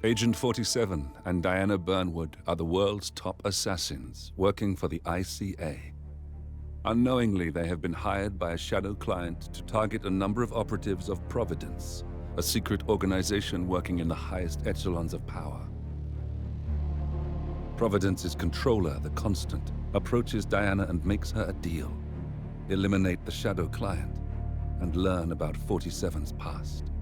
Agent 47 and Diana Burnwood are the world's top assassins working for the ICA. Unknowingly, they have been hired by a shadow client to target a number of operatives of Providence, a secret organization working in the highest echelons of power. Providence's controller, the Constant, approaches Diana and makes her a deal. Eliminate the shadow client and learn about 47's past.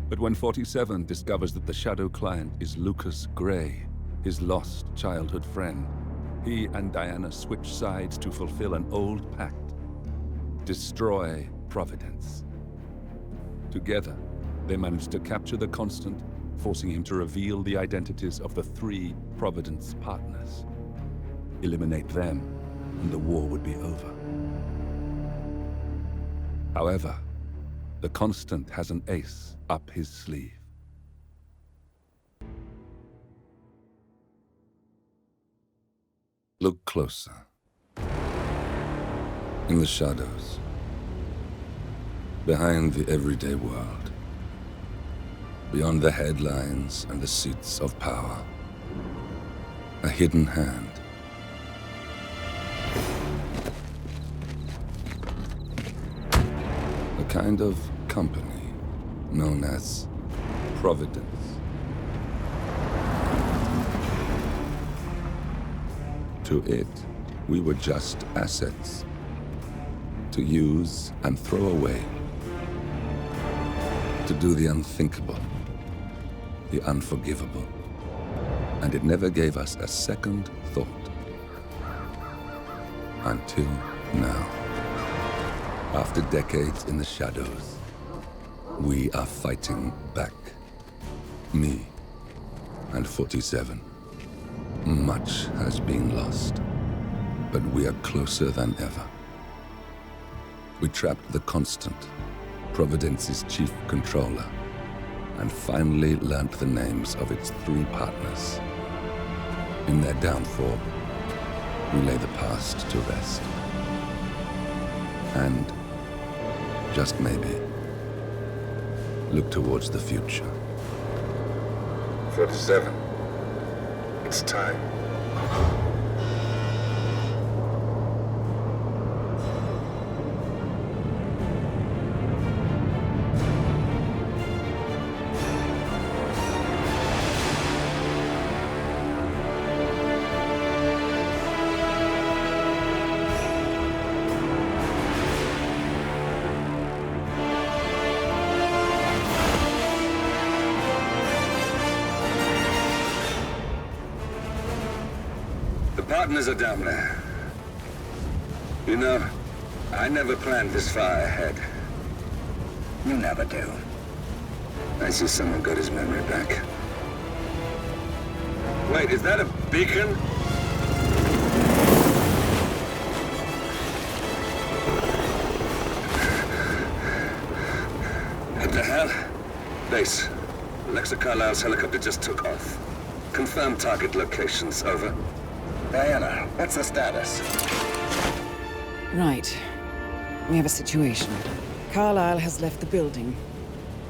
But when 47 discovers that the shadow client is Lucas Gray, his lost childhood friend, he and Diana switch sides to fulfill an old pact: destroy Providence. Together, they manage to capture the Constant, forcing him to reveal the identities of the 3 Providence partners. Eliminate them, and the war would be over. However, the Constant has an ace up his sleeve. Look closer. In the shadows, behind the everyday world, beyond the headlines and the seats of power, a hidden hand. A kind of company known as Providence. To it, we were just assets to use and throw away, to do the unthinkable, the unforgivable, and it never gave us a second thought. Until now. After decades in the shadows, we are fighting back. Me and 47. Much has been lost, but we are closer than ever. We trapped the Constant, Providence's chief controller, and finally learnt the names of its 3 partners. In their downfall, we lay the past to rest. And, just maybe, look towards the future. 47. It's time. Partners are down there. You know, I never planned this far ahead. You never do. I see someone got his memory back. Wait, is that a beacon? What the hell? Base. Alexa Carlisle's helicopter just took off. Confirm target locations, over. Diana, what's the status? Right. We have a situation. Carlisle has left the building.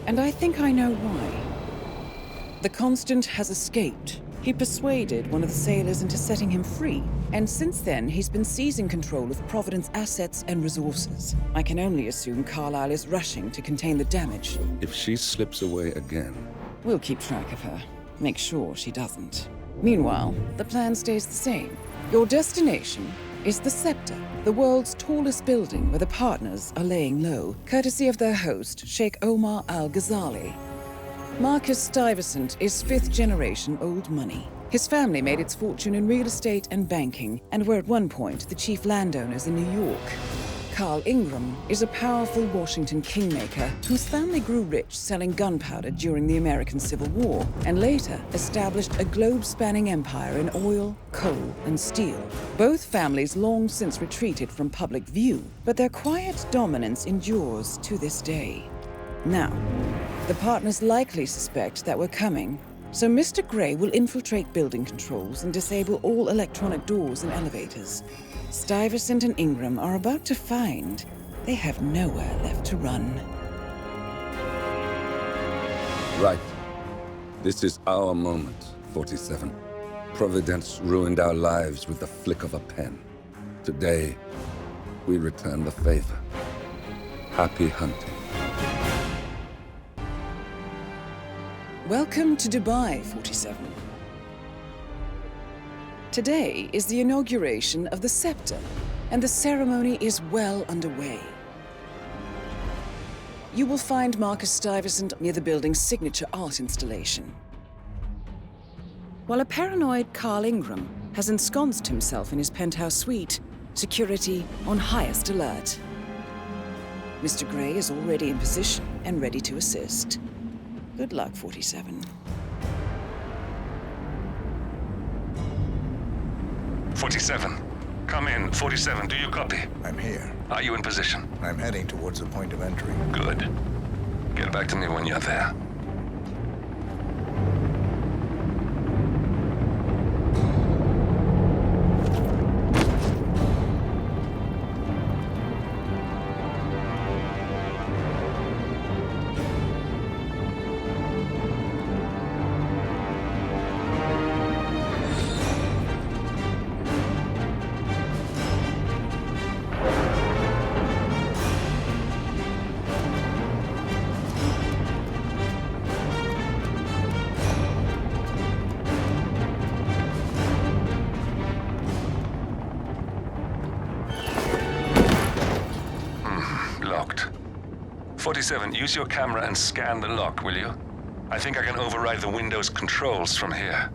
And I think I know why. The Constant has escaped. He persuaded one of the sailors into setting him free. And since then, he's been seizing control of Providence assets and resources. I can only assume Carlisle is rushing to contain the damage. If she slips away again... We'll keep track of her. Make sure she doesn't. Meanwhile, the plan stays the same. Your destination is the Scepter, the world's tallest building where the partners are laying low, courtesy of their host, Sheikh Omar Al-Ghazali. Marcus Stuyvesant is 5th-generation old money. His family made its fortune in real estate and banking, and were at one point the chief landowners in New York. Carl Ingram is a powerful Washington kingmaker whose family grew rich selling gunpowder during the American Civil War, and later established a globe-spanning empire in oil, coal, and steel. Both families long since retreated from public view, but their quiet dominance endures to this day. Now, the partners likely suspect that we're coming, so Mr. Gray will infiltrate building controls and disable all electronic doors and elevators. Stuyvesant and Ingram are about to find they have nowhere left to run. Right. This is our moment, 47. Providence ruined our lives with the flick of a pen. Today, we return the favor. Happy hunting. Welcome to Dubai, 47. Today is the inauguration of the scepter, and the ceremony is well underway. You will find Marcus Stuyvesant near the building's signature art installation, while a paranoid Carl Ingram has ensconced himself in his penthouse suite, security on highest alert. Mr. Gray is already in position and ready to assist. Good luck, 47. 47. Come in. 47, do you copy? I'm here. Are you in position? I'm heading towards the point of entry. Good. Get back to me when you're there. Locked. 47, use your camera and scan the lock, will you? I think I can override the Windows controls from here.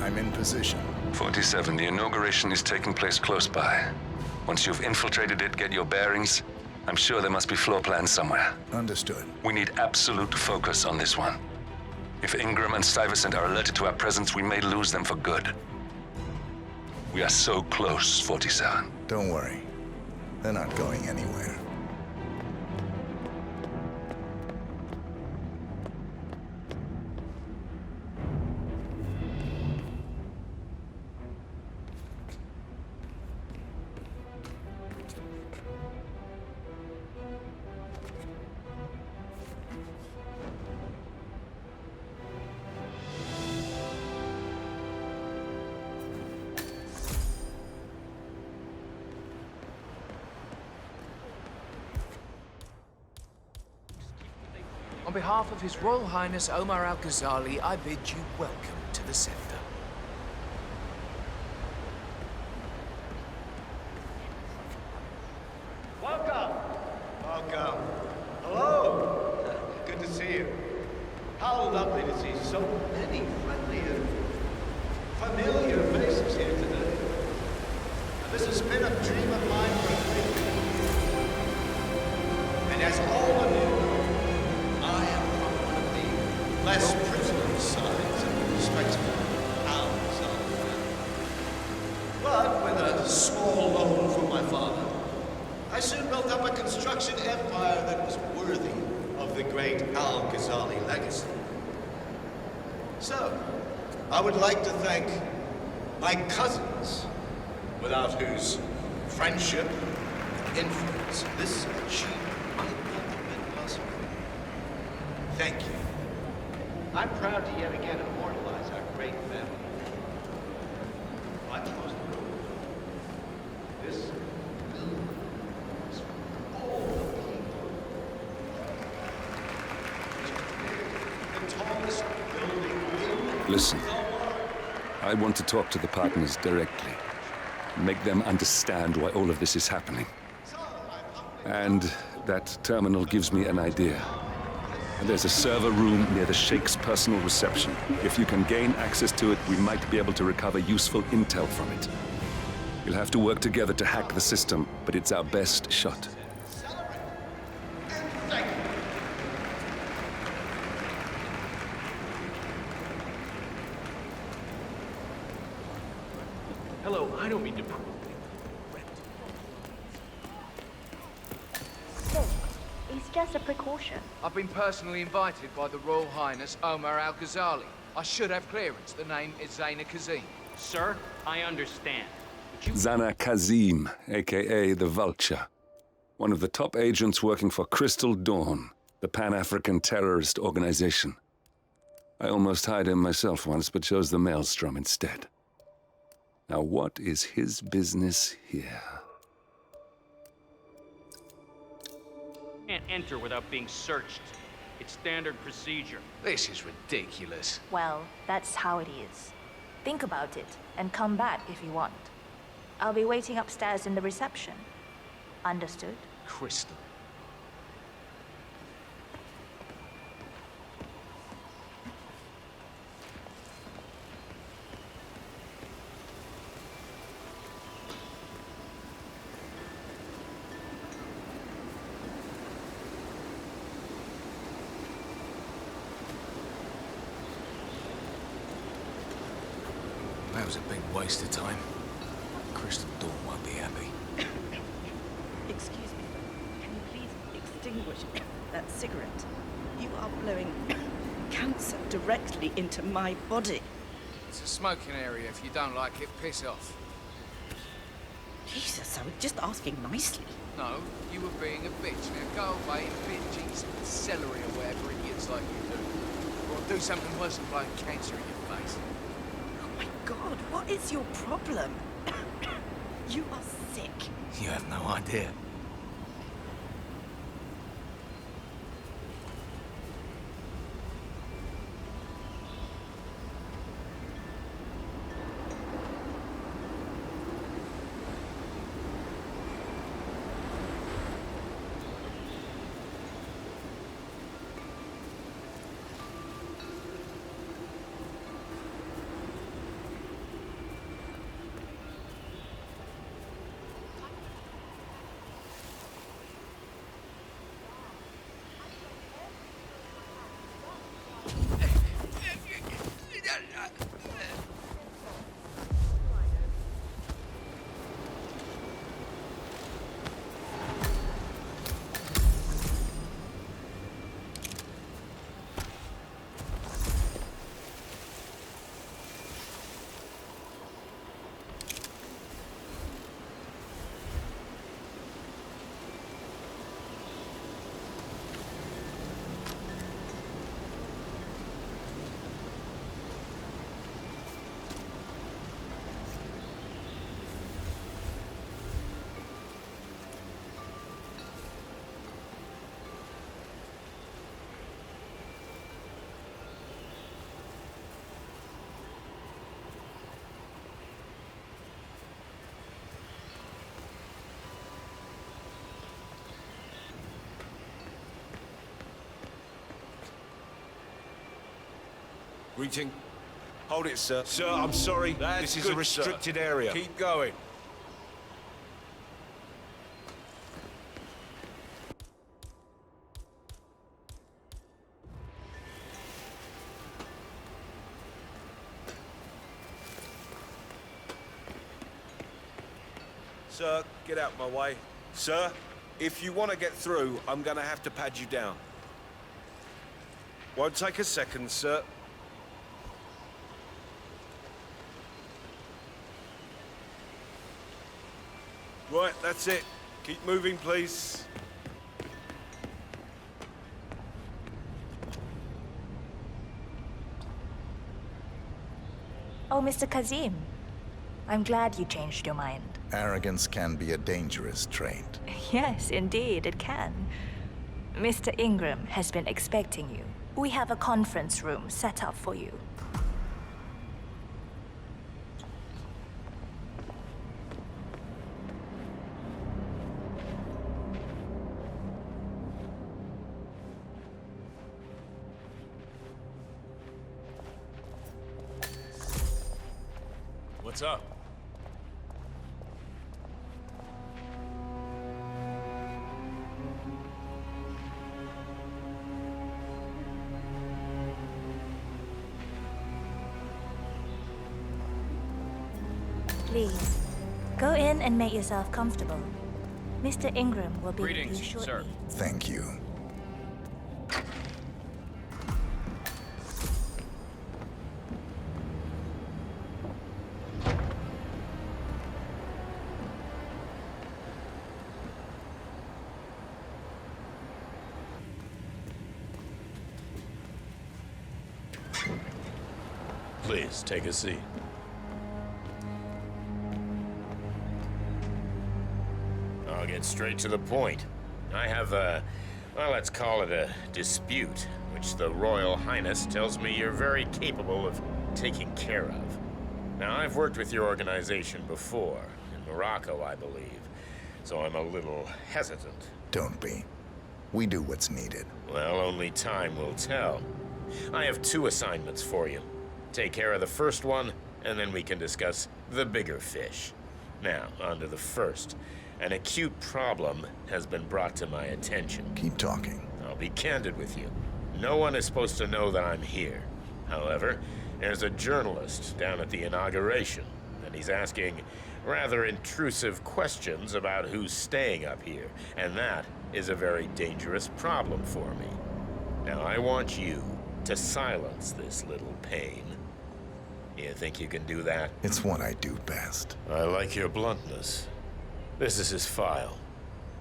I'm in position. 47, the inauguration is taking place close by. Once you've infiltrated it, get your bearings. I'm sure there must be floor plans somewhere. Understood. We need absolute focus on this one. If Ingram and Stuyvesant are alerted to our presence, we may lose them for good. We are so close, 47. Don't worry. They're not going anywhere. On behalf of His Royal Highness Omar Al-Ghazali, I bid you welcome to the scepter. Welcome. Welcome. Hello. Good to see you. How lovely to see so many friendly and familiar faces here today. And this has been a dream of mine for 3 years. And as all of you, I am from one of the less privileged sides of the respectable Al-Ghazali family. But with a small loan from my father, I soon built up a construction empire that was worthy of the great Al-Ghazali legacy. So, I would like to thank my cousins, without whose friendship and influence this achievement might not have been possible. Thank you. I'm proud to yet again immortalize our great family. Much most important, this building is for all the people. The tallest building in Listen, I want to talk to the partners directly. Make them understand why all of this is happening. And that terminal gives me an idea. And there's a server room near the Sheikh's personal reception. If you can gain access to it, we might be able to recover useful intel from it. We'll have to work together to hack the system, but it's our best shot. Thank you. Hello, I don't mean to... So, is just a precaution. I've been personally invited by the Royal Highness Omar Al-Ghazali. I should have clearance. The name is Zaina Kazim. Sir, I understand. But you... Zana Kazim, aka the Vulture. One of the top agents working for Crystal Dawn, the Pan-African terrorist organization. I almost hired him myself once, but chose the Maelstrom instead. Now what is his business here? Can't enter without being searched. It's standard procedure. This is ridiculous. Well, that's how it is. Think about it, and come back if you want. I'll be waiting upstairs in the reception. Understood? Crystal. That was a big waste of time. Crystal Dawn won't be happy. Excuse me. Can you please extinguish that cigarette? You are blowing cancer directly into my body. It's a smoking area. If you don't like it, piss off. Jesus, I was just asking nicely. No, you were being a bitch. Now go away and binge some celery or whatever idiots like you do. Or do something worse than blowing cancer in your face. Oh my God, what is your problem? You are sick. You have no idea. Greeting. Hold it, sir. Sir, I'm sorry. This is a restricted area. Keep going. Sir, get out my way. Sir, if you want to get through, I'm going to have to pad you down. Won't take a second, sir. Right, that's it. Keep moving, please. Oh, Mr. Kazim. I'm glad you changed your mind. Arrogance can be a dangerous trait. Yes, indeed, it can. Mr. Ingram has been expecting you. We have a conference room set up for you. What's up? Please, go in and make yourself comfortable. Mr. Ingram will be with you Greetings, shortly. sir. Thank you. Please, take a seat. I'll get straight to the point. I have well, let's call it a dispute, which the Royal Highness tells me you're very capable of taking care of. Now, I've worked with your organization before, in Morocco, I believe, so I'm a little hesitant. Don't be. We do what's needed. Well, only time will tell. I have 2 assignments for you. Take care of the first one, and then we can discuss the bigger fish. Now, on to the first. An acute problem has been brought to my attention. Keep talking. I'll be candid with you. No one is supposed to know that I'm here. However, there's a journalist down at the inauguration, and he's asking rather intrusive questions about who's staying up here, and that is a very dangerous problem for me. Now, I want you to silence this little pain. You think you can do that? It's what I do best. I like your bluntness. This is his file.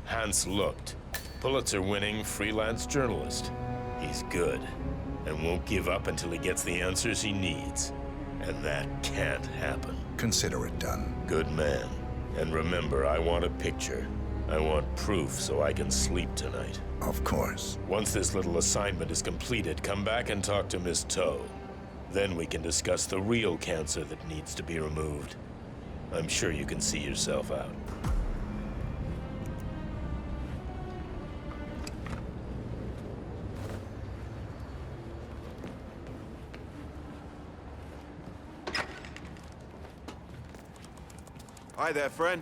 Hans Lucht, Pulitzer-winning freelance journalist. He's good, and won't give up until he gets the answers he needs. And that can't happen. Consider it done. Good man. And remember, I want a picture. I want proof so I can sleep tonight. Of course. Once this little assignment is completed, come back and talk to Miss Toe. Then we can discuss the real cancer that needs to be removed. I'm sure you can see yourself out. Hi there, friend.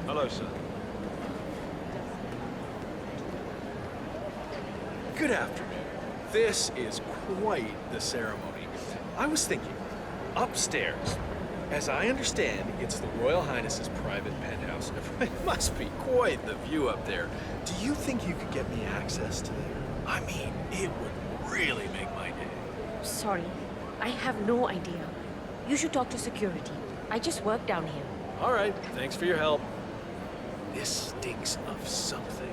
Hello, sir. Good afternoon. This is quite the ceremony. I was thinking, upstairs, as I understand, it's the Royal Highness's private penthouse. It must be quite the view up there. Do you think you could get me access to there? I mean, it would really make my day. Sorry, I have no idea. You should talk to security. I just work down here. All right, thanks for your help. This stinks of something.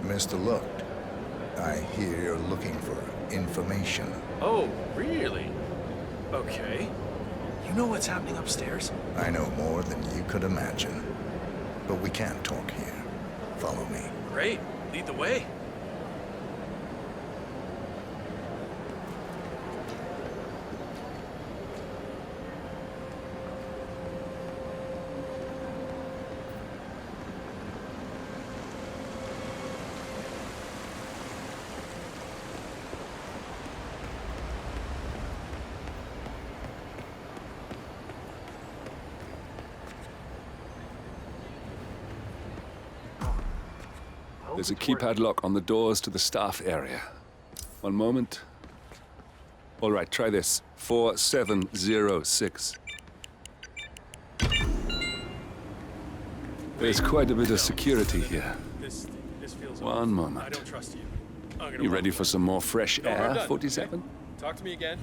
Mr. Lucht, I hear you're looking for information. Oh, really? Okay. You know what's happening upstairs? I know more than you could imagine. But we can't talk here. Follow me. Great. Lead the way. There's a keypad lock on the doors to the staff area. One moment. All right, try this. 4706. There's quite a bit of security here. This feels One off. moment. I don't trust you. I'm gonna You run ready with for you. some more fresh No, I'm air, done, 47? okay? Talk to me again.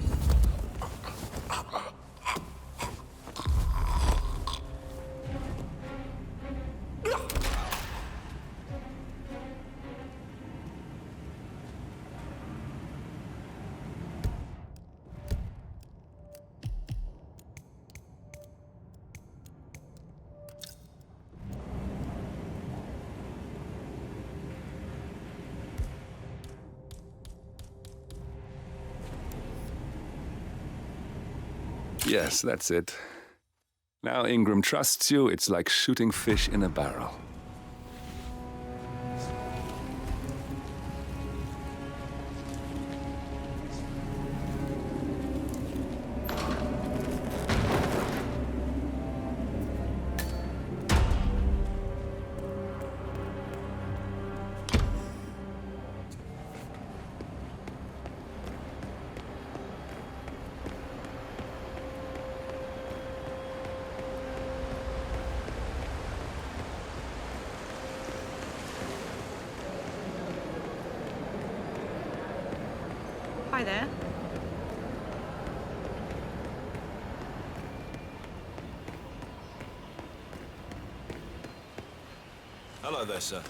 Yes, that's it. Now Ingram trusts you, it's like shooting fish in a barrel. Hi there. Hello there, sir.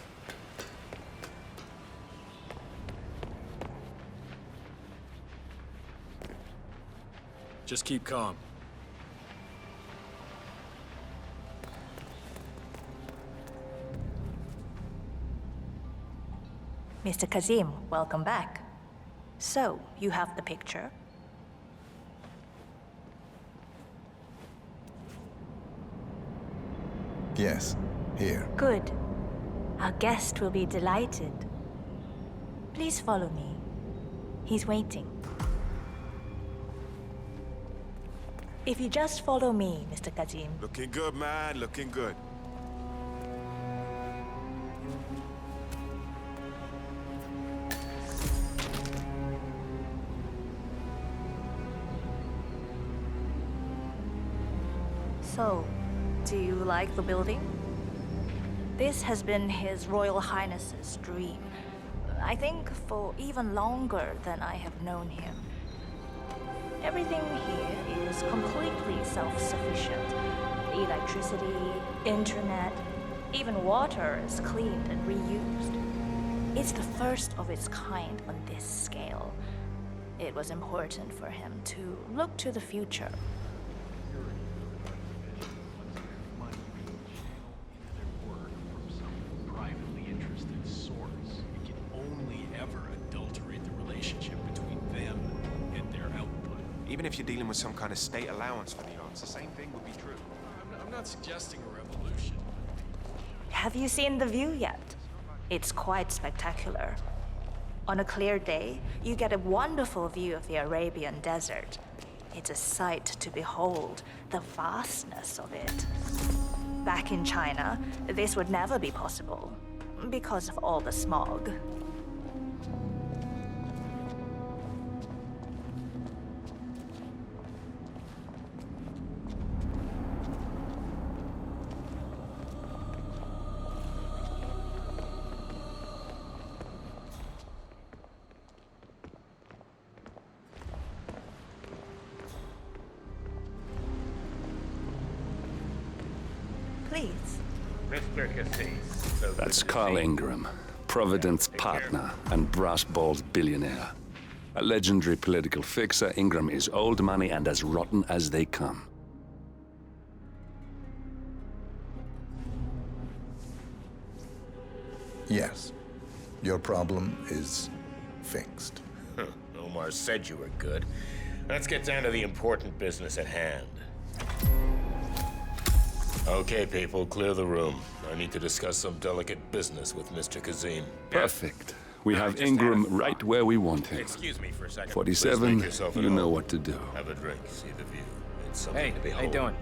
Just keep calm. Mr. Kazim, welcome back. So, you have the picture? Yes, here. Good. Our guest will be delighted. Please follow me. He's waiting. If you just follow me, Mr. Kazim. Looking good, man. Looking good. So, do you like the building? This has been His Royal Highness's dream. I think for even longer than I have known him. Everything here is completely self-sufficient. Electricity, internet, even water is cleaned and reused. It's the first of its kind on this scale. It was important for him to look to the future. Even if you're dealing with some kind of state allowance for the arts, the same thing would be true. I'm not suggesting a revolution. Have you seen the view yet? It's quite spectacular. On a clear day, you get a wonderful view of the Arabian desert. It's a sight to behold, the vastness of it. Back in China, this would never be possible, because of all the smog. Please. Mr. Cassis. That's Carl Ingram, Providence partner and brass-balled billionaire. A legendary political fixer, Ingram is old money and as rotten as they come. Yes. Your problem is fixed. Omar said you were good. Let's get down to the important business at hand. Okay, people, clear the room. I need to discuss some delicate business with Mr. Kazim. Perfect. We have Ingram right where we want him. Excuse me for a second. 47, you know what to do. Have a drink, see the view. It's something Hey, to behold. how you doing?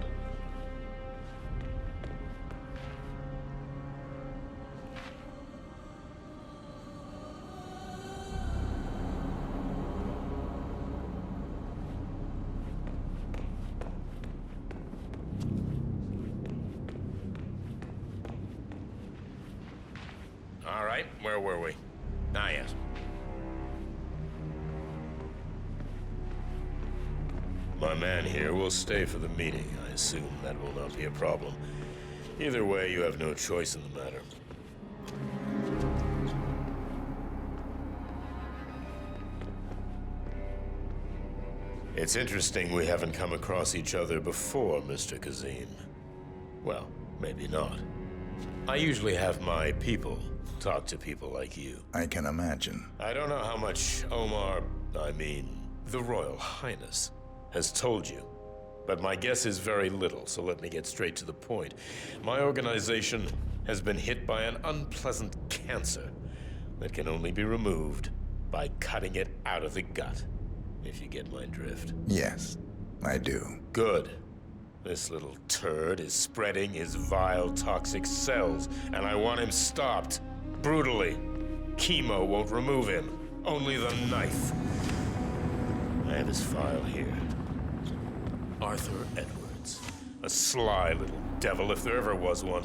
All right, where were we? Ah, yes. My man here will stay for the meeting. I assume that will not be a problem. Either way, you have no choice in the matter. It's interesting we haven't come across each other before, Mr. Kazim. Well, maybe not. I usually have my people talk to people like you. I can imagine. I don't know how much Omar, the Royal Highness, has told you. but my guess is very little, so let me get straight to the point. My organization has been hit by an unpleasant cancer that can only be removed by cutting it out of the gut, if you get my drift. Yes, I do. Good. This little turd is spreading his vile, toxic cells, and I want him stopped. Brutally. Chemo won't remove him. Only the knife. I have his file here. Arthur Edwards. A sly little devil, if there ever was one.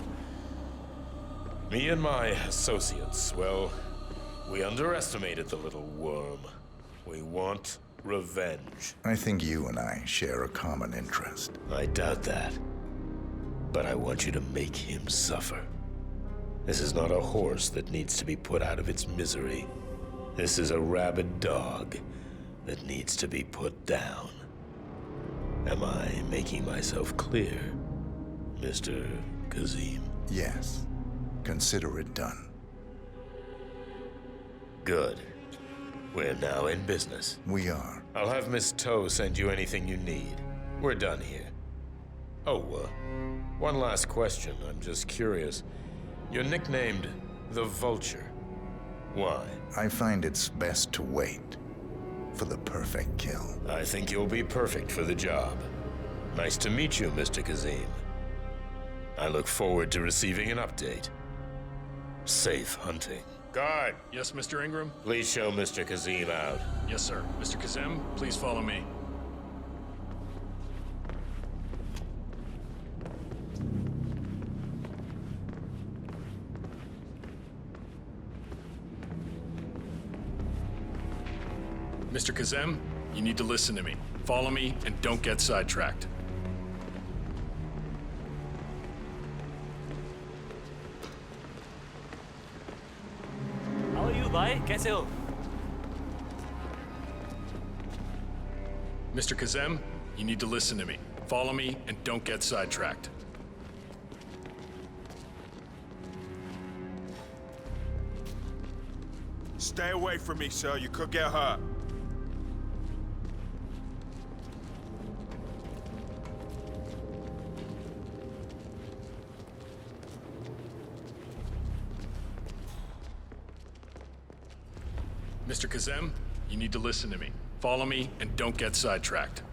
Me and my associates, well, we underestimated the little worm. We want revenge. I think you and I share a common interest. I doubt that. But I want you to make him suffer. This is not a horse that needs to be put out of its misery. This is a rabid dog that needs to be put down. Am I making myself clear, Mr. Kazim? Yes. Consider it done. Good. We're now in business. We are. I'll have Miss Toe send you anything you need. We're done here. Oh, one last question. I'm just curious. You're nicknamed the Vulture. Why? I find it's best to wait for the perfect kill. I think you'll be perfect for the job. Nice to meet you, Mr. Kazim. I look forward to receiving an update. Safe hunting. Guard! Yes, Mr. Ingram? Please show Mr. Kazim out. Yes, sir. Mr. Kazim, please follow me. Mr. Kazim, you need to listen to me. Follow me and don't get sidetracked. How are you, bhai? कैसे हो? Mr. Kazim, you need to listen to me. Follow me and don't get sidetracked. Stay away from me, sir. You could get hurt. Mr. Kazim, you need to listen to me. Follow me and don't get sidetracked.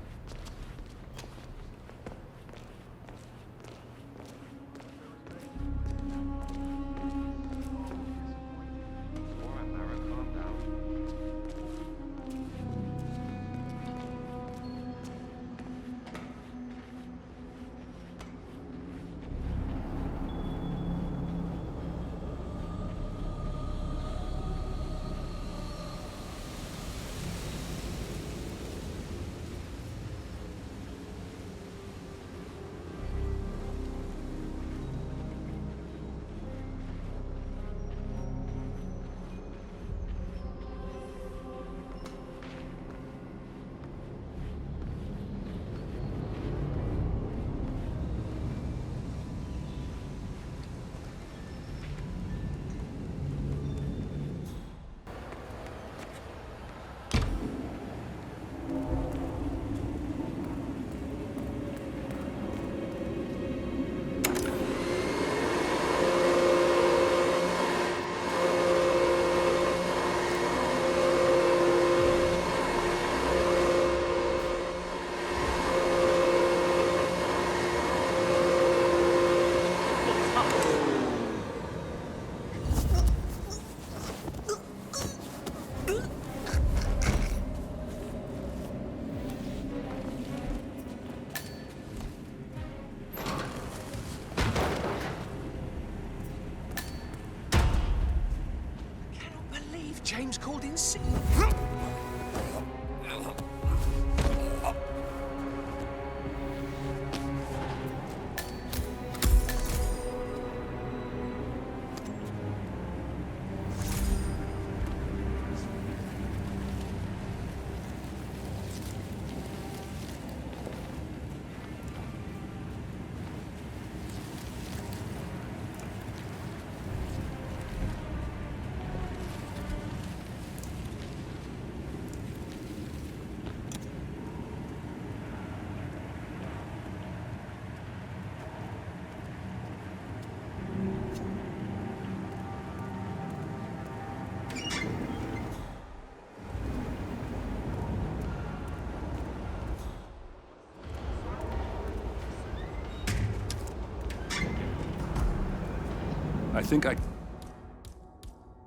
I think I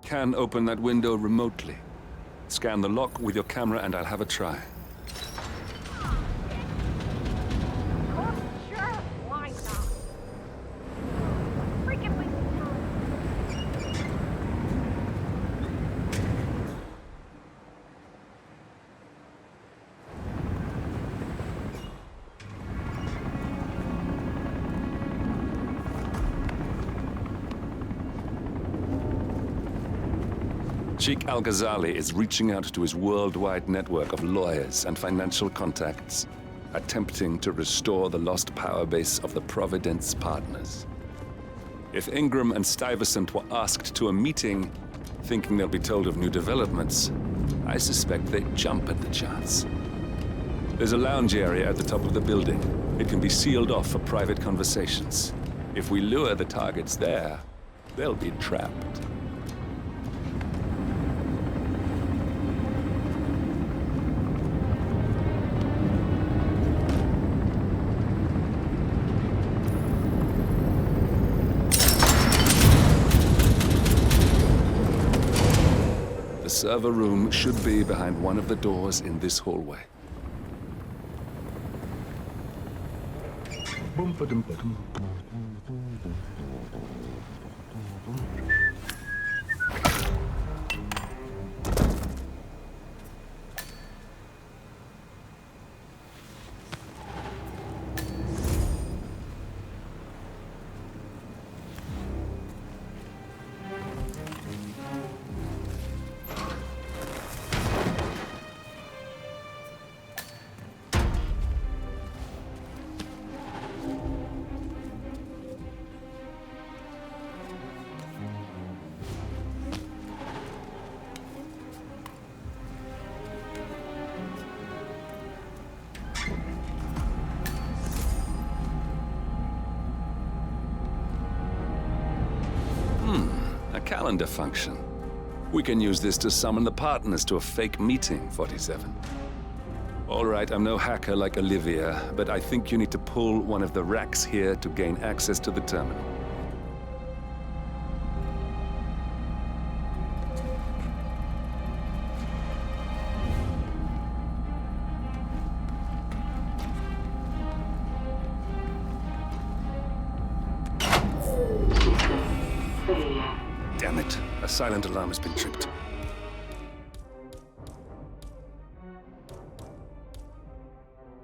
can open that window remotely. Scan the lock with your camera and I'll have a try. Sheikh Al-Ghazali is reaching out to his worldwide network of lawyers and financial contacts, attempting to restore the lost power base of the Providence partners. If Ingram and Stuyvesant were asked to a meeting, thinking they'll be told of new developments, I suspect they'd jump at the chance. There's a lounge area at the top of the building. It can be sealed off for private conversations. If we lure the targets there, they'll be trapped. The server room should be behind one of the doors in this hallway. Calendar function. We can use this to summon the partners to a fake meeting, 47. All right, I'm no hacker like Olivia, but I think you need to pull one of the racks here to gain access to the terminal. Damn it. A silent alarm has been tripped.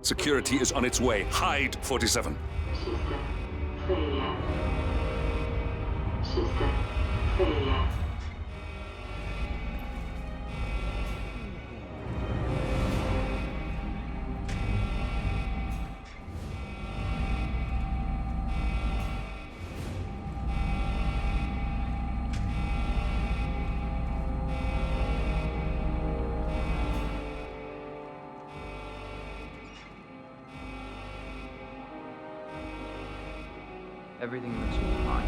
Security is on its way. Hide, 47. Everything looks fine.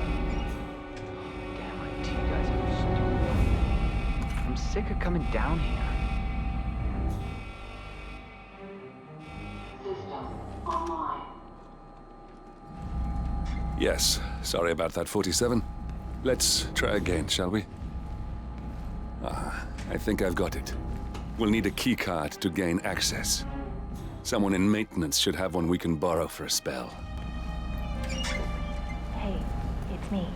Damn, I tell you guys, I'm stupid. I'm sick of coming down here. System online. Yes, sorry about that, 47. Let's try again, shall we? I think I've got it. We'll need a keycard to gain access. Someone in maintenance should have one we can borrow for a spell. Hey, it's me.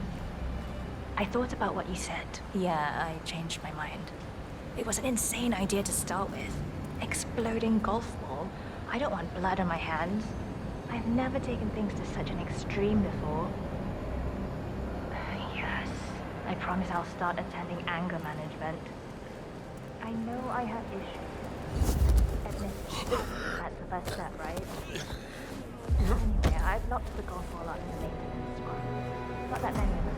I thought about what you said. Yeah, I changed my mind. It was an insane idea to start with. Exploding golf ball. I don't want blood on my hands. I've never taken things to such an extreme before. Yes, I promise I'll start attending anger management. I know I have issues. Admit it. That's the first step, right? Anyway, I've locked the golf ball up in the maintenance squad. Not that many of them.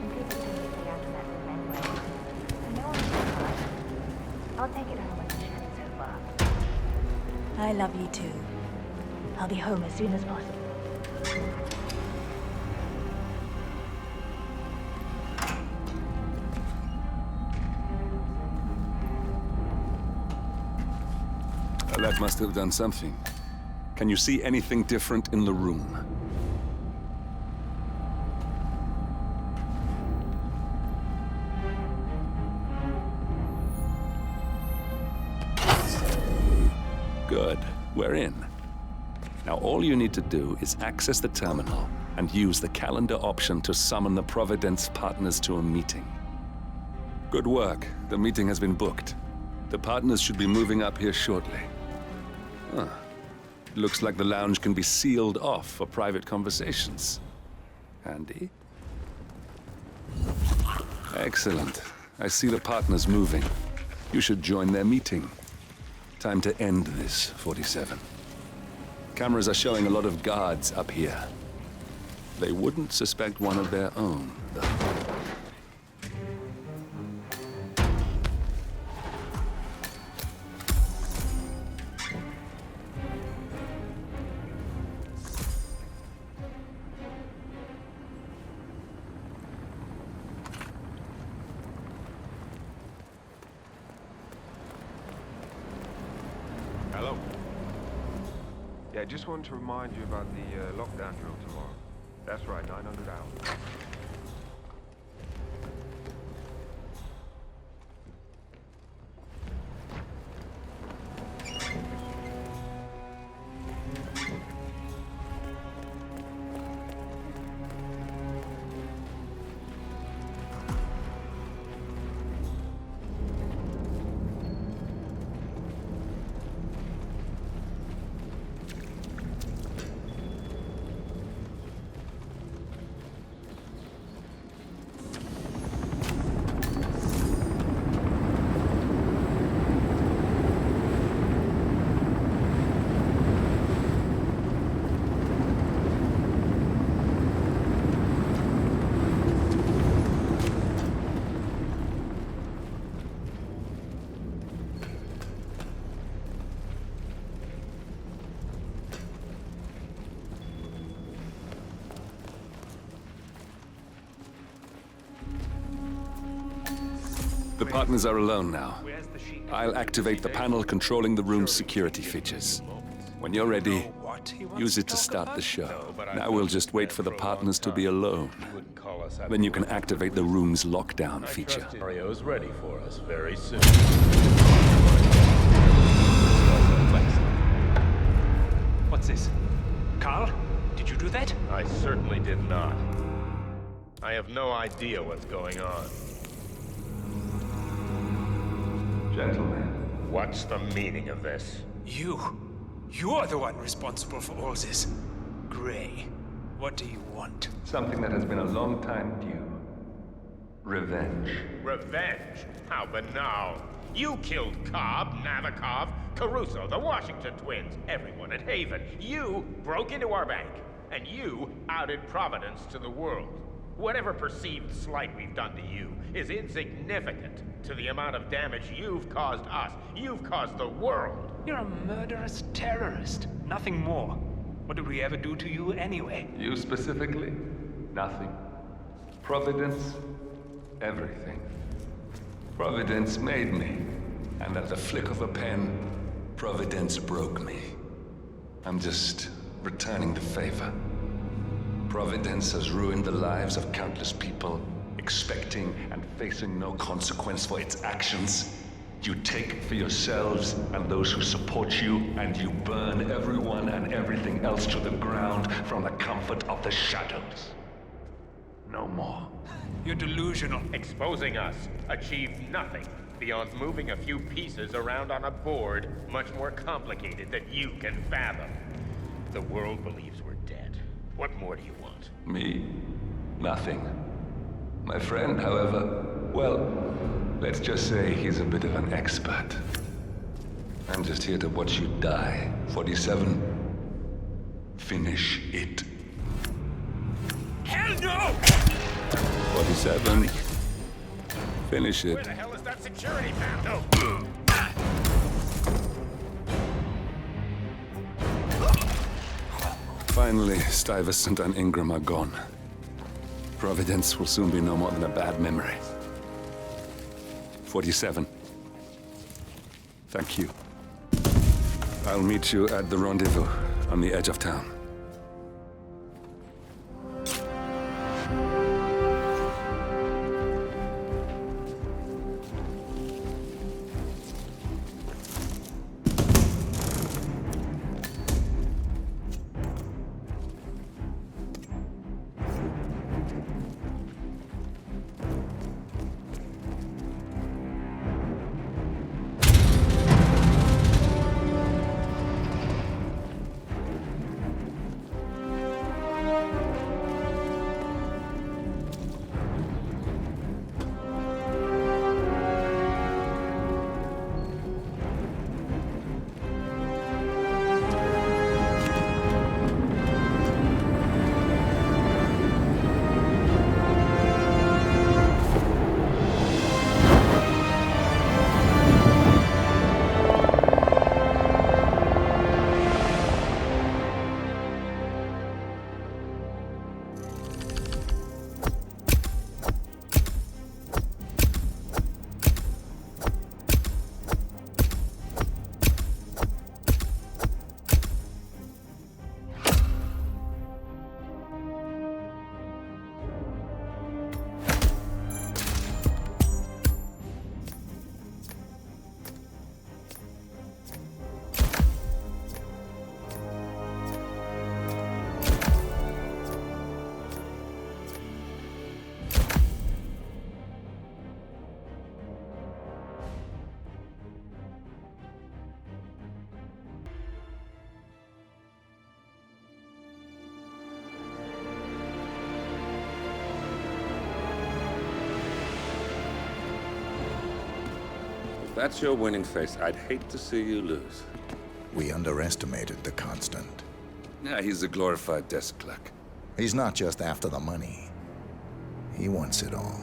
And people tend to stay out of that room anyway. I know I'm smart. I'll take it home when the shift is over. I love you too. I'll be home as soon as possible. That must have done something. Can you see anything different in the room? Good. We're in. Now all you need to do is access the terminal and use the calendar option to summon the Providence partners to a meeting. Good work. The meeting has been booked. The partners should be moving up here shortly. Huh. Looks like the lounge can be sealed off for private conversations. Handy. Excellent. I see the partners moving. You should join their meeting. Time to end this, 47. Cameras are showing a lot of guards up here. They wouldn't suspect one of their own, though. Hello. Yeah, just wanted to remind you about the lockdown drill tomorrow. That's right, 900 hours. The partners are alone now. I'll activate the panel controlling the room's security features. When you're ready, use it to start the show. Now we'll just wait for the partners to be alone. Then you can activate the room's lockdown feature. Mario's ready for us very soon. What's this? Carl? Did you do that? I certainly did not. I have no idea what's going on. Gentlemen. What's the meaning of this? You're the one responsible for all this. Gray, what do you want? Something that has been a long time due. Revenge. Revenge? How banal. You killed Cobb, Navikov, Caruso, the Washington twins, everyone at Haven. You broke into our bank, and you outed Providence to the world. Whatever perceived slight we've done to you is insignificant to the amount of damage you've caused us. You've caused the world. You're a murderous terrorist. Nothing more. What did we ever do to you anyway? You specifically? Nothing. Providence? Everything. Providence made me. And at the flick of a pen, Providence broke me. I'm just returning the favor. Providence has ruined the lives of countless people, expecting and facing no consequence for its actions. You take for yourselves and those who support you, and you burn everyone and everything else to the ground from the comfort of the shadows. No more. You're delusional. Exposing us achieved nothing beyond moving a few pieces around on a board much more complicated than you can fathom. The world believes we're dead. What more do you want? Me? Nothing. My friend, however, well, let's just say he's a bit of an expert. I'm just here to watch you die. 47. Finish it. Hell no! 47. Finish it. Where the hell is that security panel? Finally, Stuyvesant and Ingram are gone. Providence will soon be no more than a bad memory. 47. Thank you. I'll meet you at the rendezvous on the edge of town. If that's your winning face, I'd hate to see you lose. We underestimated the Constant. Yeah, he's a glorified desk clerk. He's not just after the money. He wants it all.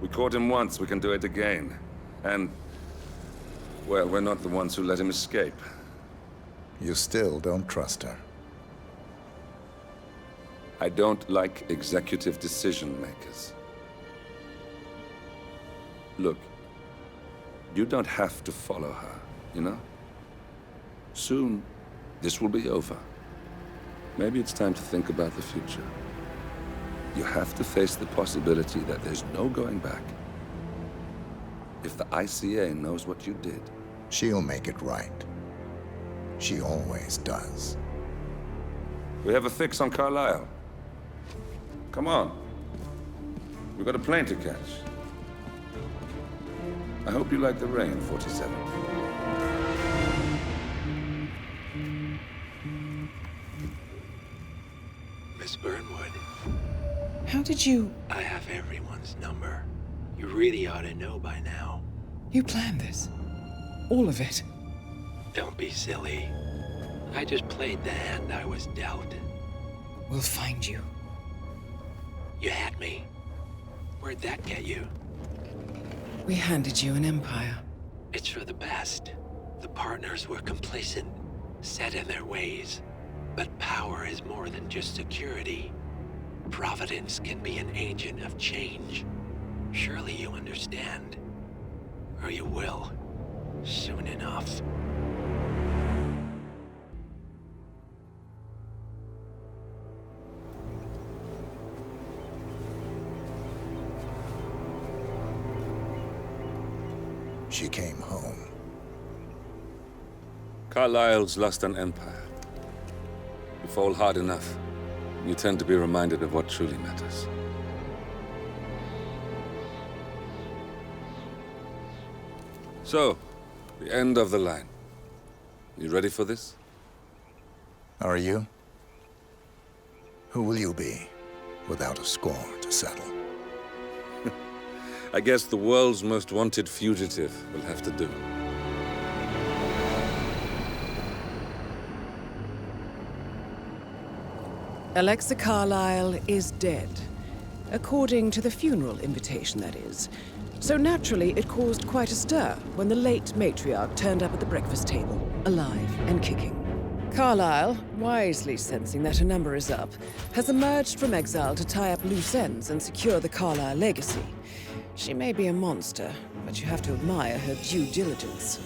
We caught him once, we can do it again. And, well, we're not the ones who let him escape. You still don't trust her. I don't like executive decision makers. Look, you don't have to follow her, you know? Soon, this will be over. Maybe it's time to think about the future. You have to face the possibility that there's no going back. If the ICA knows what you did... She'll make it right. She always does. We have a fix on Carlisle. Come on. We've got a plane to catch. I hope you like the rain, 47. Miss Burnwood. How did you... I have everyone's number. You really ought to know by now. You planned this? All of it? Don't be silly. I just played the hand I was dealt. We'll find you. You had me. Where'd that get you? We handed you an empire. It's for the best. The partners were complacent, set in their ways. But power is more than just security. Providence can be an agent of change. Surely you understand. Or you will. Soon enough. She came home. Carlisle's lost an empire. You fall hard enough, you tend to be reminded of what truly matters. So, the end of the line. You ready for this? Are you? Who will you be, without a score to settle? I guess the world's most wanted fugitive will have to do. Alexa Carlisle is dead. According to the funeral invitation, that is. So naturally, it caused quite a stir when the late matriarch turned up at the breakfast table, alive and kicking. Carlisle, wisely sensing that her number is up, has emerged from exile to tie up loose ends and secure the Carlisle legacy. She may be a monster, but you have to admire her due diligence.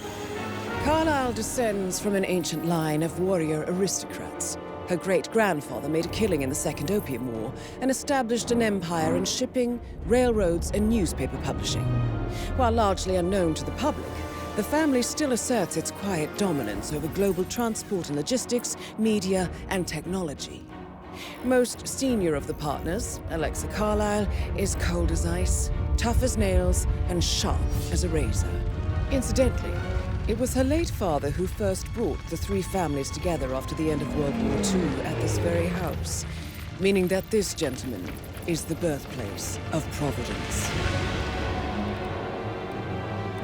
Carlisle descends from an ancient line of warrior aristocrats. Her great-grandfather made a killing in the Second Opium War and established an empire in shipping, railroads, and newspaper publishing. While largely unknown to the public, the family still asserts its quiet dominance over global transport and logistics, media, and technology. Most senior of the partners, Alexa Carlyle, is cold as ice, tough as nails, and sharp as a razor. Incidentally, it was her late father who first brought the three families together after the end of World War II at this very house, meaning that this gentleman is the birthplace of Providence.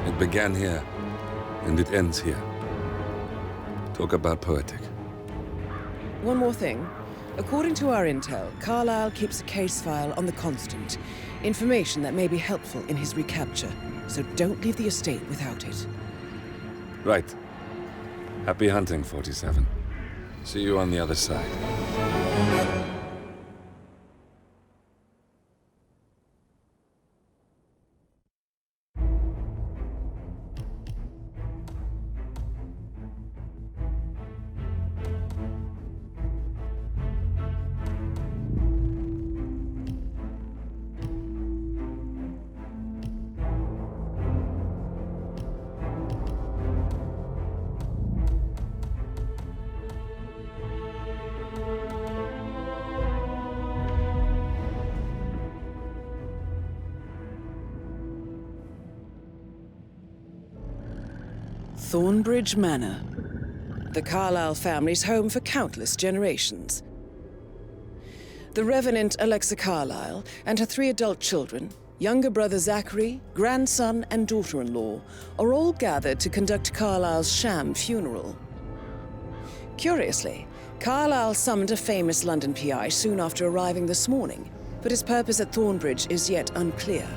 It began here, and it ends here. Talk about poetic. One more thing. According to our intel, Carlyle keeps a case file on the Constant, information that may be helpful in his recapture, so don't leave the estate without it. Right. Happy hunting, 47. See you on the other side. Thornbridge Manor. The Carlyle family's home for countless generations. The Revenant Alexa Carlyle and her 3 adult children, younger brother Zachary, grandson, and daughter-in-law, are all gathered to conduct Carlyle's sham funeral. Curiously, Carlyle summoned a famous London PI soon after arriving this morning, but his purpose at Thornbridge is yet unclear.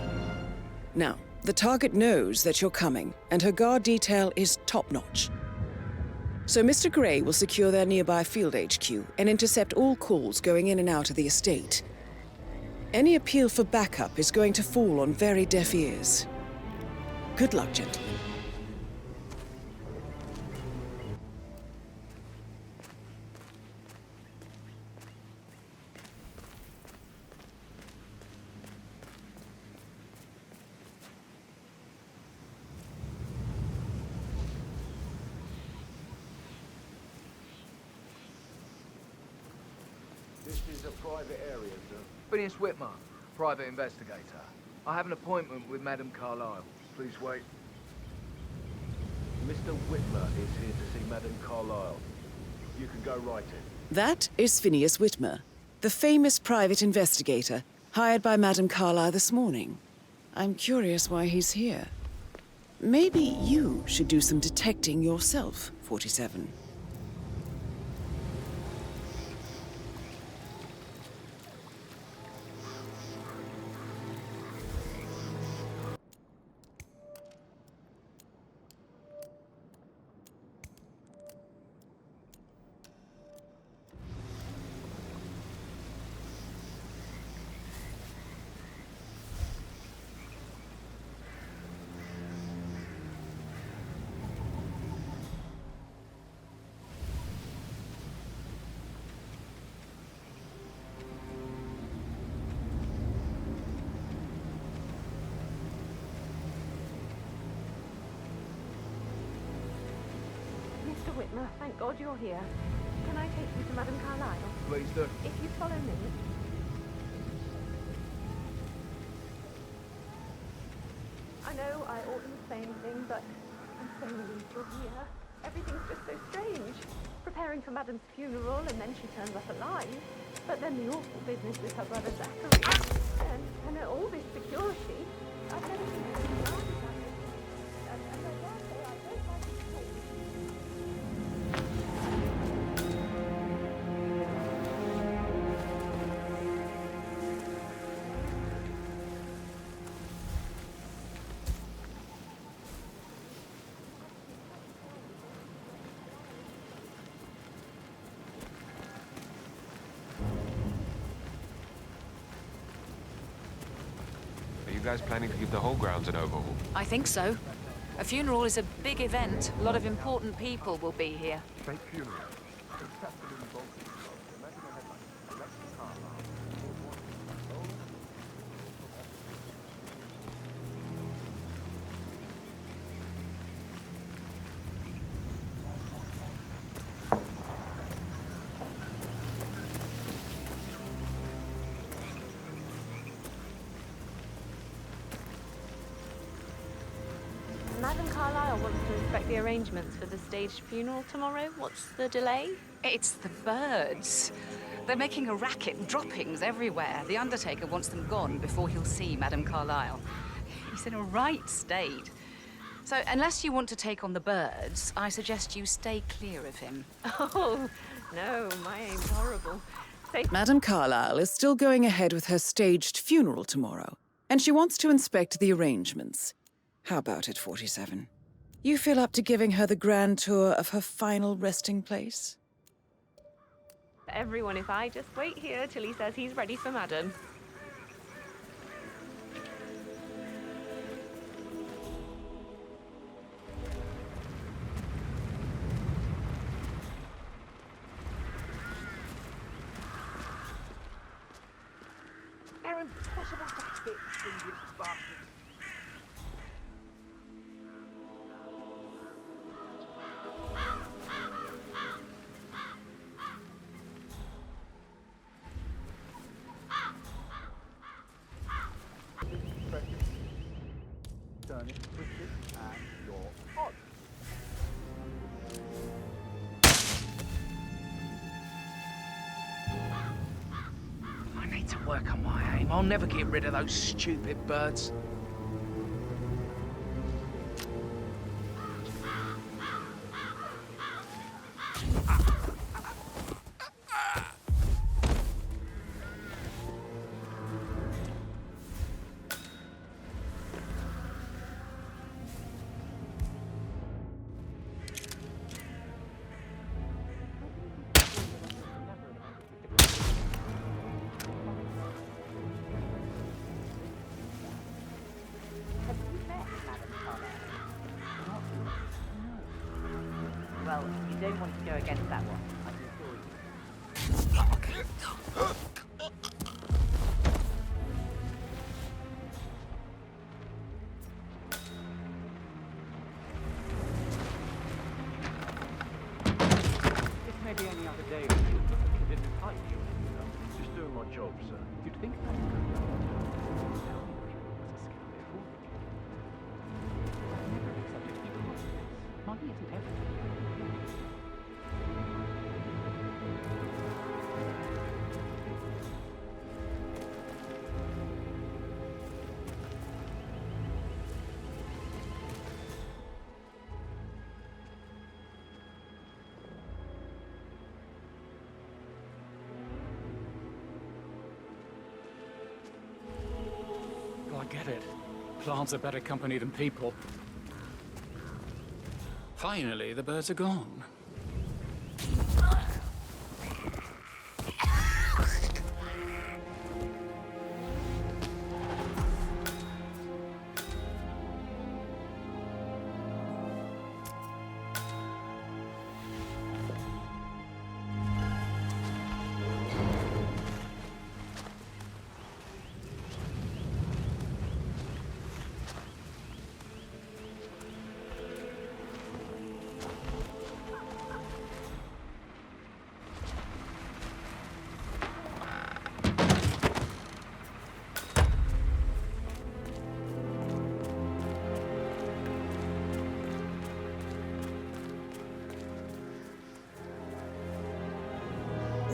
Now, the target knows that you're coming, and her guard detail is top-notch. So Mr. Gray will secure their nearby field HQ and intercept all calls going in and out of the estate. Any appeal for backup is going to fall on very deaf ears. Good luck, gentlemen. This is a private area, sir. Phineas Whitmer, private investigator. I have an appointment with Madame Carlyle. Please wait. Mr. Whitmer is here to see Madame Carlyle. You can go right in. That is Phineas Whitmer, the famous private investigator hired by Madame Carlyle this morning. I'm curious why he's here. Maybe you should do some detecting yourself, 47. Mr. Whitmer, thank God you're here. Can I take you to Madame Carlyle? Please do. If you follow me. I know I oughtn't say anything, but I'm so relieved you're here. Everything's just so strange. Preparing for Madame's funeral, and then she turns up alive. But then the awful business with her brother Zachary. And all this security. I've never seen anything like it. And I dare say I don't like it at all. Are you guys planning to give the whole grounds an overhaul? I think so. A funeral is a big event. A lot of important people will be here. Fake funeral. wants to inspect the arrangements for the staged funeral tomorrow. What's the delay? It's the birds. They're making a racket, droppings everywhere. The Undertaker wants them gone before he'll see Madame Carlyle. He's in a right state. So, unless you want to take on the birds, I suggest you stay clear of him. Oh, no, my aim's horrible. Madame Carlyle is still going ahead with her staged funeral tomorrow, and she wants to inspect the arrangements. How about it, 47? You feel up to giving her the grand tour of her final resting place? Everyone, if I just wait here till he says he's ready for Madam. They're impossible to hit, English bastards. Turn it, twist it, and you're on. I need to work on my aim. I'll never get rid of those stupid birds. Well, you don't want to go against that one, I can assure you. This may be any other day with you. It didn't fight you. Just doing my job, sir. You'd think that was a scary thought. I've never accepted people like this. Money isn't everything. Well, I get it. Plants are better company than people. Finally, the birds are gone.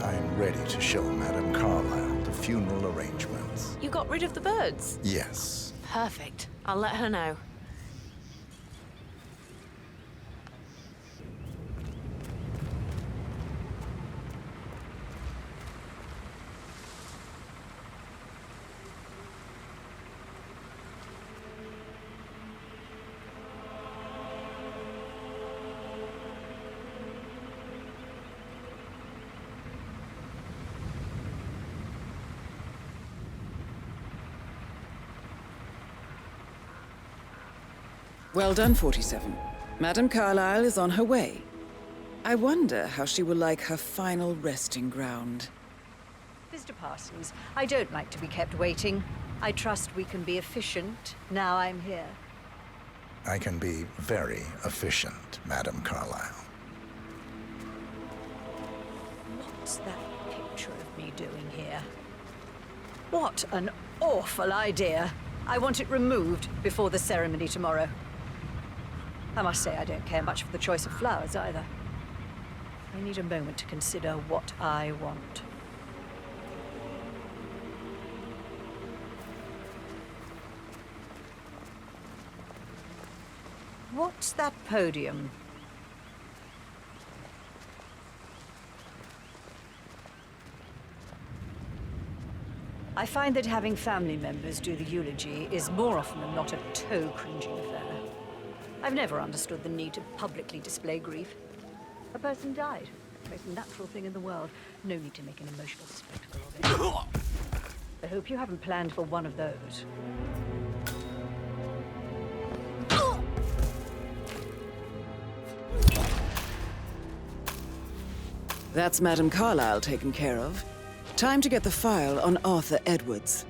I'm ready to show Madame Carlyle the funeral arrangements. You got rid of the birds? Yes. Perfect. I'll let her know. Well done, 47. Madame Carlyle is on her way. I wonder how she will like her final resting ground. Mr. Parsons, I don't like to be kept waiting. I trust we can be efficient now I'm here. I can be very efficient, Madame Carlyle. What's that picture of me doing here? What an awful idea. I want it removed before the ceremony tomorrow. I must say I don't care much for the choice of flowers either. I need a moment to consider what I want. What's that podium? I find that having family members do the eulogy is more often than not a toe-cringing affair. I've never understood the need to publicly display grief. A person died. The most natural thing in the world. No need to make an emotional spectacle of it. I hope you haven't planned for one of those. That's Madame Carlyle taken care of. Time to get the file on Arthur Edwards.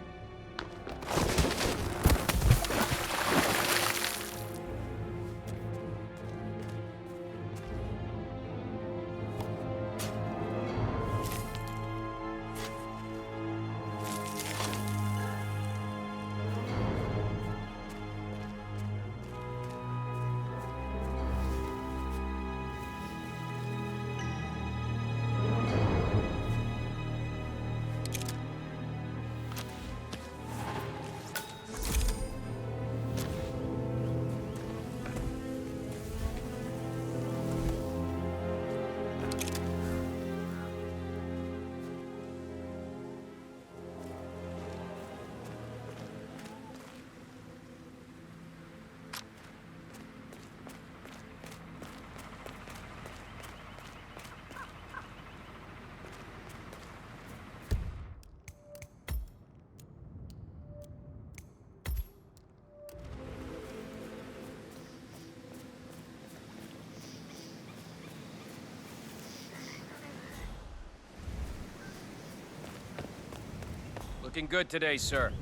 Looking good today, sir.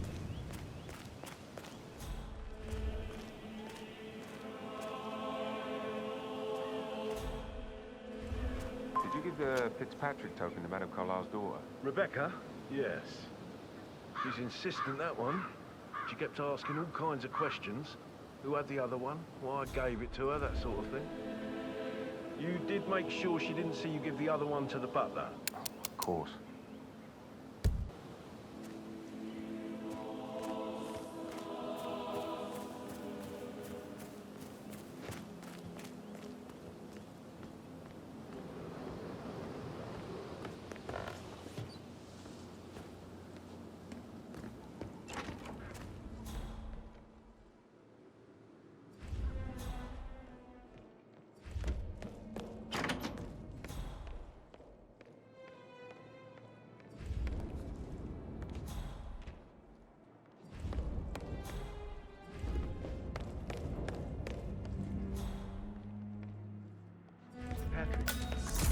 Did you give the Fitzpatrick token to Madame Carlyle's daughter? Rebecca? Yes. She's insistent, that one. She kept asking all kinds of questions. Who had the other one? Why I gave it to her, that sort of thing. You did make sure she didn't see you give the other one to the butler? Of course.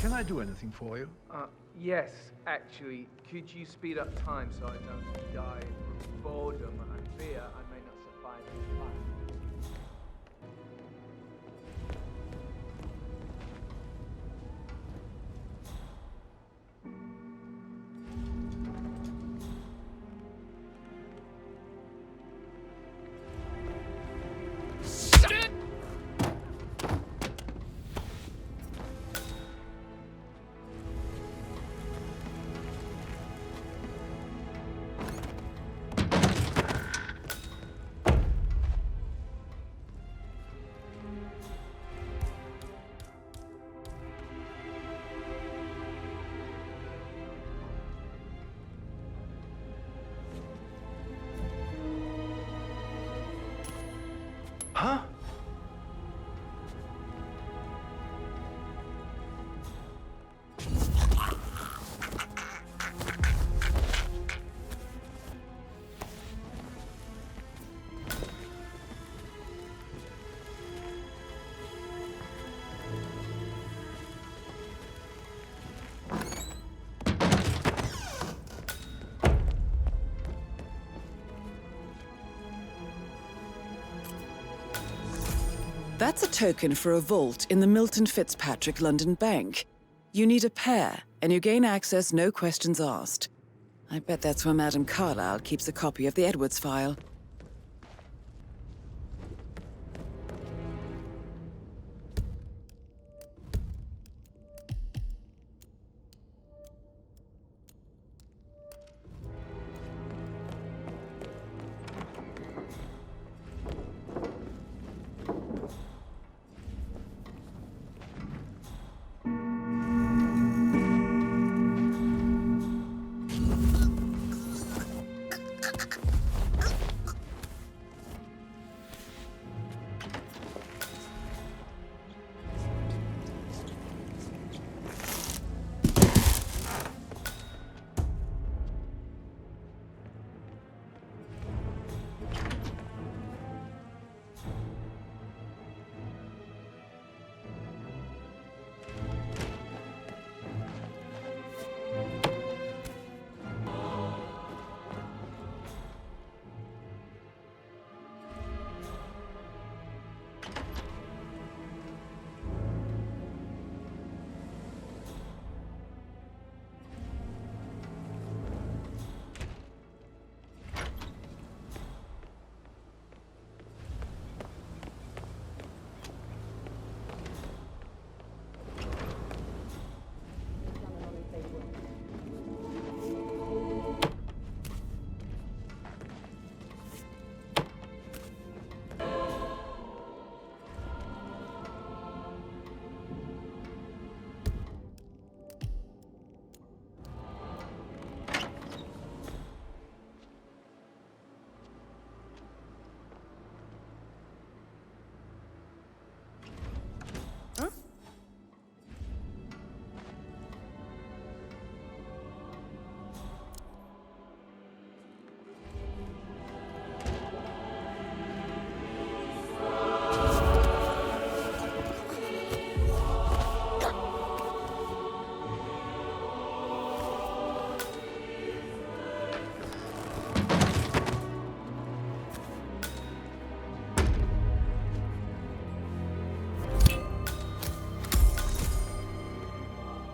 Can I do anything for you? Yes, actually. Could you speed up time so I don't die from boredom and fear I may not survive this fight? Huh? That's a token for a vault in the Milton Fitzpatrick London Bank. You need a pair, and you gain access no questions asked. I bet that's where Madame Carlyle keeps a copy of the Edwards file.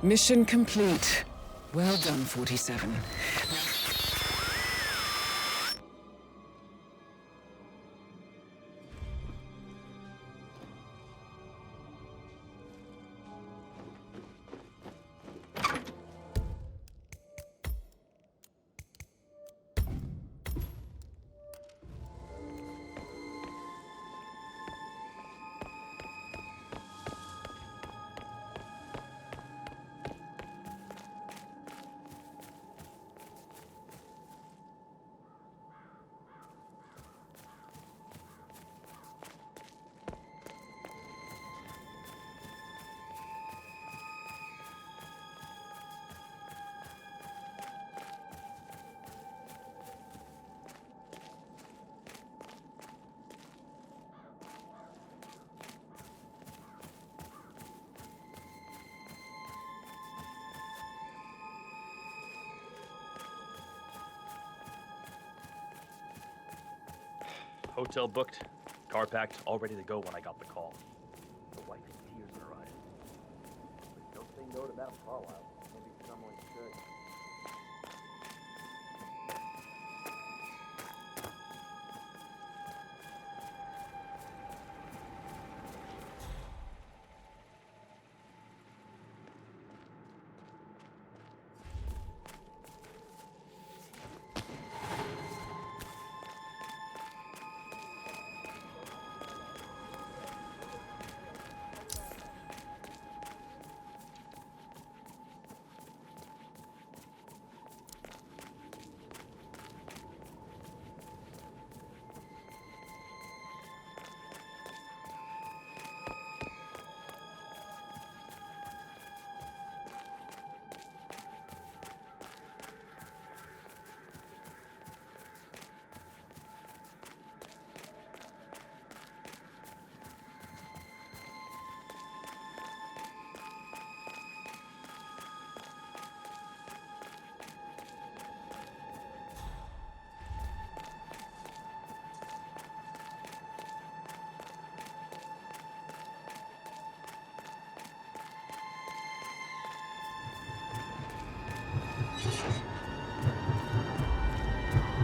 Mission complete. Well done, 47. Hotel booked, car packed, all ready to go when I got the call. The wife had tears in her eyes. But don't say no to Madame Carlisle. Maybe someone should.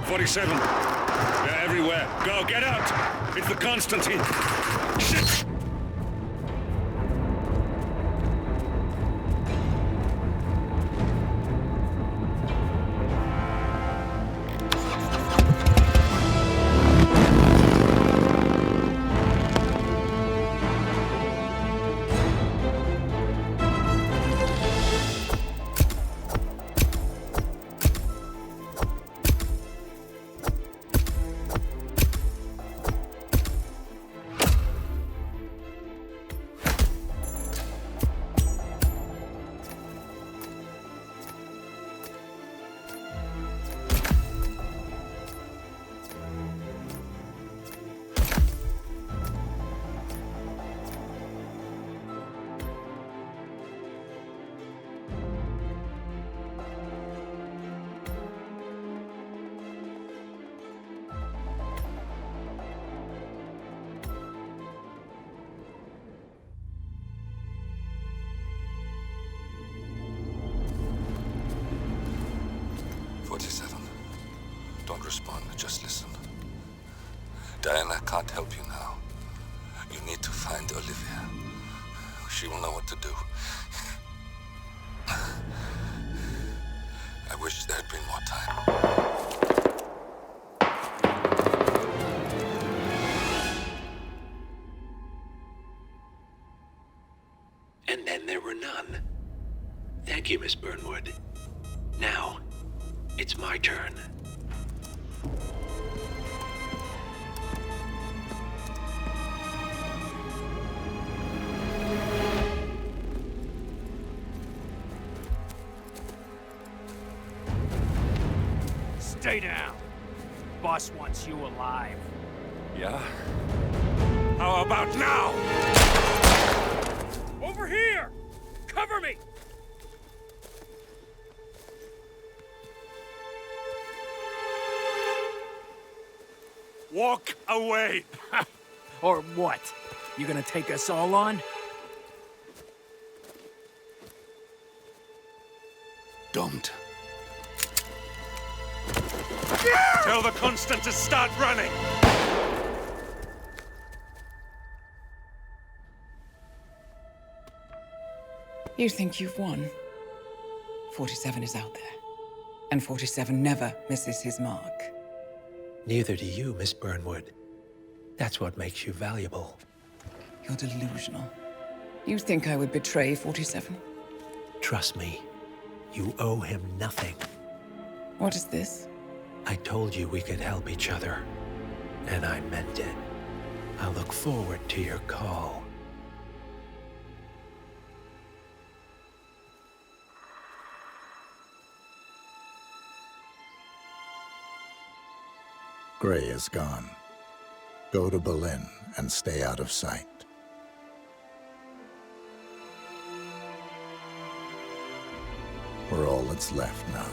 .47. They're everywhere. Go, get out! It's the Constantine. Shit! Don't respond, just listen. Diana can't help you now. You need to find Olivia. She will know what to do. I wish there had been more time. And then there were none. Thank you, Miss Burnwood. Now, it's my turn. Stay down. Boss wants you alive. Yeah? How about now? Over here! Cover me! Walk away! Or what? You gonna take us all on? Tell the Constant to start running! You think you've won? 47 is out there. And 47 never misses his mark. Neither do you, Miss Burnwood. That's what makes you valuable. You're delusional. You think I would betray 47? Trust me, you owe him nothing. What is this? I told you we could help each other, and I meant it. I look forward to your call. Gray is gone. Go to Berlin and stay out of sight. We're all that's left now.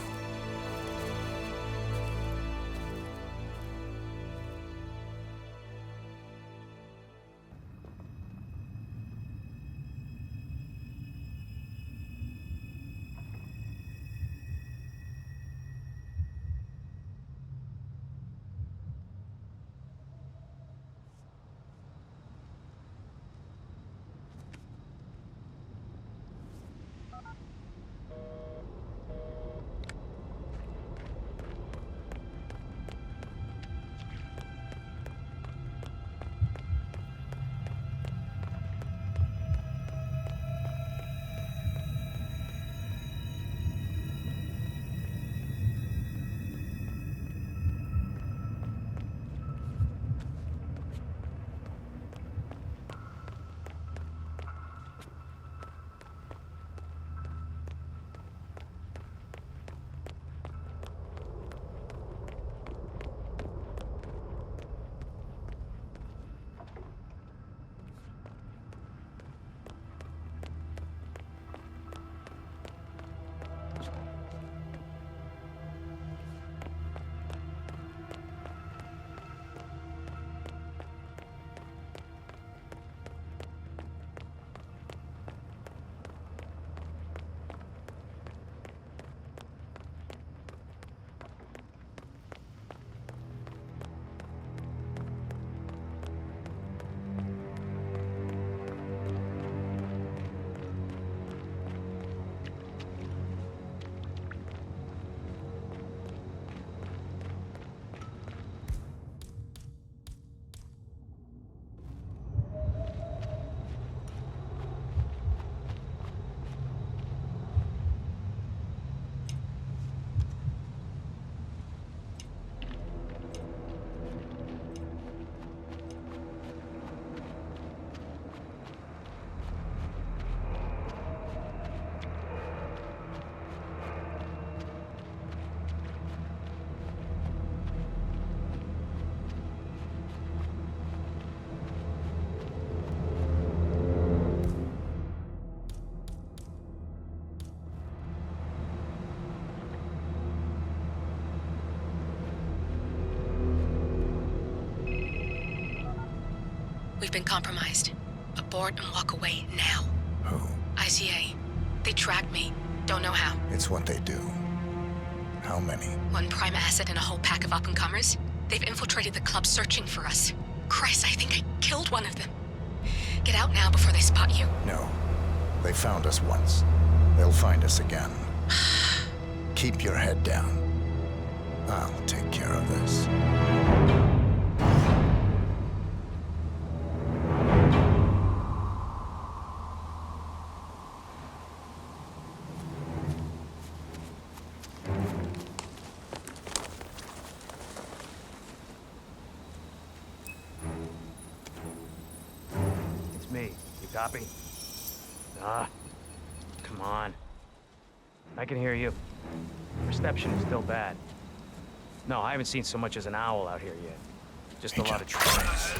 We've been compromised. Abort and walk away now. Who? ICA. They tracked me. Don't know how. It's what they do. How many? One prime asset and a whole pack of up-and-comers. They've infiltrated the club searching for us. Christ, I think I killed one of them. Get out now before they spot you. No. They found us once. They'll find us again. Keep your head down. I'll take care of this. It's me. You copy? Come on. I can hear you. Reception is still bad. No, I haven't seen so much as an owl out here yet. Just a lot of trains.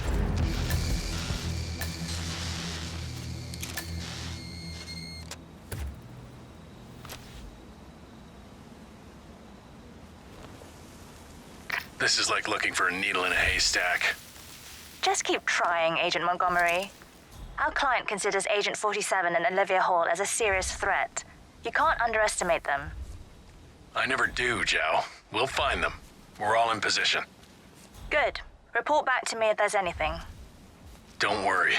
This is like looking for a needle in a haystack. Just keep trying, Agent Montgomery. Our client considers Agent 47 and Olivia Hall as a serious threat. You can't underestimate them. I never do, Joe. We'll find them. We're all in position. Good. Report back to me if there's anything. Don't worry.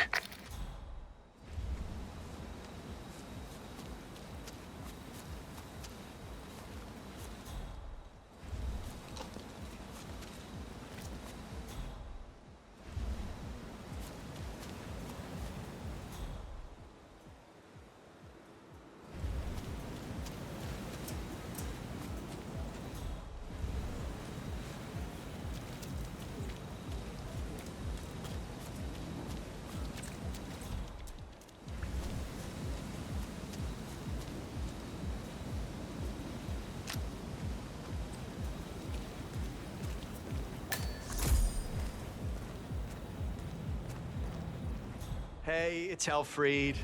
Hey, it's Helfried.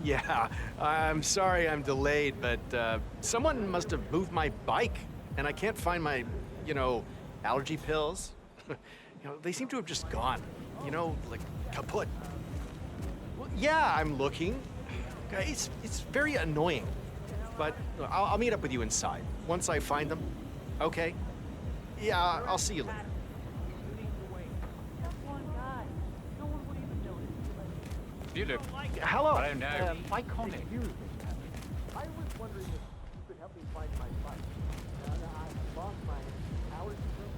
Yeah, I'm sorry I'm delayed, but someone must have moved my bike, and I can't find my, allergy pills. They seem to have just gone, like kaput. Well, yeah, I'm looking. It's very annoying, but I'll meet up with you inside once I find them. Okay? Yeah, I'll see you later. Beautiful. Hello. I don't know. Iconic. I was wondering if you could help me find my bike. I lost my allergy pills.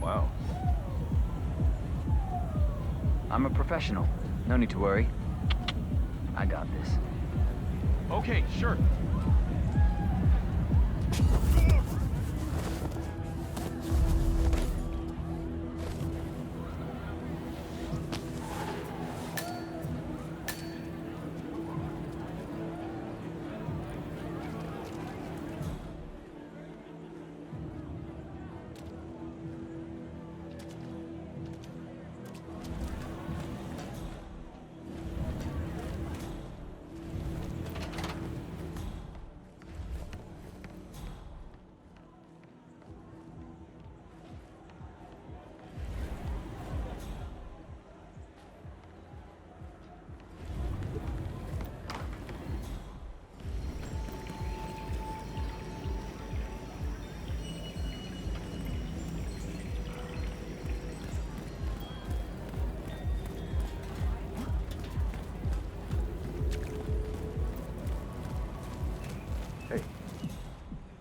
Wow. I'm a professional. No need to worry. I got this. Okay, sure.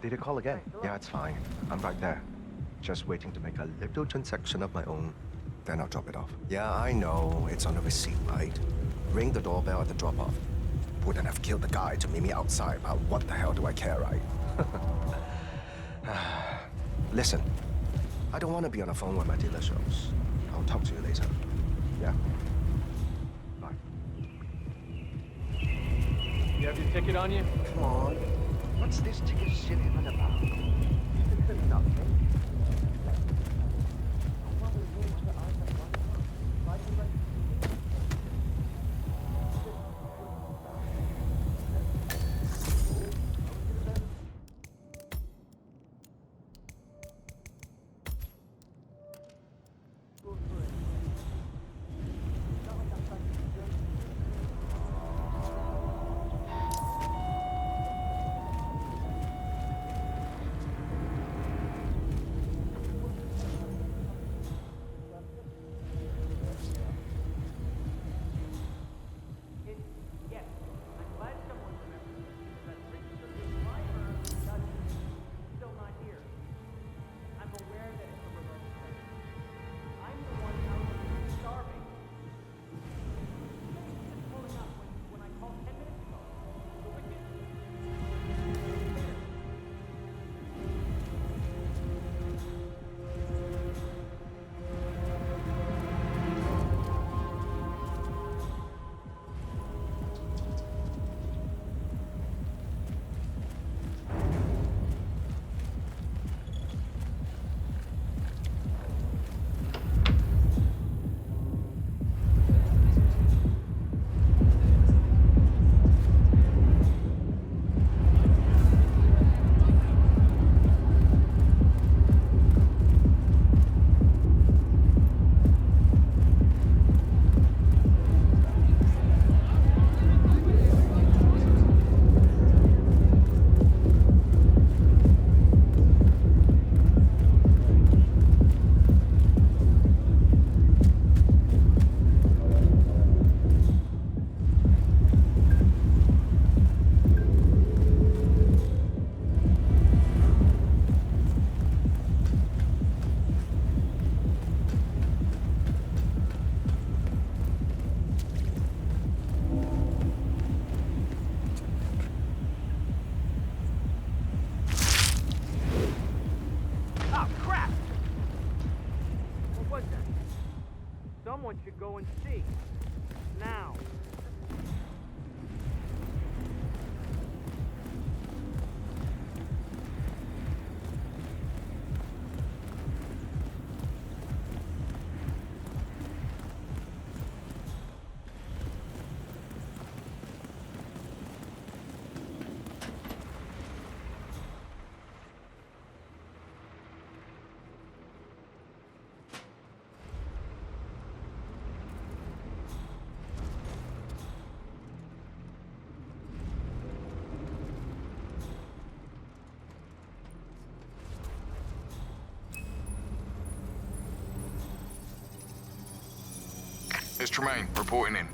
Did you call again? Yeah, it's fine. I'm right there. Just waiting to make a little transaction of my own. Then I'll drop it off. Yeah, I know. It's on the receipt, right? Ring the doorbell at the drop-off. Wouldn't have killed the guy to meet me outside, but what the hell do I care, right? Listen, I don't want to be on the phone when my dealer shows. I'll talk to you later. Yeah? Bye. You have your ticket on you? Come on. What's this ticket shit even about? Nothing. Someone should go and see. Now. It's Tremaine, reporting in.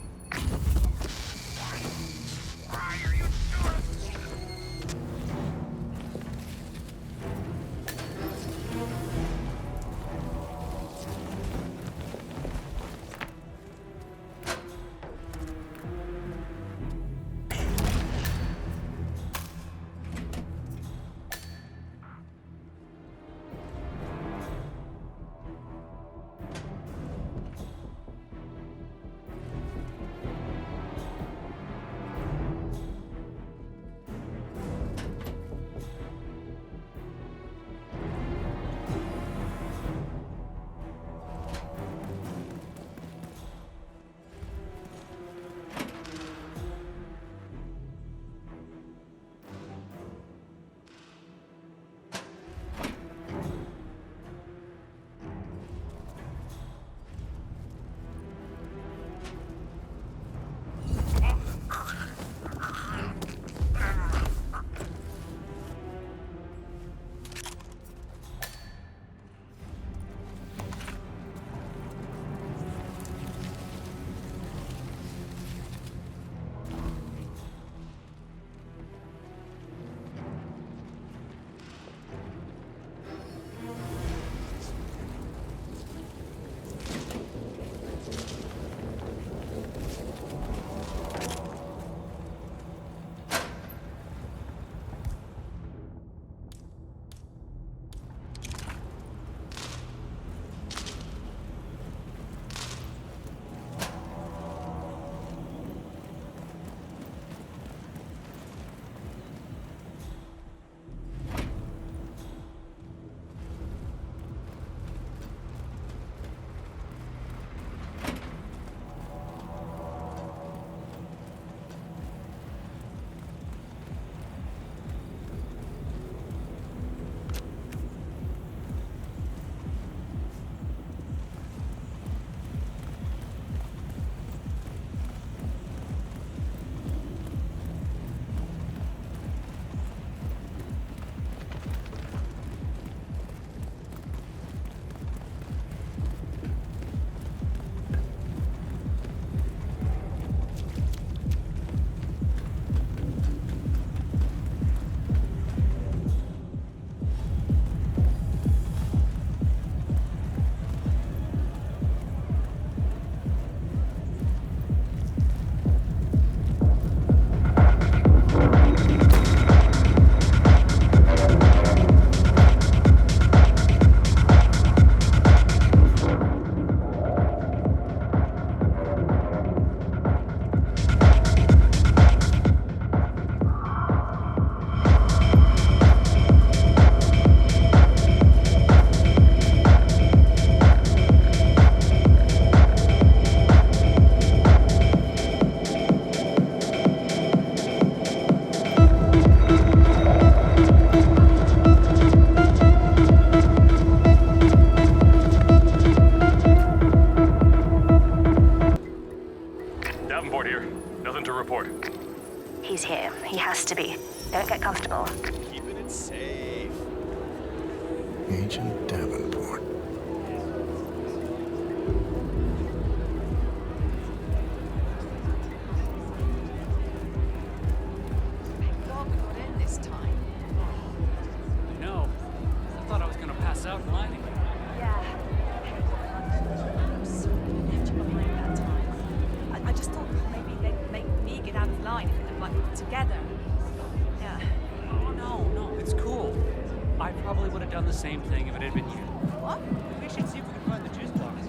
He's here. He has to be. Don't get comfortable. Keeping it safe. Agent Davenport. God got in this time. I know. I thought I was gonna pass out in line again. I just thought maybe they'd make me get out of line if we could like move together. Yeah. Oh, no, it's cool. I probably would have done the same thing if it had been you. What? We should see if we can find the juice box.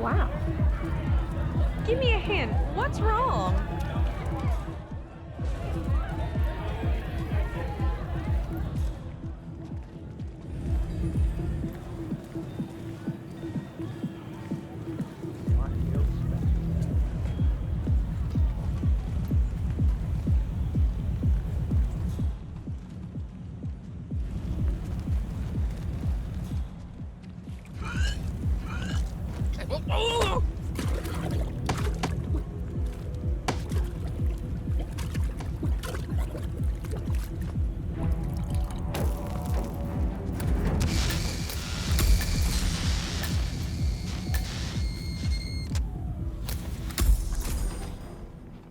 Wow. Give me a hint. What's wrong?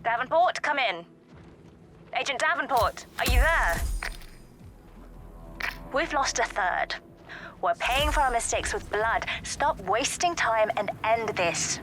Davenport, come in. Agent Davenport, are you there? We've lost a third. We're paying for our mistakes with blood. Stop wasting time and end this.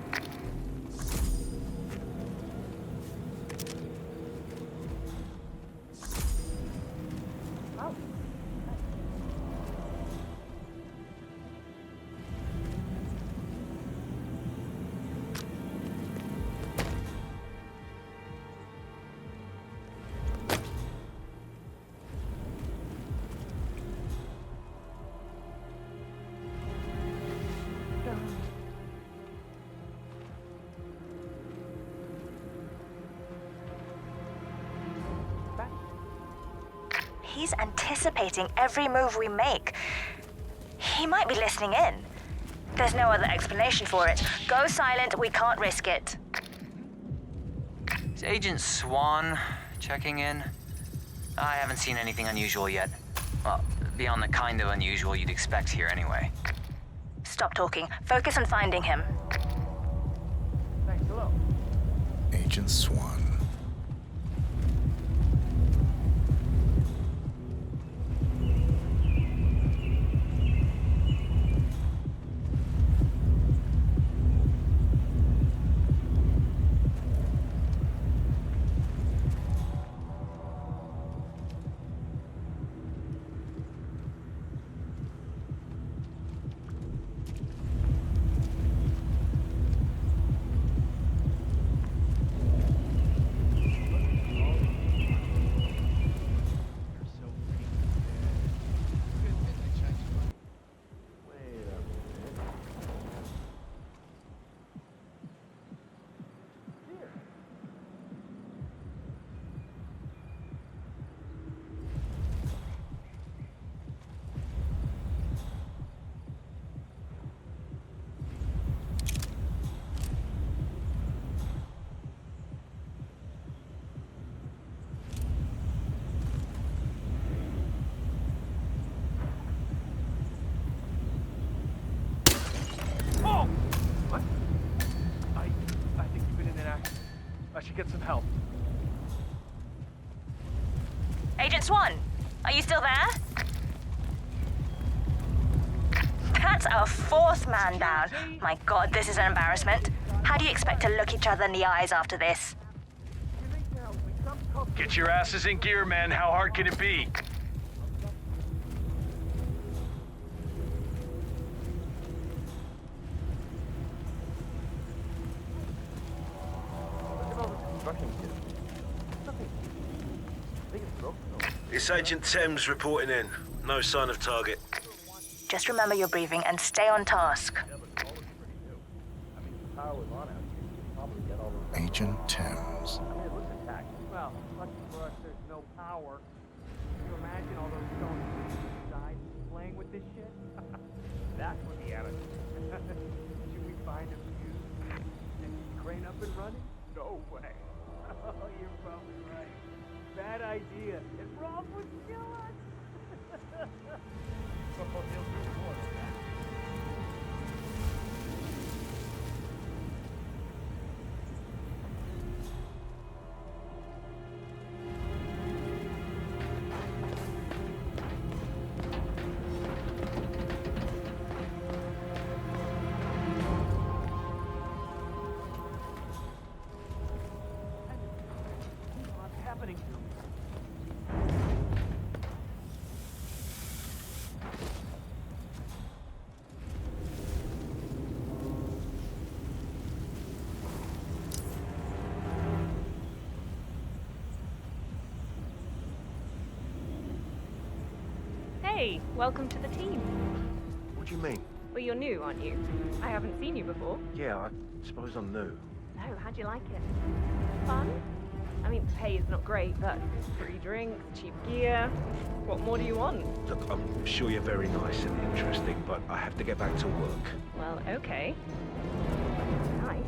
He's anticipating every move we make. He might be listening in. There's no other explanation for it. Go silent, we can't risk it. Is Agent Swan checking in? I haven't seen anything unusual yet. Well, beyond the kind of unusual you'd expect here anyway. Stop talking. Focus on finding him. Thanks, hello. Agent Swan. Get some help. Agent Swan, are you still there? That's our fourth man down. My God, this is an embarrassment. How do you expect to look each other in the eyes after this? Get your asses in gear, men. How hard can it be? It's Agent Thames reporting in. No sign of target. Just remember your briefing and stay on task. Agent Thames. Well, lucky for us, there's no power. Can you imagine all those stones inside playing with this shit? That's what the attitude. Should we find a fuse and crane up and running? No way. Oh, you're probably right. Bad idea. And Rob would kill us. He'll do more than that. Hey, welcome to the team. What do you mean? Well, you're new, aren't you? I haven't seen you before. Yeah, I suppose I'm new. Oh, how'd you like it? Fun? I mean, pay is not great, but free drinks, cheap gear. What more do you want? Look, I'm sure you're very nice and interesting, but I have to get back to work. Well, okay. Nice.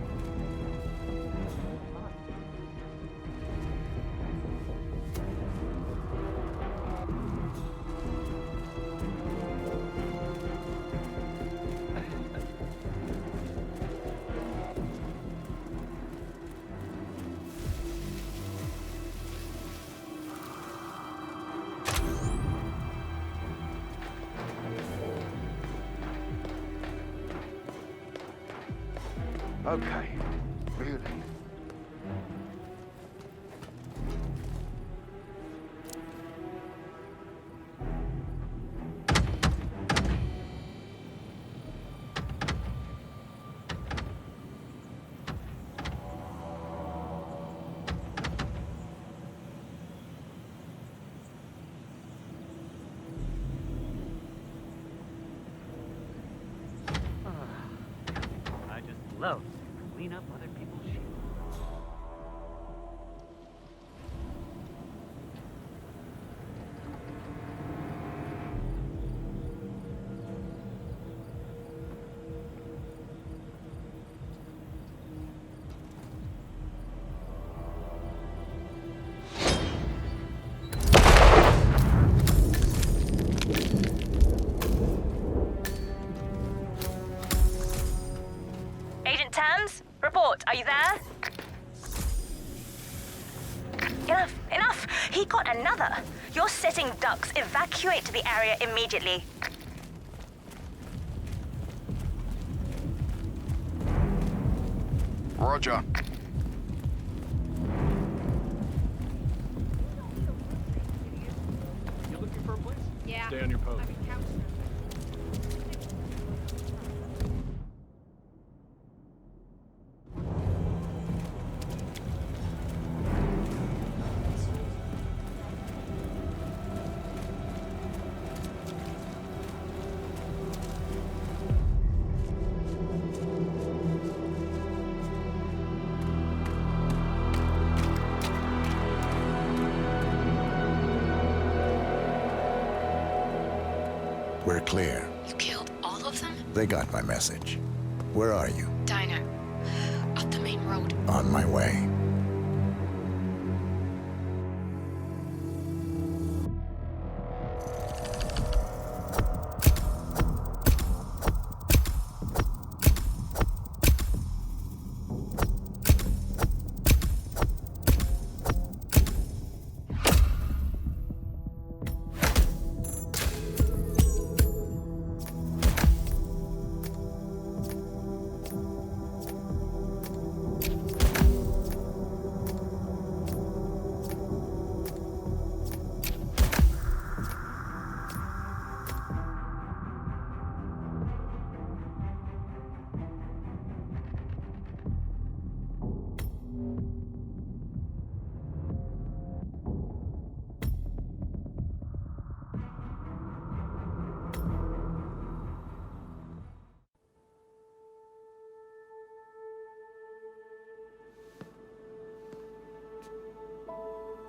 Okay, really? I just love to clean up other people's shit. Agent Tams, report. Are you there? Enough! He got another. You're sitting ducks. Evacuate to the area immediately. Roger. You looking for a place? Yeah. Stay on your post. We're clear. You killed all of them? They got my message. Where are you? Diner. Up the main road. On my way.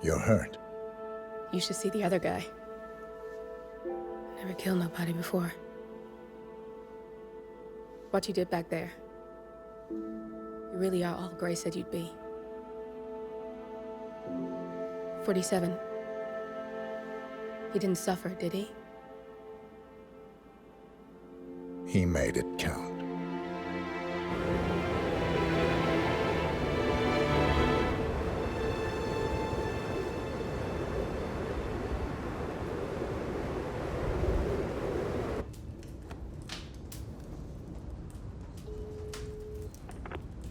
You're hurt. You should see the other guy. Never killed nobody before. What you did back there. You really are all Gray said you'd be. 47. He didn't suffer, did he? He made it count.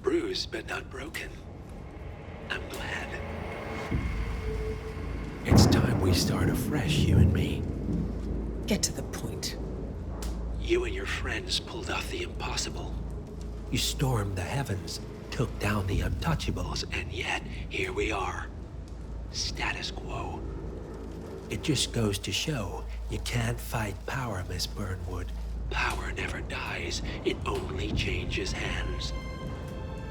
Bruised but not broken. I'm glad. It's time we start afresh, you and me. Get to the point. You and your friends pulled off the impossible. You stormed the heavens, took down the untouchables, And yet, here we are. Status quo. it just goes to show You can't fight power, Miss Burnwood. Power never dies, it only changes hands.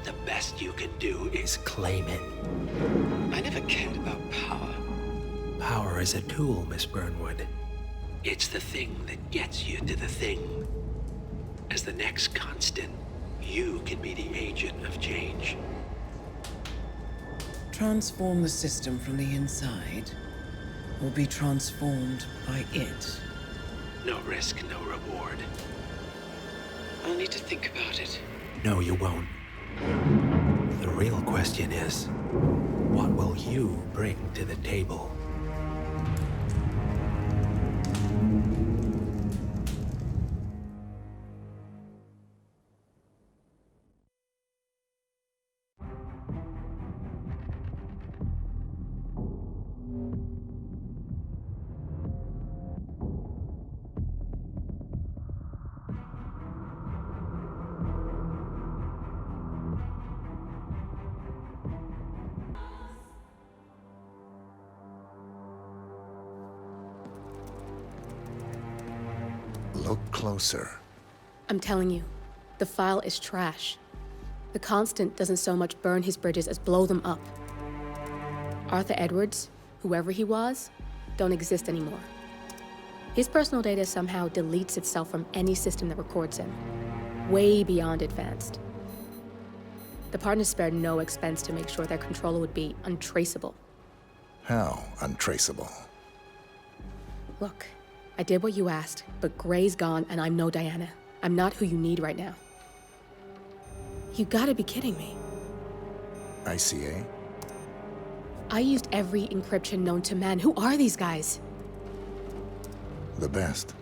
The best you can do is claim it. I never cared about power. Power is a tool, Miss Burnwood. It's the thing that gets you to the thing. As the next constant, you can be the agent of change. Transform the system from the inside, or be transformed by it. No risk, no reward. I'll need to think about it. No, you won't. The real question is, what will you bring to the table? Look closer. I'm telling you, the file is trash. The Constant doesn't so much burn his bridges as blow them up. Arthur Edwards, whoever he was, don't exist anymore. His personal data somehow deletes itself from any system that records him, way beyond advanced. The partners spared no expense to make sure their controller would be untraceable. How untraceable? Look, I did what you asked, but Gray's gone and I'm no Diana. I'm not who you need right now. You gotta be kidding me. ICA? I used every encryption known to man. Who are these guys? The best.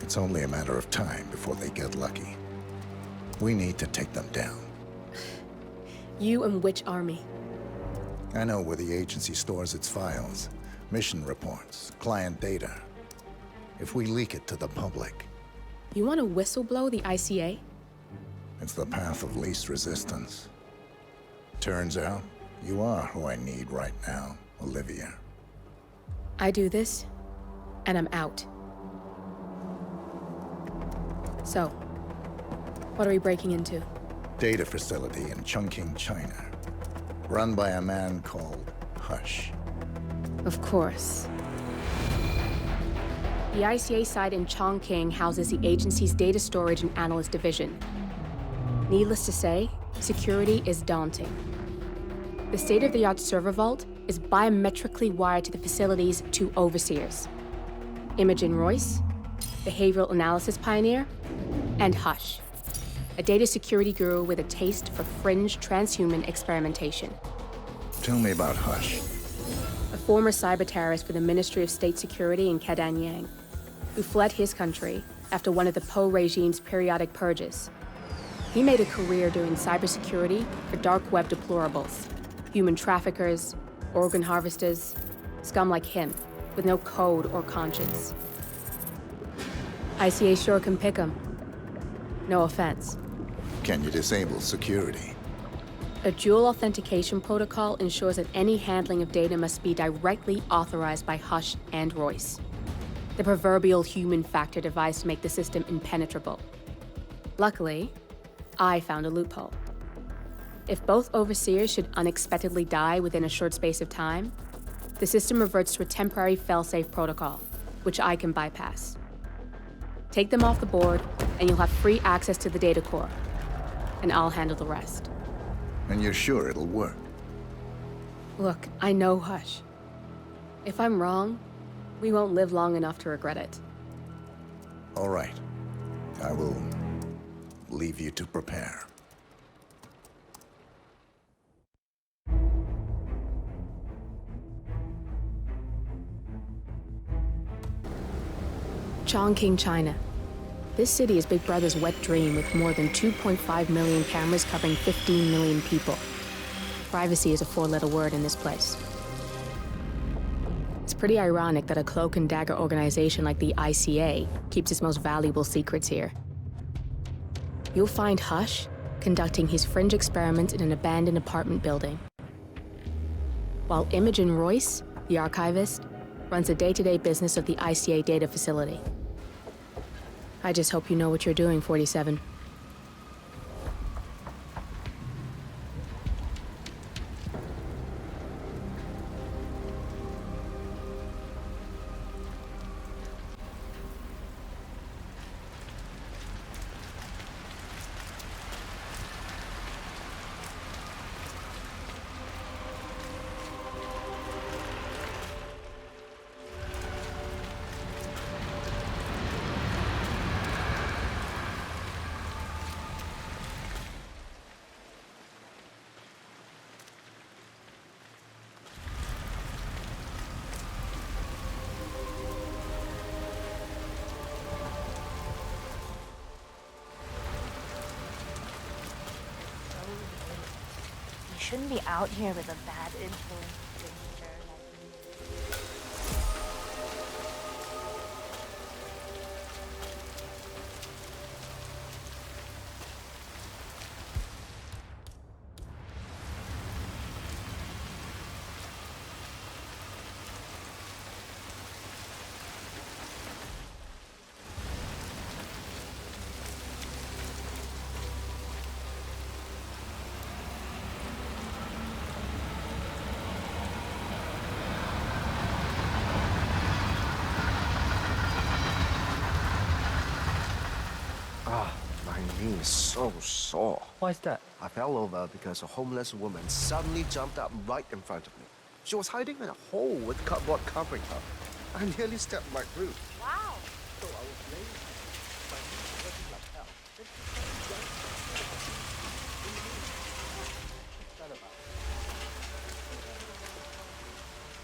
It's only a matter of time before they get lucky. We need to take them down. You and which army? I know where the agency stores its files, mission reports, client data. If we leak it to the public... You want to whistleblow the ICA? It's the path of least resistance. Turns out, you are who I need right now, Olivia. I do this, and I'm out. So, what are we breaking into? Data facility in Chongqing, China. Run by a man called Hush. Of course. The ICA site in Chongqing houses the agency's data storage and analyst division. Needless to say, security is daunting. The state-of-the-art server vault is biometrically wired to the facility's two overseers: Imogen Royce, behavioral analysis pioneer, and Hush, a data security guru with a taste for fringe transhuman experimentation. Tell me about Hush. A former cyber terrorist for the Ministry of State Security in Kadanyang, who fled his country after one of the Po regime's periodic purges. He made a career doing cybersecurity for dark web deplorables, human traffickers, organ harvesters, scum like him, with no code or conscience. ICA sure can pick him. No offense. Can you disable security? A dual authentication protocol ensures that any handling of data must be directly authorized by Hush and Royce. The proverbial human factor device to make the system impenetrable. Luckily, I found a loophole. If both overseers should unexpectedly die within a short space of time, the system reverts to a temporary fail-safe protocol, which I can bypass. Take them off the board, and you'll have free access to the data core, and I'll handle the rest. And you're sure it'll work? Look, I know Hush. If I'm wrong, we won't live long enough to regret it. All right. I will leave you to prepare. Chongqing, China. This city is Big Brother's wet dream with more than 2.5 million cameras covering 15 million people. Privacy is a four-letter word in this place. It's pretty ironic that a cloak and dagger organization like the ICA keeps its most valuable secrets here. You'll find Hush conducting his fringe experiments in an abandoned apartment building, while Imogen Royce, the archivist, runs the day-to-day business of the ICA data facility. I just hope you know what you're doing, 47. You shouldn't be out here with a bad influence stranger like me. Ah, my knee is so sore. Why is that? I fell over because a homeless woman suddenly jumped up right in front of me. She was hiding in a hole with cardboard covering her. I nearly stepped right through. Wow! So I was laying my knee hurting like hell.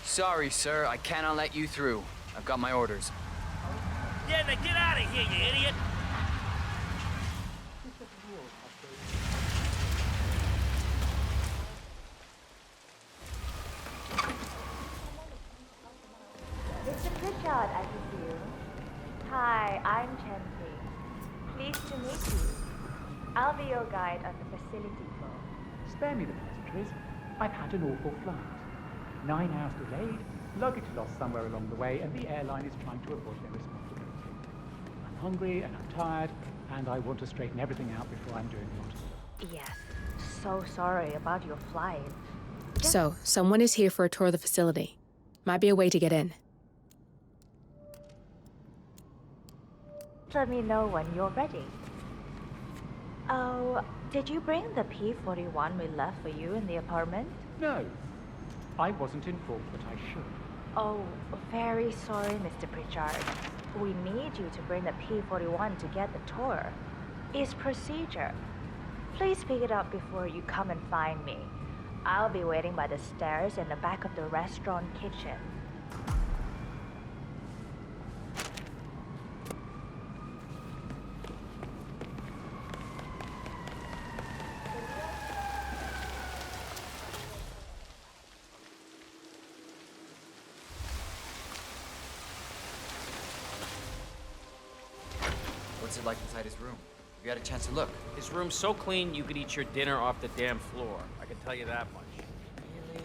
Sorry, sir. I cannot let you through. I've got my orders. Yeah, now get out of here, you idiot! Mr. Pritchard, I presume. Hi, I'm Chancy. Pleased to meet you. I'll be your guide on the facility tour. Spare me the pleasantries. I've had an awful flight. 9 hours delayed, luggage lost somewhere along the way, and the airline is trying to avoid their responsibility. I'm hungry and I'm tired, and I want to straighten everything out before I'm doing what. Yes, so sorry about your flight. So, someone is here for a tour of the facility. Might be a way to get in. Let me know when you're ready. Oh, did you bring the P-41 we left for you in the apartment? No, I wasn't informed, but I should. Oh, very sorry, Mr. Pritchard. We need you to bring the P-41 to get the tour. It's procedure. Please pick it up before you come and find me. I'll be waiting by the stairs in the back of the restaurant kitchen. What's it like inside his room? Have you had a chance to look? His room's so clean you could eat your dinner off the damn floor. I can tell you that much. Really?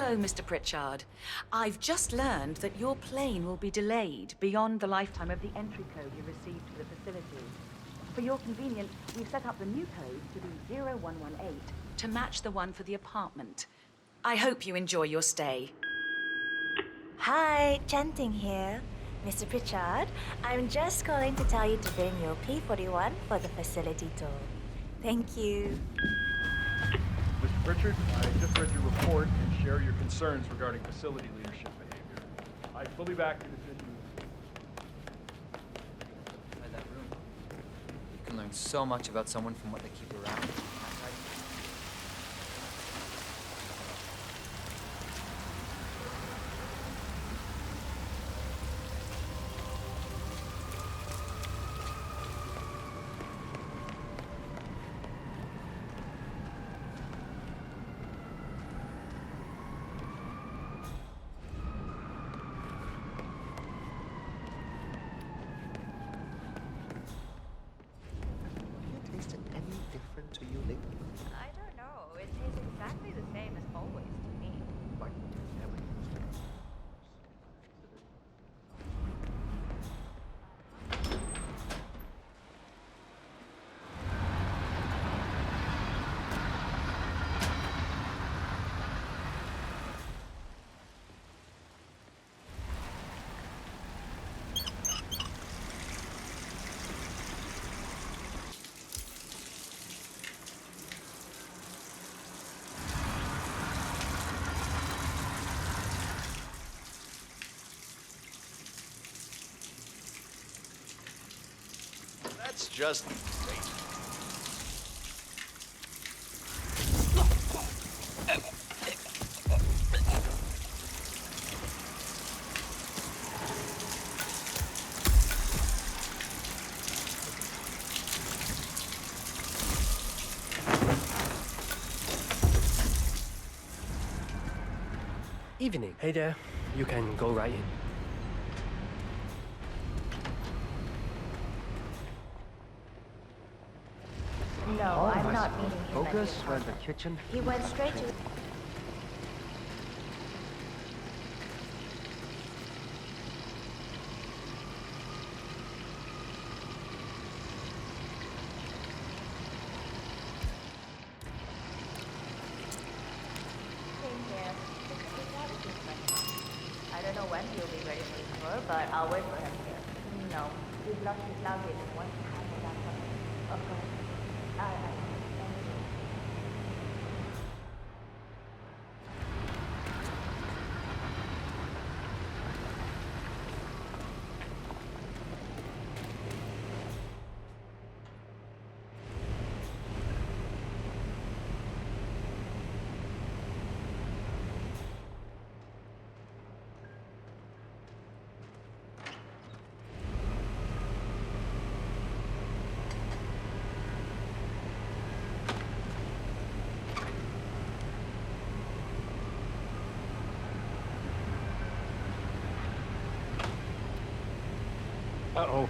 Hello, Mr. Pritchard. I've just learned that your plane will be delayed beyond the lifetime of the entry code you received for the facility. For your convenience, we've set up the new code to be 0118 to match the one for the apartment. I hope you enjoy your stay. Hi, Chanting here. Mr. Pritchard, I'm just calling to tell you to bring your P41 for the facility tour. Thank you. Mr. Pritchard, I just read your report and share your concerns regarding facility leadership behavior. I fully back your decision. Inside that room, you can learn so much about someone from what they keep around. Tasted any different to you lately? I don't know. It tastes exactly the same as always to me. Like never used it. That's just great. Evening. Hey there. You can go right in. No, I'm not meeting him. Focus when the kitchen. He went straight to. I don't know when he'll be ready for his tour, but I'll wait for him here. No, he's lost his luggage and wants to handle that one. Of course. Thank you. Uh-oh.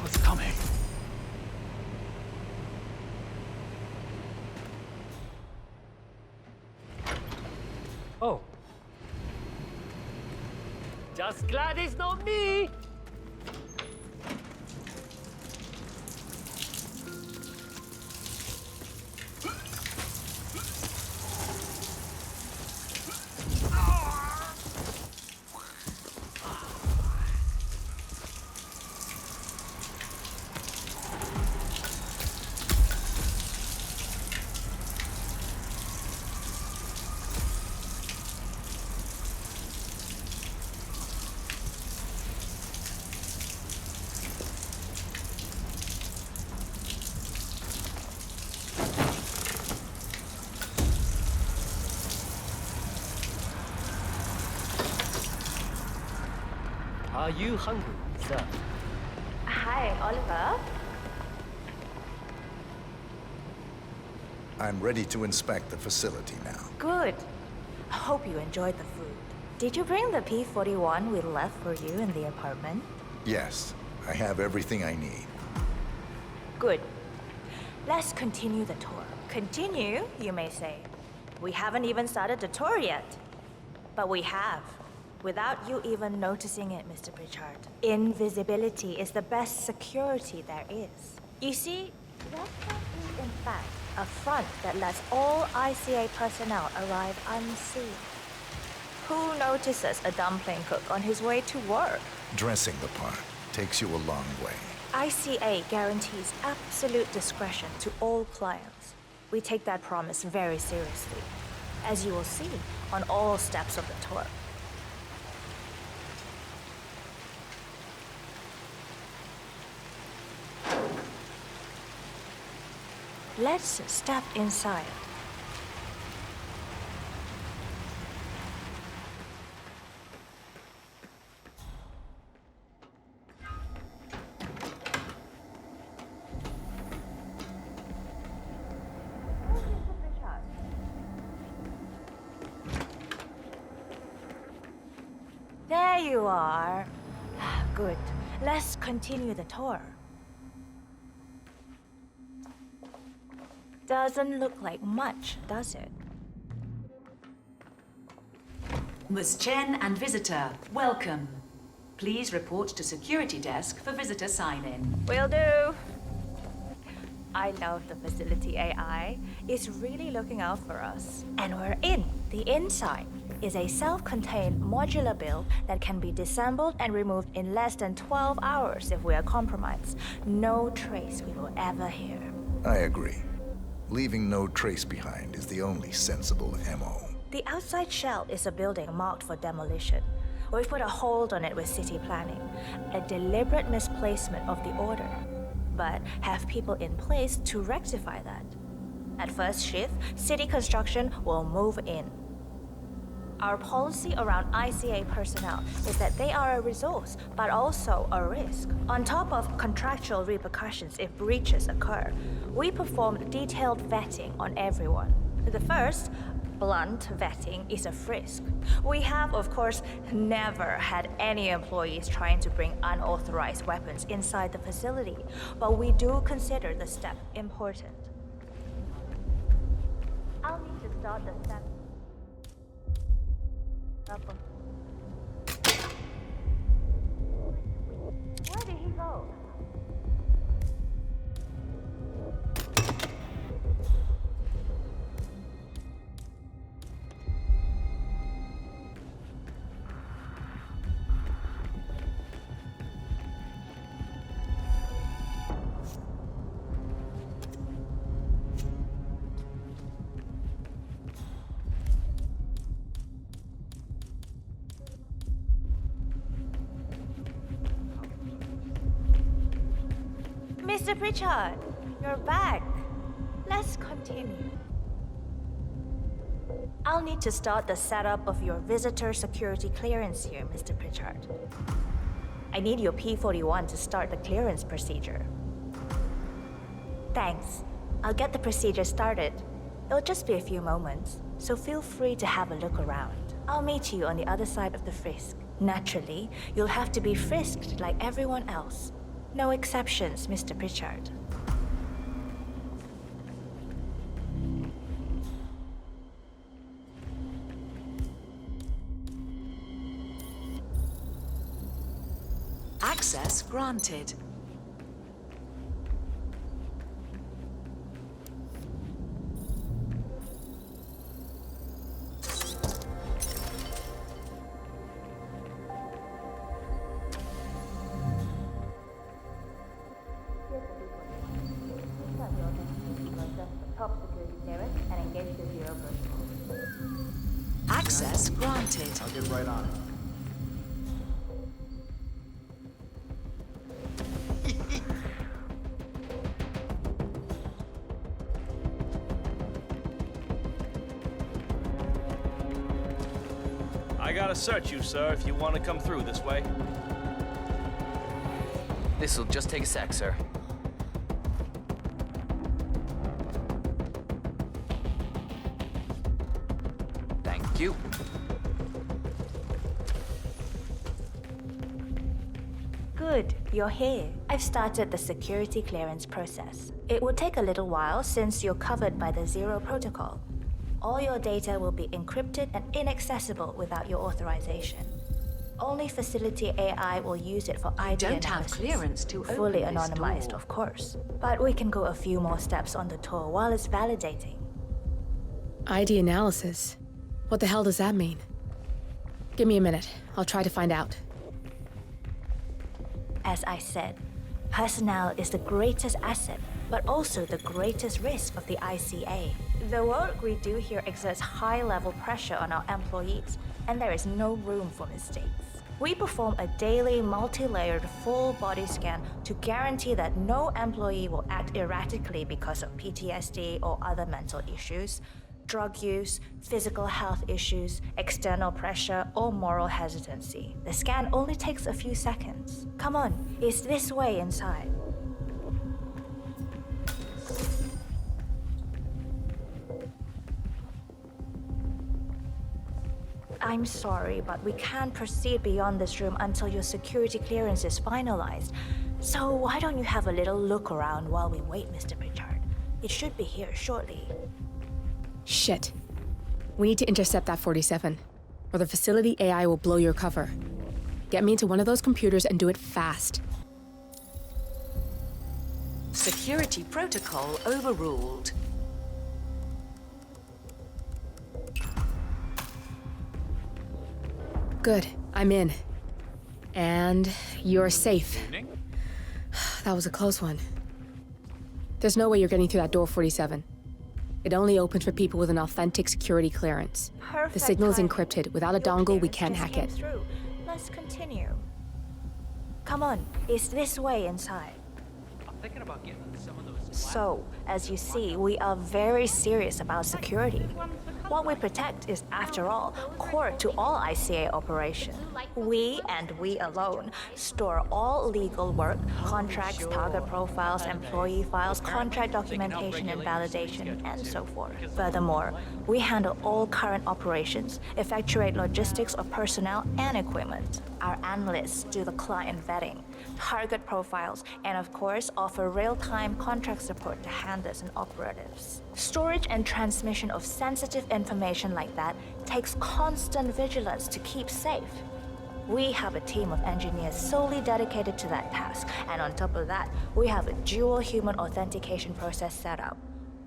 What's coming? Oh. Just glad it's not me! Are you hungry, sir? Hi, Oliver. I'm ready to inspect the facility now. Good. I hope you enjoyed the food. Did you bring the P41 we left for you in the apartment? Yes, I have everything I need. Good. Let's continue the tour. Continue, you may say. We haven't even started the tour yet. But we have. Without you even noticing it, Mr. Pritchard. Invisibility is the best security there is. You see, Western is in fact a front that lets all ICA personnel arrive unseen. Who notices a dumpling cook on his way to work? Dressing the part takes you a long way. ICA guarantees absolute discretion to all clients. We take that promise very seriously, as you will see on all steps of the tour. Let's step inside. There you are. Good. Let's continue the tour. Doesn't look like much, does it? Ms. Chen and visitor, welcome. Please report to security desk for visitor sign-in. Will do. I love the facility AI. It's really looking out for us. And we're in. The inside is a self-contained modular build that can be disassembled and removed in less than 12 hours if we are compromised. No trace we will ever hear. I agree. Leaving no trace behind is the only sensible MO. The outside shell is a building marked for demolition. We've put a hold on it with city planning, a deliberate misplacement of the order, but have people in place to rectify that. At first shift, city construction will move in. Our policy around ICA personnel is that they are a resource, but also a risk. On top of contractual repercussions if breaches occur, we perform detailed vetting on everyone. The first, blunt vetting, is a frisk. We have, of course, never had any employees trying to bring unauthorized weapons inside the facility, but we do consider the step important. I'll need to start the step. Where did he go? Mr. Pritchard, you're back. Let's continue. I'll need to start the setup of your visitor security clearance here, Mr. Pritchard. I need your P-41 to start the clearance procedure. Thanks. I'll get the procedure started. It'll just be a few moments, so feel free to have a look around. I'll meet you on the other side of the frisk. Naturally, you'll have to be frisked like everyone else. No exceptions, Mr. Pritchard. Access granted. Access granted. I'll get right on it. I gotta search you, sir, if you want to come through this way. This'll just take a sec, sir. Thank you. Good, you're here. I've started the security clearance process. It will take a little while since you're covered by the Zero Protocol. All your data will be encrypted and inaccessible without your authorization. Only facility AI will use it for ID don't have analysis. clearance to open Fully this anonymized, door. of course. But we can go a few more steps on the tour while it's validating. ID analysis? What the hell does that mean? Give me a minute. I'll try to find out. As I said, personnel is the greatest asset, but also the greatest risk of the ICA. The work we do here exerts high-level pressure on our employees, and there is no room for mistakes. We perform a daily, multi-layered, full-body scan to guarantee that no employee will act erratically because of PTSD or other mental issues, drug use, physical health issues, external pressure, or moral hesitancy. The scan only takes a few seconds. Come on, it's this way inside. I'm sorry, but we can't proceed beyond this room until your security clearance is finalized. So why don't you have a little look around while we wait, Mr. Pritchard? It should be here shortly. Shit. We need to intercept that 47, or the facility AI will blow your cover. Get me into one of those computers and do it fast. Security protocol overruled. Good, I'm in. And you're safe. That was a close one. There's no way you're getting through that door 47. It only opens for people with an authentic security clearance. Perfect The signal is timing. encrypted. Without a Your dongle, we clearance can't just hack came it. through. Let's continue. Come on, it's this way inside. I'm thinking about getting some of those. So, as you see, we are very serious about security. What we protect is, after all, core to all ICA operations. We, and we alone, store all legal work, contracts, target profiles, employee files, contract documentation and validation, and so forth. Furthermore, we handle all current operations, effectuate logistics of personnel and equipment. Our analysts do the client vetting, target profiles, and of course, offer real-time contract support to handlers and operatives. Storage and transmission of sensitive information like that takes constant vigilance to keep safe. We have a team of engineers solely dedicated to that task, and on top of that, we have a dual human authentication process set up.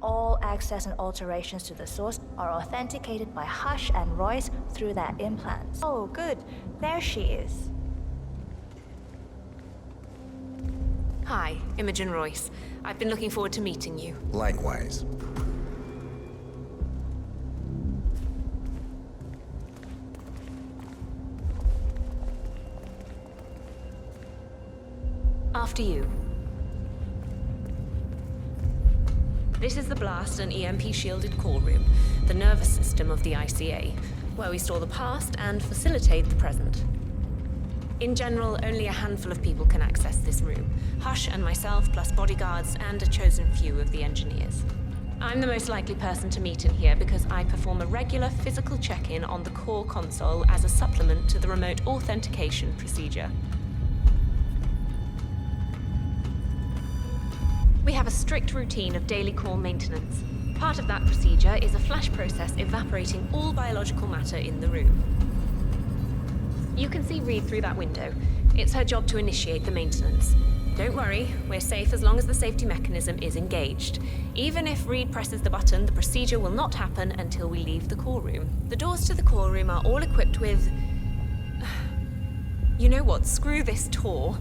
All access and alterations to the source are authenticated by Hush and Royce through their implants. Oh, good. There she is. Hi, Imogen Royce. I've been looking forward to meeting you. Likewise. After you. This is the blast and EMP-shielded core room, the nervous system of the ICA, where we store the past and facilitate the present. In general, only a handful of people can access this room. Hush and myself, plus bodyguards and a chosen few of the engineers. I'm the most likely person to meet in here because I perform a regular physical check-in on the core console as a supplement to the remote authentication procedure. We have a strict routine of daily core maintenance. Part of that procedure is a flash process evaporating all biological matter in the room. You can see Reed through that window. It's her job to initiate the maintenance. Don't worry, we're safe as long as the safety mechanism is engaged. Even if Reed presses the button, the procedure will not happen until we leave the core room. The doors to the core room are all equipped with... You know what? Screw this tour.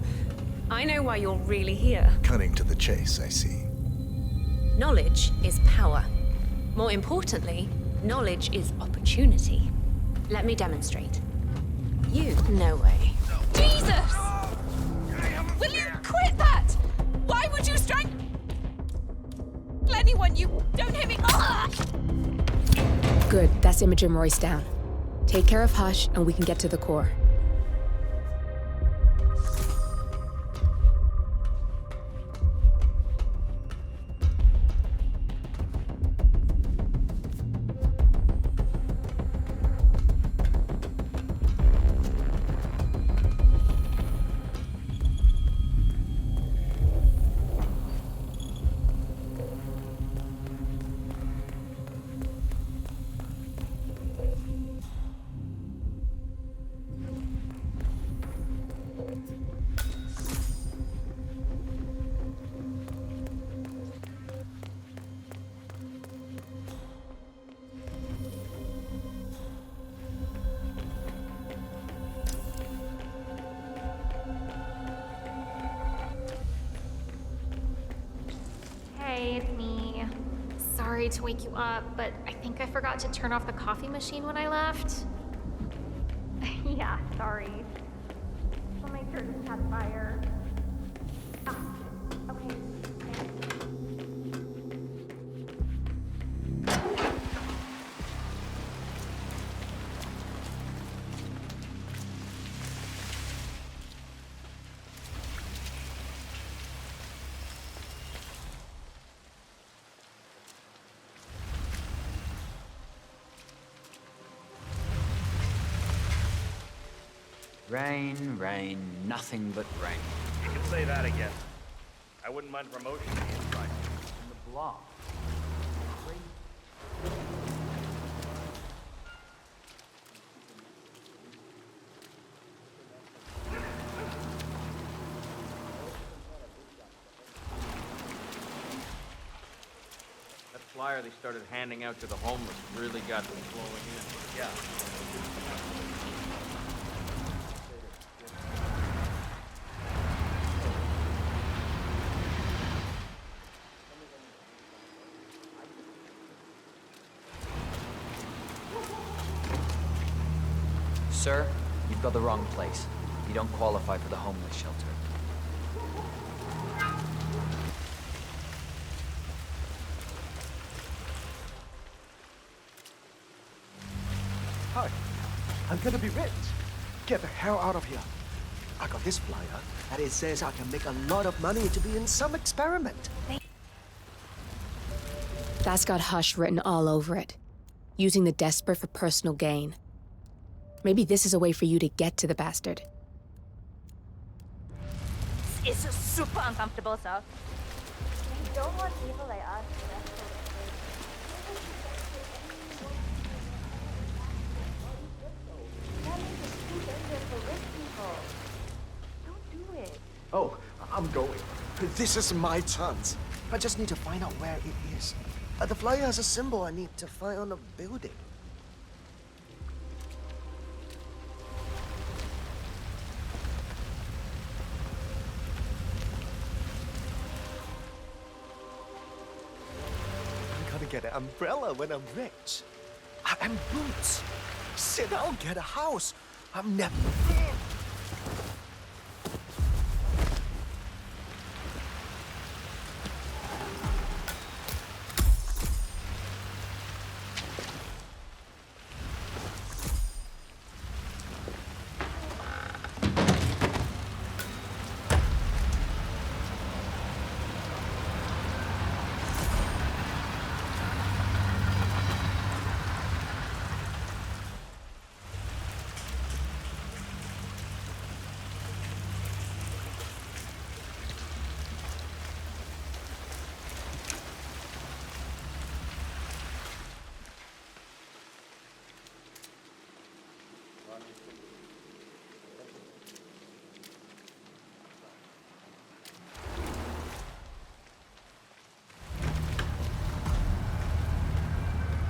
I know why you're really here. Cutting to the chase, I see. Knowledge is power. More importantly, knowledge is opportunity. Let me demonstrate. You, no way. Jesus! Will you quit that? Why would you strangle anyone? You don't hit me. Ah! Good, that's Imogen Royce down. Take care of Hush, and we can get to the core. sorry to wake you up, but I think I forgot to turn off the coffee machine when I left. Yeah, sorry. She'll make sure to catch fire. Ah, okay. Rain, rain, nothing but rain. You can say that again. I wouldn't mind promotion being right. In the block. That flyer they started handing out to the homeless really got them flowing in. Yeah. Sir, you've got the wrong place. You don't qualify for the homeless shelter. Hi. I'm gonna be rich. Get the hell out of here. I got this flyer, and it says I can make a lot of money to be in some experiment. That's got Hush written all over it. Using the desperate for personal gain. Maybe this is a way for you to get to the bastard. It's super uncomfortable, sir. We don't want people like us to Don't do it. Oh, I'm going. This is my chance. I just need to find out where it is. The flyer has a symbol I need to find on a building. I'm gonna get an umbrella when I'm rich. And boots. Sit down, get a house. I'm never...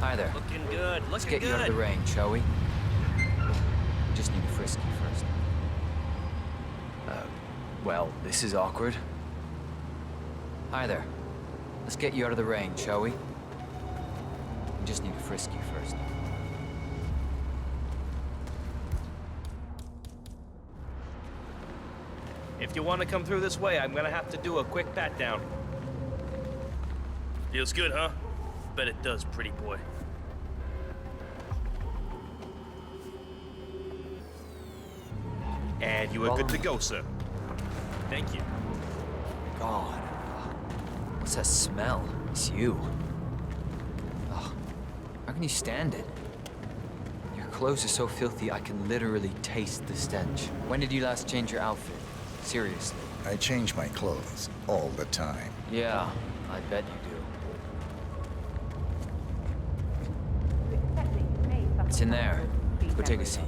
Hi there. Looking good, Let's looking get you out of the rain, shall we? We just need a frisky first. Well, this is awkward. Hi there. Let's get you out of the rain, shall we? We just need a frisky first. If you want to come through this way, I'm gonna have to do a quick pat down. Feels good, huh? Bet it does, pretty boy. And you are good to go, sir. Thank you. God. What's that smell? It's you. Ugh. How can you stand it? Your clothes are so filthy I can literally taste the stench. When did you last change your outfit? Seriously. I change my clothes all the time. Yeah, I bet you do. It's in there. Go take a seat.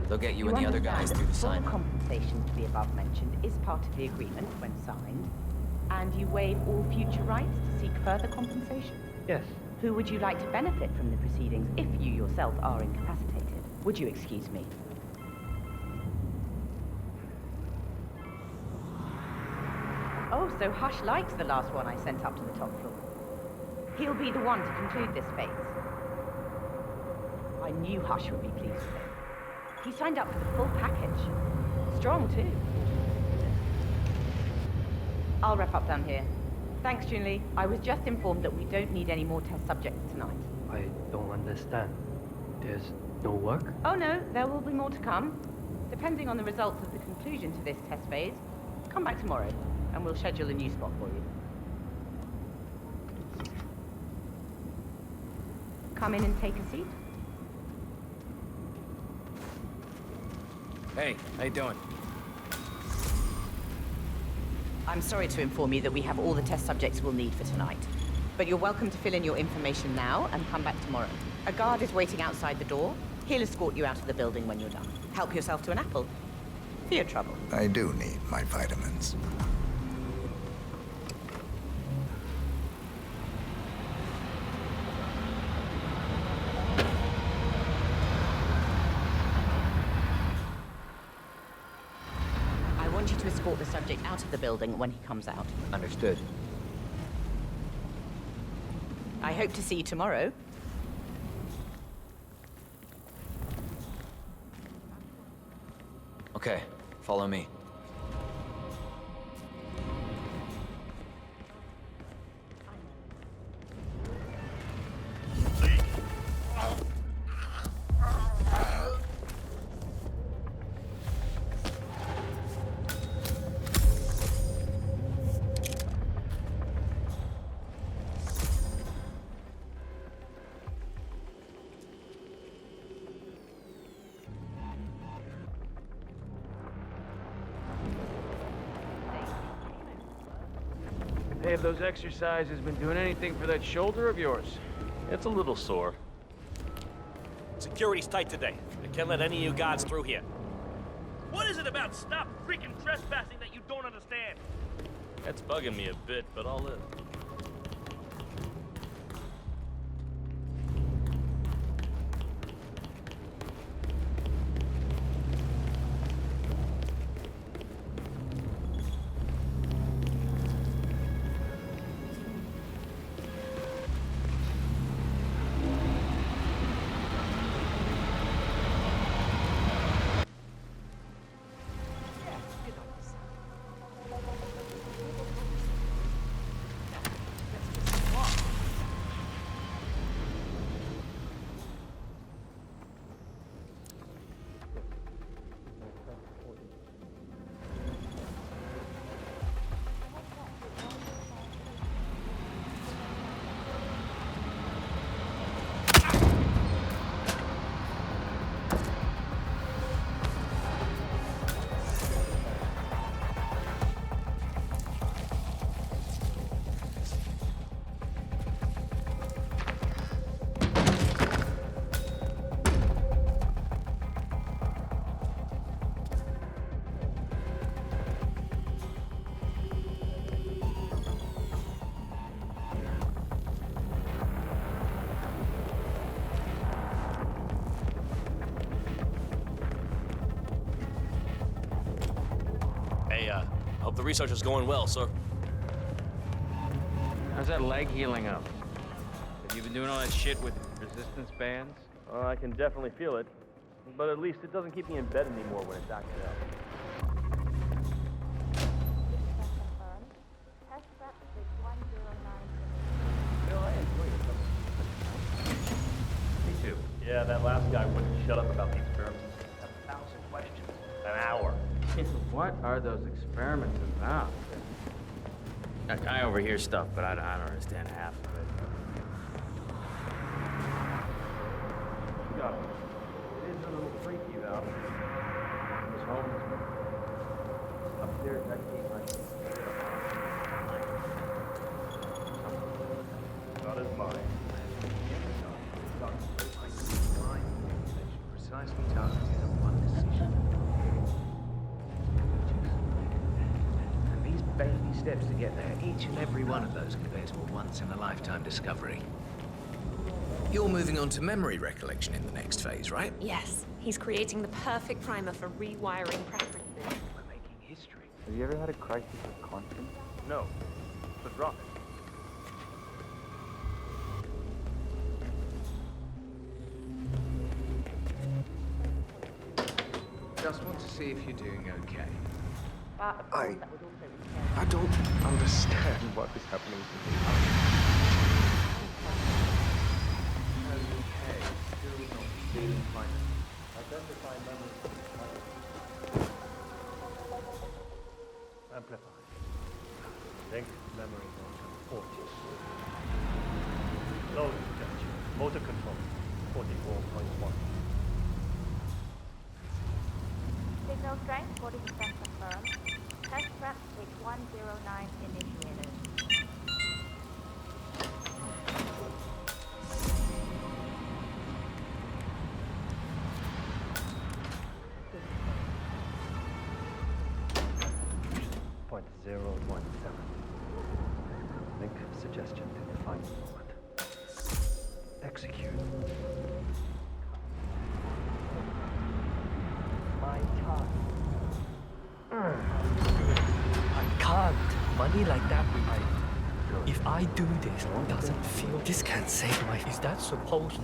They'll get you and the other guys through the sign. Compensation to the above mentioned is part of the agreement when signed, and you waive all future rights to seek further compensation. Yes. Who would you like to benefit from the proceedings if you yourself are incapacitated? Would you excuse me? Oh, so Hush likes the last one I sent up to the top floor. He'll be the one to conclude this phase. I knew Hush would be pleased with him. He signed up for the full package. Strong, too. I'll wrap up down here. Thanks, Junli. I was just informed that we don't need any more test subjects tonight. I don't understand. There's no work? Oh no, there will be more to come. Depending on the results of the conclusion to this test phase, come back tomorrow, and we'll schedule a new spot for you. Come in and take a seat. Hey, how you doing? I'm sorry to inform you that we have all the test subjects we'll need for tonight. But you're welcome to fill in your information now and come back tomorrow. A guard is waiting outside the door. He'll escort you out of the building when you're done. Help yourself to an apple. For your trouble. I do need my vitamins. I want you to escort the subject out of the building when he comes out. Understood. I hope to see you tomorrow. Okay, follow me. Hey, have those exercises been doing anything for that shoulder of yours? It's a little sore. Security's tight today. They can't let any of you guards through here. What is it about stop freaking trespassing that you don't understand? That's bugging me a bit, but I'll live. Hope the research is going well, sir. How's that leg healing up? Have you been doing all that shit with resistance bands? I can definitely feel it, but at least it doesn't keep me in bed anymore when it's acted out. Me too. Yeah, that last guy wouldn't shut up about the experiments. Had 1,000 questions. An hour. What are those experiments about? I overhear stuff, but I don't understand half of it. Got it. It is a little freaky, though. This home is upstairs next to my... Not as mine. Precisely targeted at one decision. And these baby steps to get there, each and every one of those compared to a once-in-a-lifetime discovery. You're moving on to memory recollection in the next phase, right? Yes, he's creating the perfect primer for rewiring preferences. We're making history. Have you ever had a crisis of conscience? No. But drop it. Just want to see if you're doing okay. But of course, that would also be I don't understand what is happening to me. Okay, still not feeling fine. Identify memories. Amplify. Link memory function 40. Load suggestion. Motor control 44.1. Signal strength 40% confirmed. Test prep H109 initiated. Point 017. Link suggestion to define movement. Execute. My time. I can't. Money like that, if I do this, doesn't feel. This can save my. Is that supposed?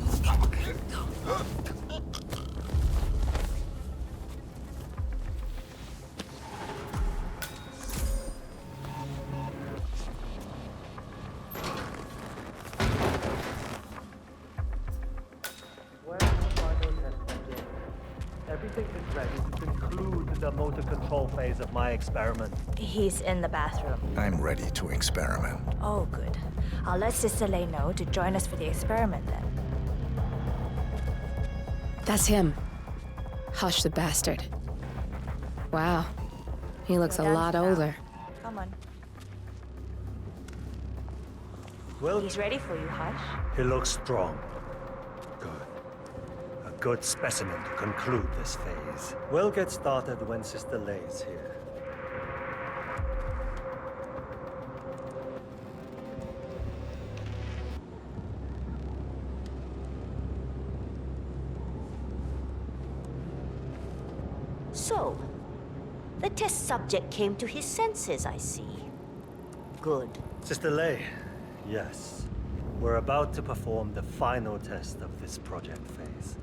Everything is ready to conclude the motor control phase of my experiment. He's in the bathroom. I'm ready to experiment. Oh, good. I'll let Sister Lei know to join us for the experiment then. That's him. Hush the bastard. Wow. He looks a lot older. Come on. Well, He's ready for you, Hush. he looks strong. Good. A good specimen to conclude this phase. We'll get started when Sister Lei's here. So, the test subject came to his senses, I see. Good. Sister Lei, yes. We're about to perform the final test of this project phase.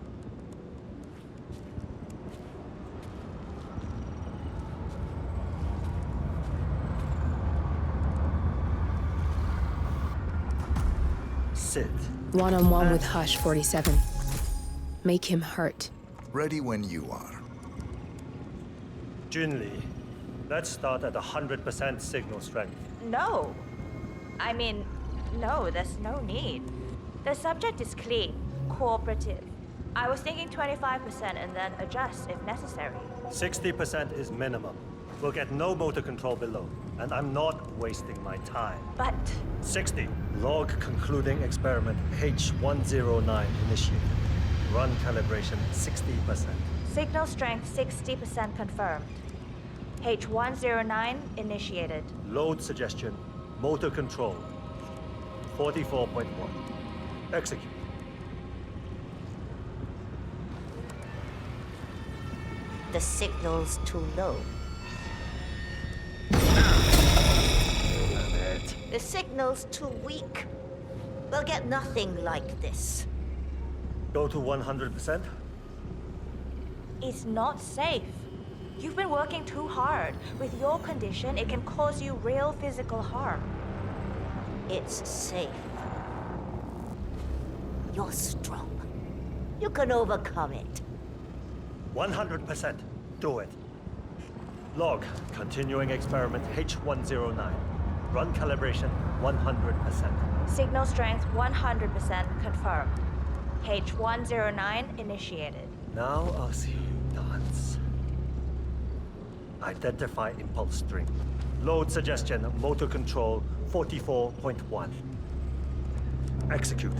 Sit. One-on-one with Hush 47. Make him hurt. Ready when you are. Junli, let's start at 100% signal strength. No. I mean, no, there's no need. The subject is clean, cooperative. I was thinking 25% and then adjust if necessary. 60% is minimum. We'll get no motor control below, and I'm not wasting my time. But 60. Log concluding experiment H109 initiated. Run calibration 60%. signal strength 60% confirmed. H109 initiated. Load suggestion, motor control 44.1. Execute. The signal's too low. The signal's too weak. We'll get nothing like this. Go to 100%? It's not safe. You've been working too hard. With your condition, it can cause you real physical harm. It's safe. You're strong. You can overcome it. 100%. Do it. Log continuing experiment H109. Run calibration 100%. Signal strength 100% confirmed. H109 initiated. Now I'll see you dance. Identify impulse string. Load suggestion, motor control 44.1. Execute.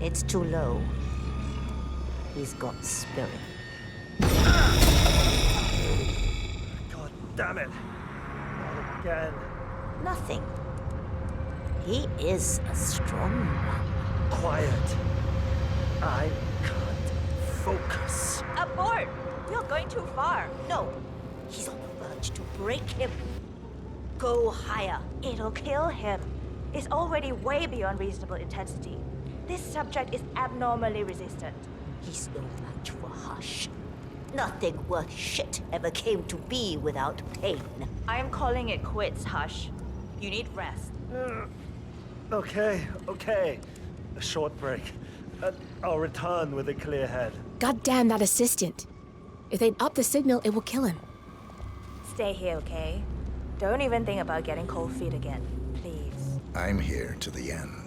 It's too low. He's got spirit. God damn it. Not again. Nothing. He is a strong one. Quiet. I can't focus. Abort! You're going too far. No. He's on the verge to break him. Go higher. It'll kill him. It's already way beyond reasonable intensity. This subject is abnormally resistant. He's no match for Hush. Nothing worth shit ever came to be without pain. I am calling it quits, Hush. You need rest. Okay. A short break. I'll return with a clear head. God damn that assistant. If they up the signal, it will kill him. Stay here, okay? Don't even think about getting cold feet again, please. I'm here to the end.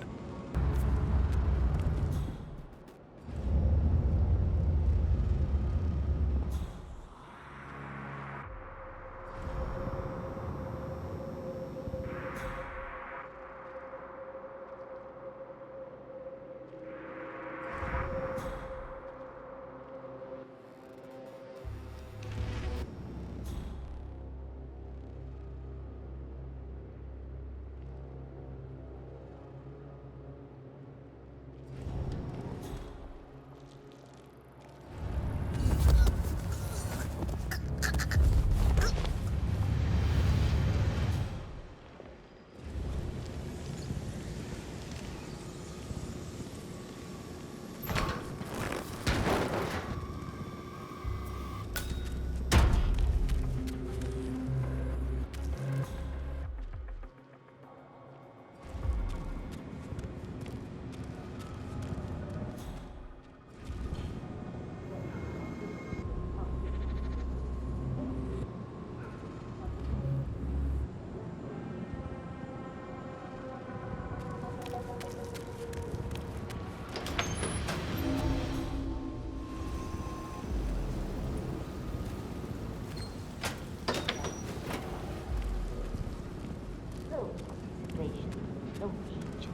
No agency.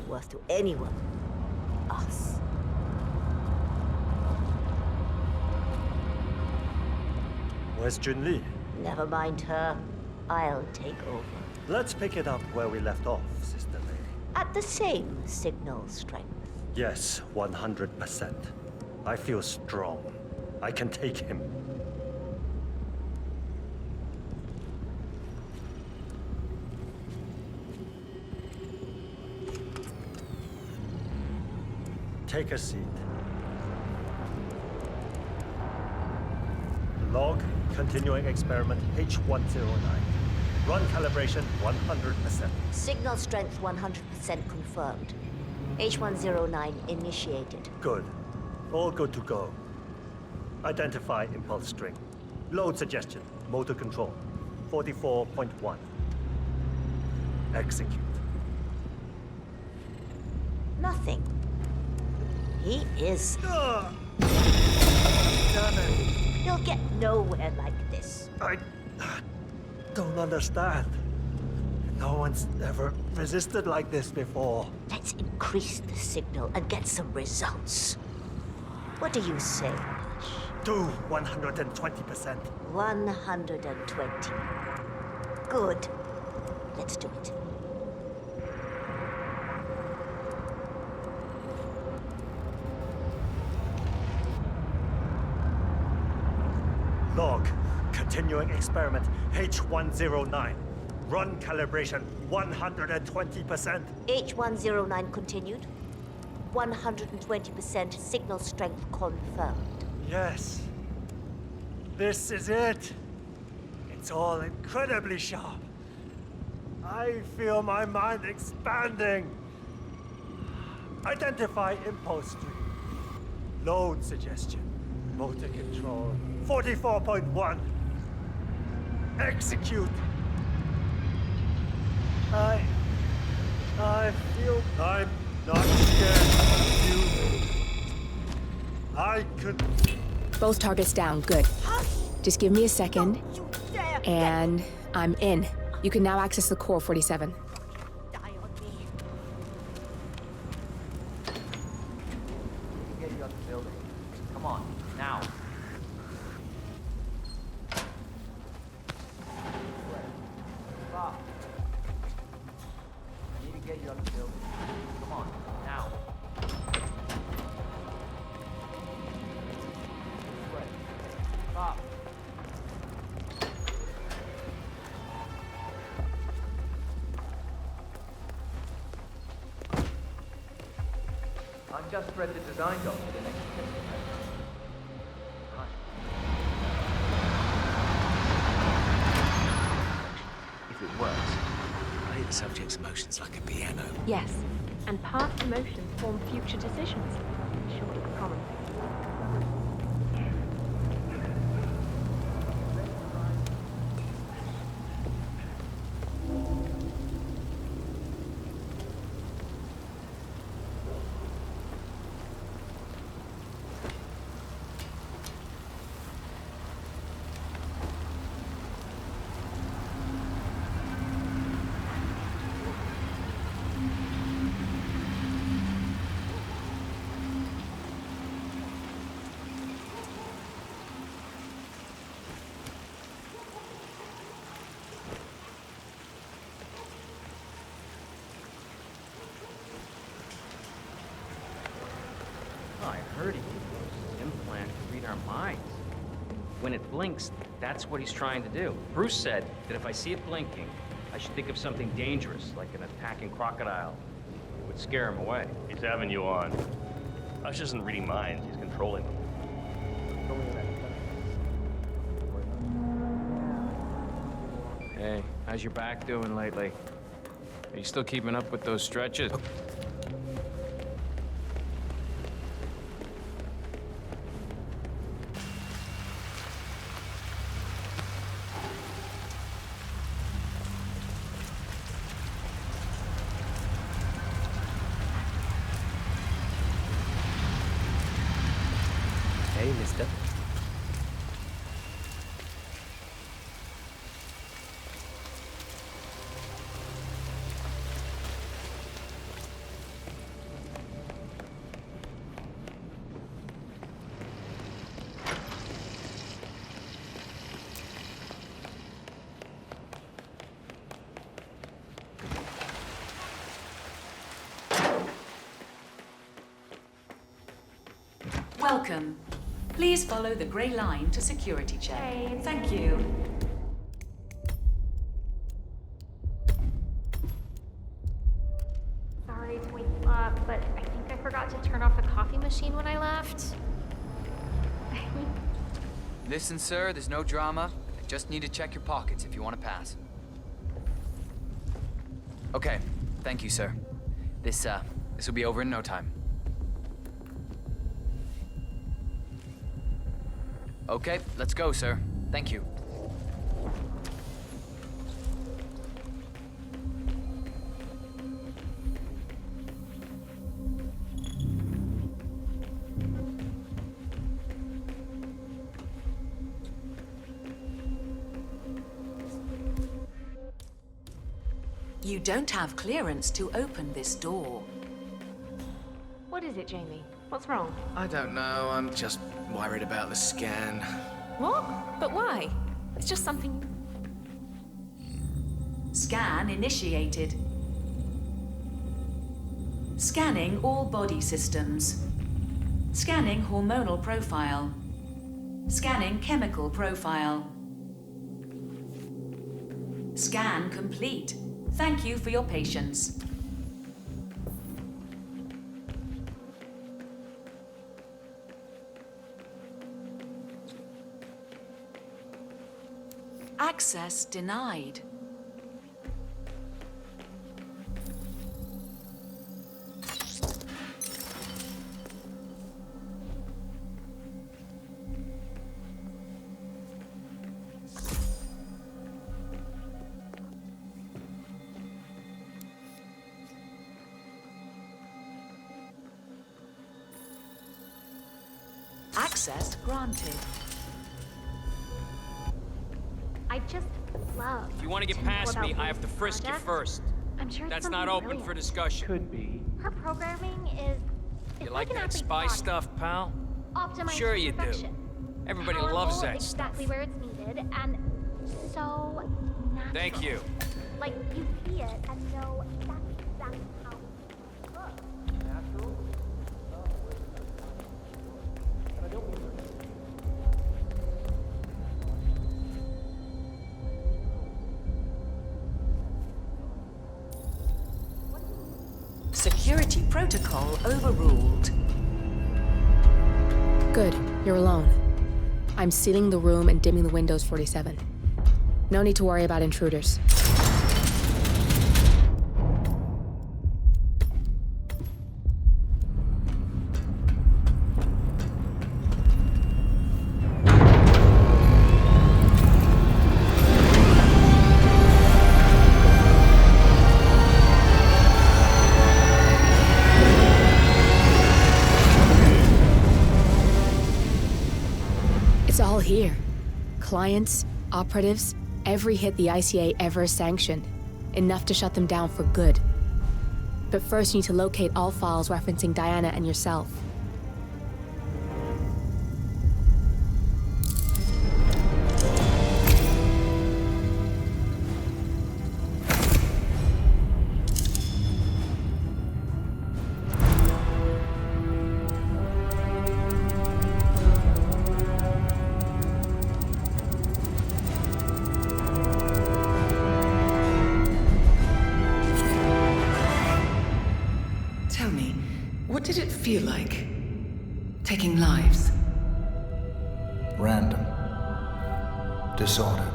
Worth to anyone. Us. Where's Junli? Never mind her. I'll take over. Let's pick it up where we left off, Sister Lady. At the same signal strength. Yes, 100%. I feel strong. I can take him. Take a seat. Log, continuing experiment H109. Run calibration 100%. Signal strength 100% confirmed. H109 initiated. Good. All good to go. Identify impulse string. Load suggestion. Motor control. 44.1. Execute. Nothing. He is... Damn it! You'll get nowhere like this. I don't understand. No one's ever resisted like this before. Let's increase the signal and get some results. What do you say, Hush? Do 120%. 120. Good. Let's do it. Log, continuing experiment H109. Run calibration 120%. H109 continued. 120% signal strength confirmed. Yes. This is it. It's all incredibly sharp. I feel my mind expanding. Identify impulse stream. Load suggestion. Motor control. 44.1. Execute. I feel I'm not scared of you. I could... Both targets down, good. Just give me a second, and I'm in. You can now access the core, 47. Get you out the building. Come on, now. Stop. I need to get you out the building. Come on, now. This way. Stop. I just read the design doc for the next system. If it works, play the subject's emotions like a piano. Yes, and past emotions form future decisions. Short of the common. Oh, I heard he could use his implant to read our minds. When it blinks, that's what he's trying to do. Bruce said that if I see it blinking, I should think of something dangerous, like an attacking crocodile. It would scare him away. He's having you on. Hush isn't reading minds, he's controlling them. Hey, how's your back doing lately? Are you still keeping up with those stretches? Hey, mister. Welcome. Please follow the grey line to security check. Thank you. Sorry to wake you up, but I think I forgot to turn off the coffee machine when I left. Listen, sir, there's no drama. I just need to check your pockets if you want to pass. Okay, thank you, sir. This will be over in no time. Okay, let's go, sir. Thank you. You don't have clearance to open this door. What is it, Jamie? What's wrong? I don't know, I'm just worried about the scan. What? But why? It's just something... Scan initiated. Scanning all body systems. Scanning hormonal profile. Scanning chemical profile. Scan complete. Thank you for your patience. Access denied. Access granted. I just love. If you want to get past me, I have to frisk you first. I'm sure it's That's something not open brilliant. for discussion. Could be. Her programming is. You like like an that athlete's spy body. stuff, pal? Optimized Sure you for perfection. do. Everybody Powerful loves that stuff. exactly where it's needed, and so natural. Thank you. Like you see it and know that's exactly how it looks. Natural? And I don't mean Security protocol overruled. Good, you're alone. I'm sealing the room and dimming the windows, 47. No need to worry about intruders. It's all here. Clients, operatives, every hit the ICA ever sanctioned. Enough to shut them down for good. But first you need to locate all files referencing Diana and yourself. Tell me, what did it feel like? Taking lives? Random. Disorder.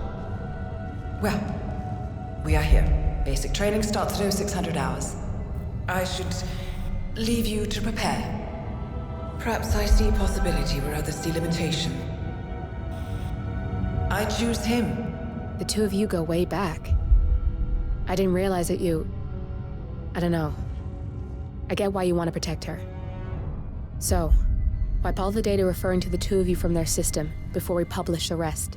Well, we are here. Basic training starts at 0600 hours. I should leave you to prepare. Perhaps I see possibility where others see limitation. I choose him. The two of you go way back. I didn't realize that you... I don't know. I get why you want to protect her. So, wipe all the data referring to the two of you from their system before we publish the rest.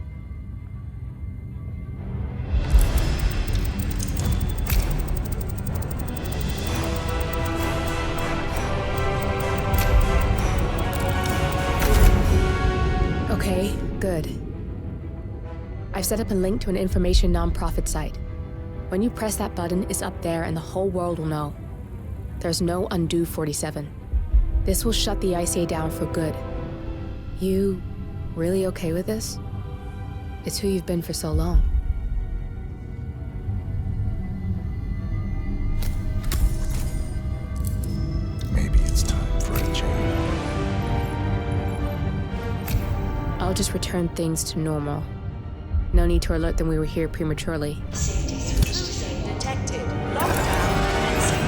Okay, good. I've set up a link to an information nonprofit site. When you press that button, it's up there and the whole world will know. There's no undo 47. This will shut the ICA down for good. You really okay with this? It's who you've been for so long. Maybe it's time for a change. I'll just return things to normal. No need to alert them we were here prematurely. Safety switch detected. Lockdown commencing.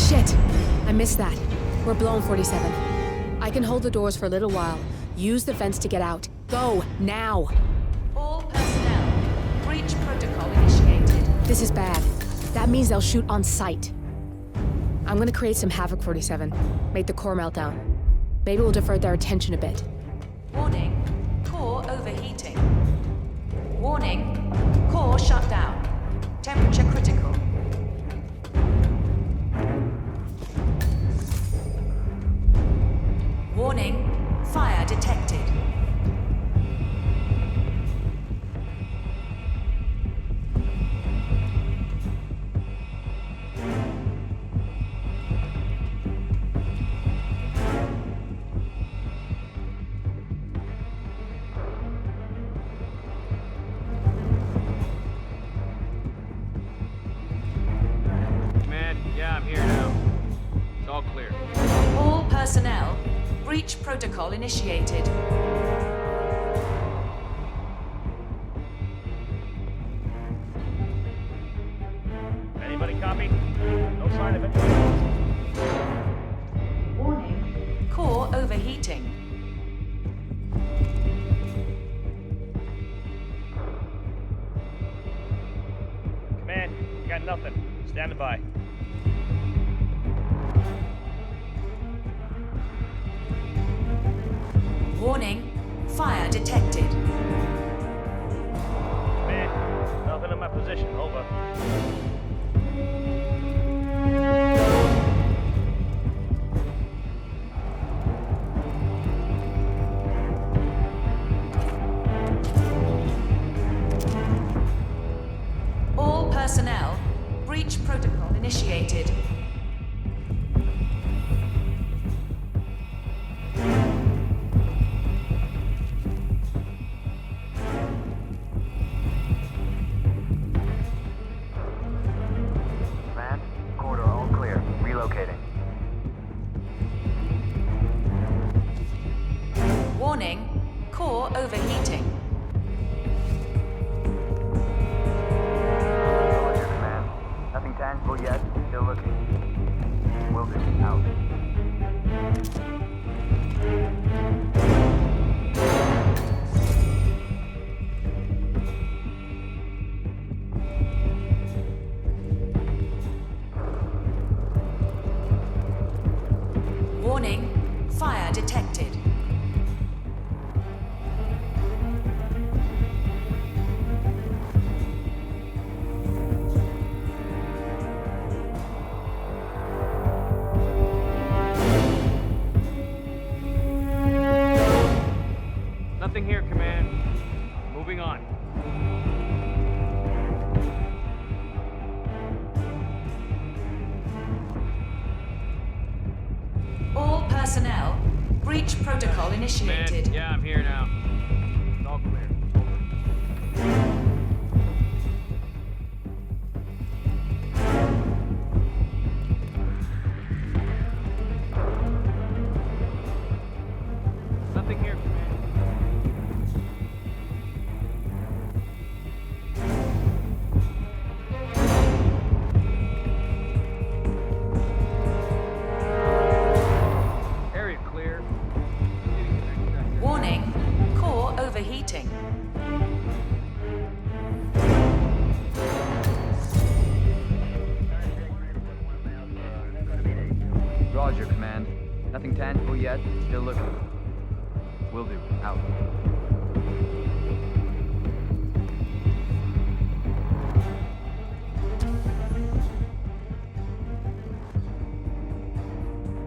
Shit! I missed that. We're blown, 47. I can hold the doors for a little while. Use the vents to get out. Go, now! All personnel. Breach protocol initiated. This is bad. That means they'll shoot on sight. I'm gonna create some havoc, 47. Make the core meltdown. Maybe we'll divert their attention a bit. Warning. Core overheating. Warning. Core shut down. Temperature critical. Warning. Fire detected. Man, yeah, I'm here now. It's all clear. All personnel. Breach protocol initiated. Anybody copy? No sign of anyone. Warning. Core overheating. Command, got nothing. Standing by. Warning. Fire detected. Man, nothing in my position. Over. All personnel. Breach protocol initiated. Warning, core overheating. Nothing tangible yet. Still looking. Will do. Out. Warning, fire detected. Nothing here, Command. Moving on. All personnel, breach protocol initiated. Command, yeah, I'm here now. It's all clear. Nothing here, Command. Area clear. Warning, core overheating. Roger, Command. Nothing tangible yet. Still looking. Will do. Out.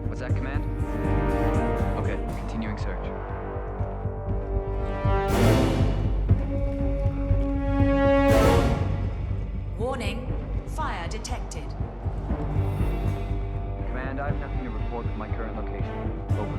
What's that, Command? Okay, continuing search. Warning, fire detected. Command, I have nothing to report from my current location. Over.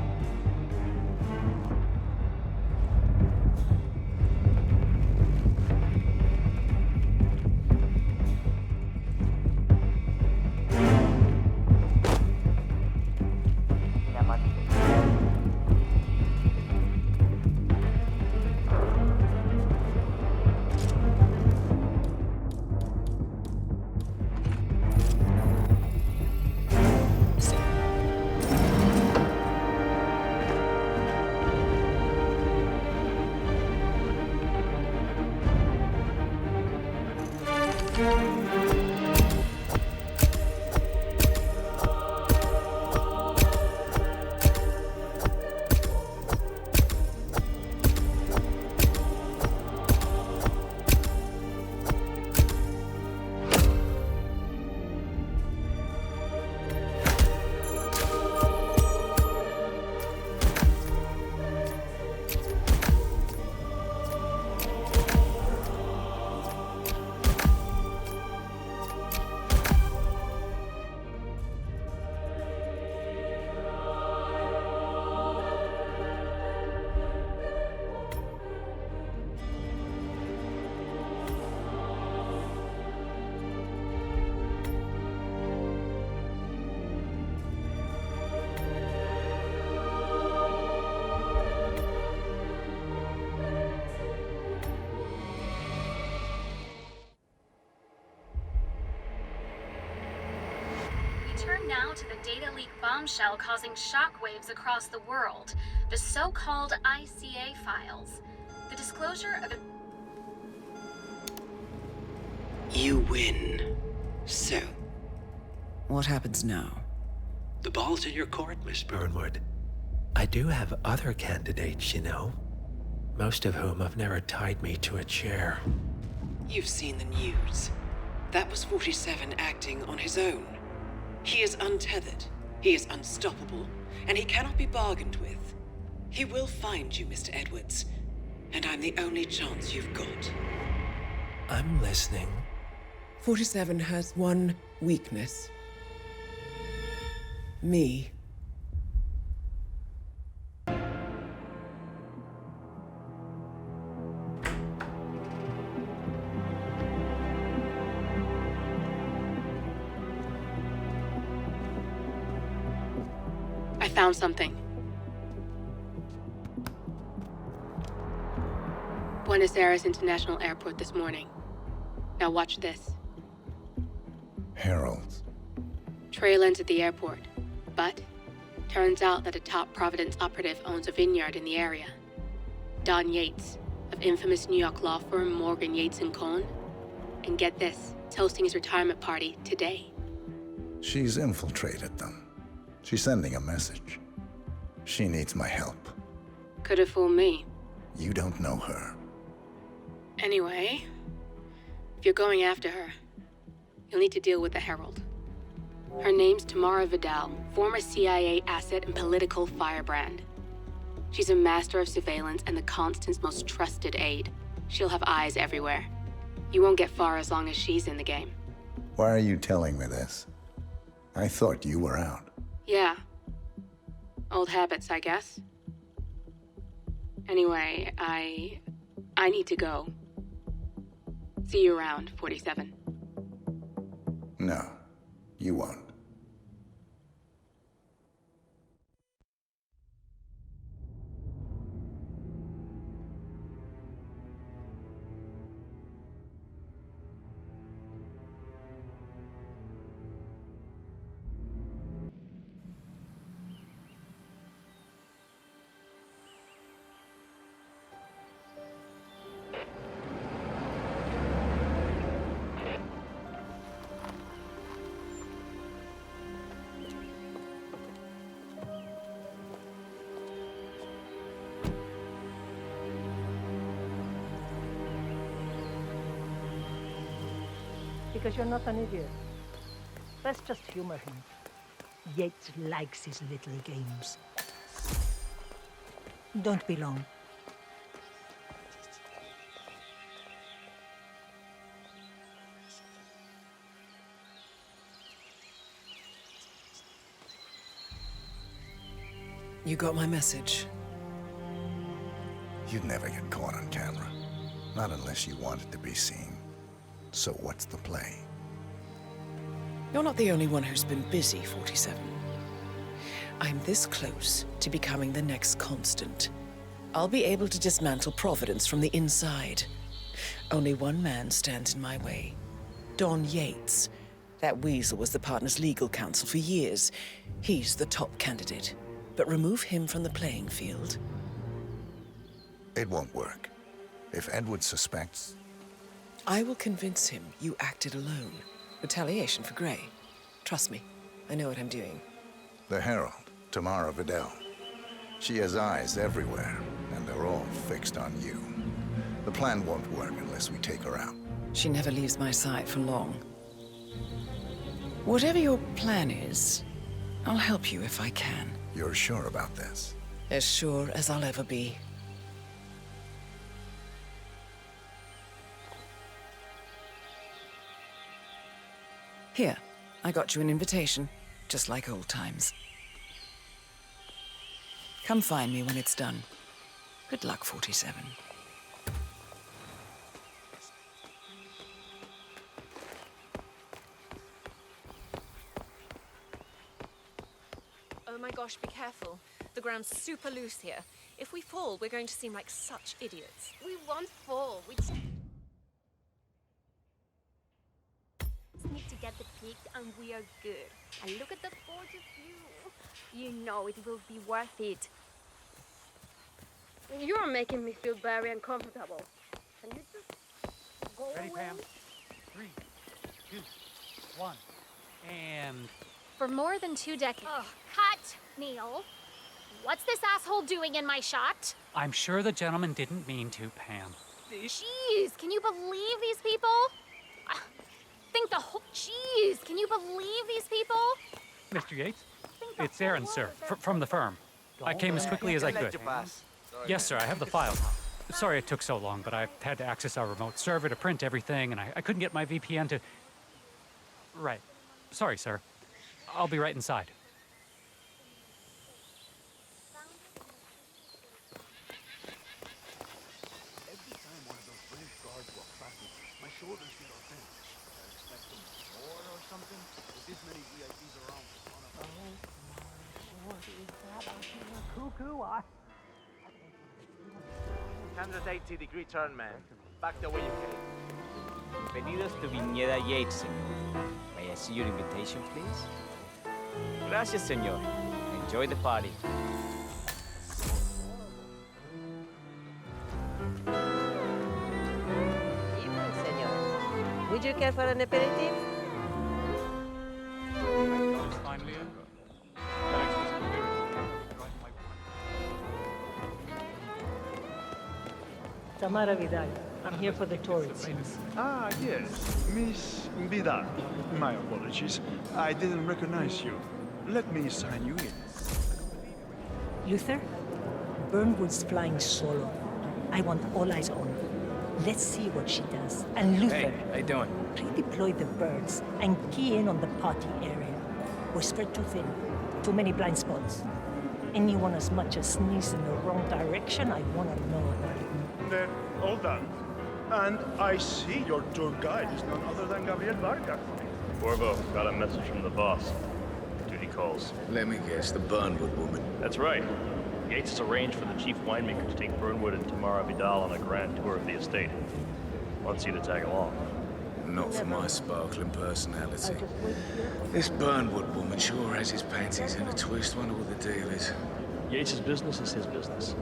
Turn now to the data leak bombshell causing shockwaves across the world, the so-called ICA files. The disclosure of... You win. So, what happens now? The ball's in your court, Miss Burnwood. I do have other candidates, you know. Most of whom have never tied me to a chair. You've seen the news. That was 47 acting on his own. He is untethered, he is unstoppable, and he cannot be bargained with. He will find you, Mr. Edwards, and I'm the only chance you've got. I'm listening. 47 has one weakness. Me. I found something. Buenos Aires International Airport this morning. Now watch this. Heralds. Trail ends at the airport, but turns out that a top Providence operative owns a vineyard in the area. Don Yates, of infamous New York law firm Morgan, Yates & Cohn. And get this, is hosting his retirement party today. She's infiltrated them. She's sending a message. She needs my help. Could have fooled me. You don't know her. Anyway, if you're going after her, you'll need to deal with the Herald. Her name's Tamara Vidal, former CIA asset and political firebrand. She's a master of surveillance and the Constant's most trusted aide. She'll have eyes everywhere. You won't get far as long as she's in the game. Why are you telling me this? I thought you were out. Yeah. Old habits, I guess. Anyway, I need to go. See you around, 47. No, you won't. Because you're not an idiot. Let's just humor him. Yates likes his little games. Don't be long. You got my message. You'd never get caught on camera. Not unless you wanted to be seen. So what's the play? You're not the only one who's been busy, 47. I'm this close to becoming the next Constant. I'll be able to dismantle Providence from the inside. Only one man stands in my way. Don Yates. That weasel was the partner's legal counsel for years. He's the top candidate. But remove him from the playing field. It won't work. If Edward suspects... I will convince him you acted alone. Retaliation for Gray. Trust me, I know what I'm doing. The Herald, Tamara Vidal. She has eyes everywhere, and they're all fixed on you. The plan won't work unless we take her out. She never leaves my side for long. Whatever your plan is, I'll help you if I can. You're sure about this? As sure as I'll ever be. Here, I got you an invitation, just like old times. Come find me when it's done. Good luck, 47. Oh my gosh, be careful. The ground's super loose here. If we fall, we're going to seem like such idiots. We won't fall. We just need to get the peak and we are good. And look at the gorgeous view. You know it will be worth it. You're making me feel very uncomfortable. Can you just go Ready, away? Pam? 3, 2, 1, and... For more than 2 decades. Oh, cut, Neil. What's this asshole doing in my shot? I'm sure the gentleman didn't mean to, Pam. Jeez, can you believe these people? Think the whole... Jeez, can you believe these people? Mr. Yates? It's Aaron, sir, from the firm. I came as quickly as I could. Yes, sir, I have the file. Sorry it took so long, but I had to access our remote server to print everything, and I couldn't get my VPN to... Right. Sorry, sir. I'll be right inside. Every time one of those British guards walk past me, my shoulders get all tense. I expect them war or something. With this many VIPs around. Oh my lord, is that a cuckoo? 180-degree turn, man. Back the way you came. Bienvenidos to Viñeda Yates, senor. May I see your invitation, please? Gracias, senor. Enjoy the party. Evening, senor. Would you care for an aperitif? Finally over. Thanks for Tamara Vidal. I'm here for the tour, it seems. Ah, yes. Miss Vidal. My apologies. I didn't recognize you. Let me sign you in. Luther, Burnwood's flying solo. I want all eyes on her. Let's see what she does. And Luther, Hey, how you doing? redeploy the birds and key in on the party area. We're spread too thin. Too many blind spots. Anyone as much as sneeze in the wrong direction, I want to know about it. Then, all done. And I see your tour guide is none other than Gabriel Vargas. Corvo, got a message from the boss. Duty calls. Let me guess, the Burnwood woman. That's right. Yates has arranged for the chief winemaker to take Burnwood and Tamara Vidal on a grand tour of the estate. Wants you to tag along. Not for my sparkling personality. This Burnwood woman sure has his panties in a twist. Wonder what the deal is. Yates' business is his business.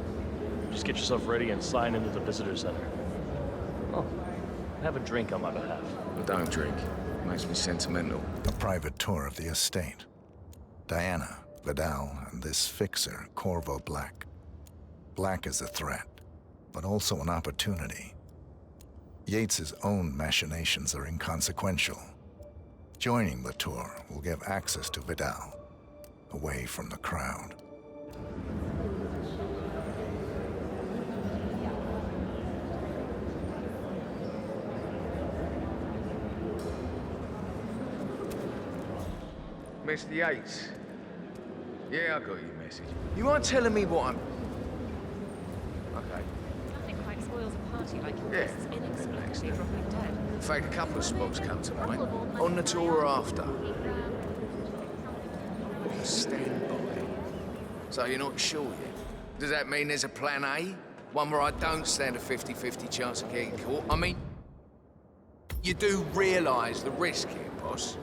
Just get yourself ready and sign into the visitor center. Oh, have a drink on my behalf. I don't drink. Makes me sentimental. A private tour of the estate. Diana, Vidal, and this fixer, Corvo Black. Black is a threat, but also an opportunity. Yates's own machinations are inconsequential. Joining the tour will give access to Vidal, away from the crowd. Mr. Yates. Yeah, I got your message. You mind telling me what I'm... Okay. Nothing quite spoils a party like your Yeah. guests inexplicably dropping dead. In fact, a couple of spots come to mind. On the tour or after. Stand by. So you're not sure yet? Does that mean there's a plan A? One where I don't stand a 50-50 chance of getting caught? I mean, you do realise the risk here, boss?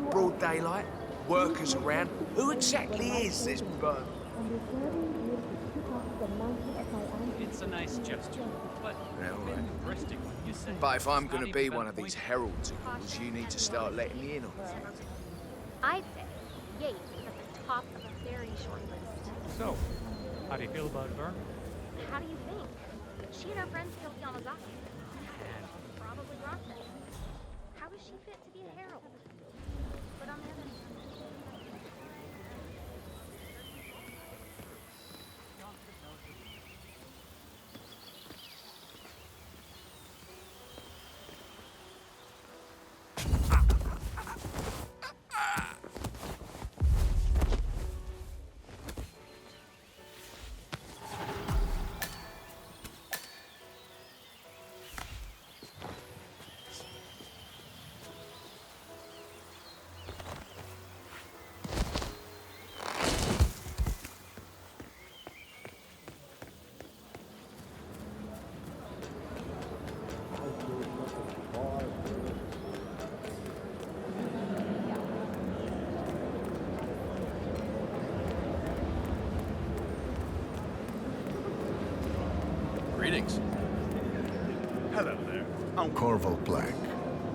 Broad daylight? Workers around? Who exactly is this Burn? It's a nice gesture, but Yeah, all right. interesting what you say. But if I'm going to be one of these heralds of yours, you need to start letting me in on it. I'd say Yates is at the top of a very short list. So, how do you feel about Vern? How do you think? She and her friends killed Yamazaki. Probably Rothschild. How does she fit to be a herald? But on the other hand, Greetings. Hello there. I'm Corvo Black.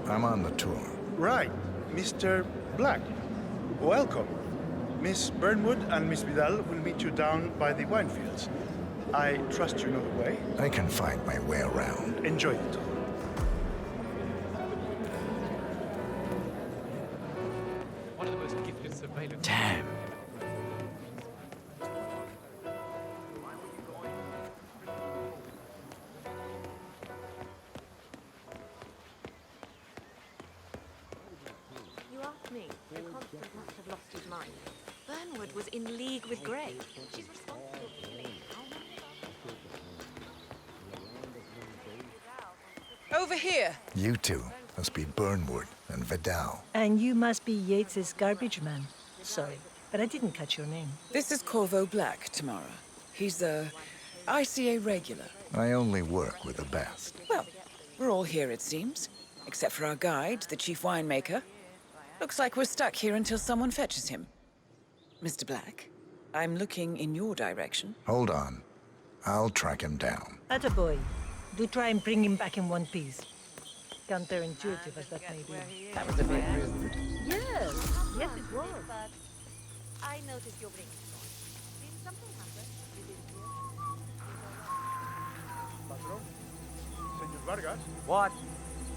I'm on the tour. Right, Mr. Black. Welcome. Miss Burnwood and Miss Vidal will meet you down by the wine fields. I trust you know the way. I can find my way around. Enjoy it. One of the most gifted surveillance. Damn. You asked me. The constant must have lost his mind. Burnwood was in league with Grey. She's responsible for killing Over here. You two must be Burnwood and Vidal. And you must be Yates's garbage man. Sorry, but I didn't catch your name. This is Corvo Black, Tamara. He's a ICA regular? I only work with the best. Well, we're all here, it seems. Except for our guide, the chief winemaker. Looks like we're stuck here until someone fetches him. Mr. Black, I'm looking in your direction. Hold on. I'll track him down. Attaboy. Do try and bring him back in one piece. Counterintuitive as that may be. That was a bit rude. Yes, yes it was. But I noticed you're bringing Did something happen? Patron? Senor Vargas? What?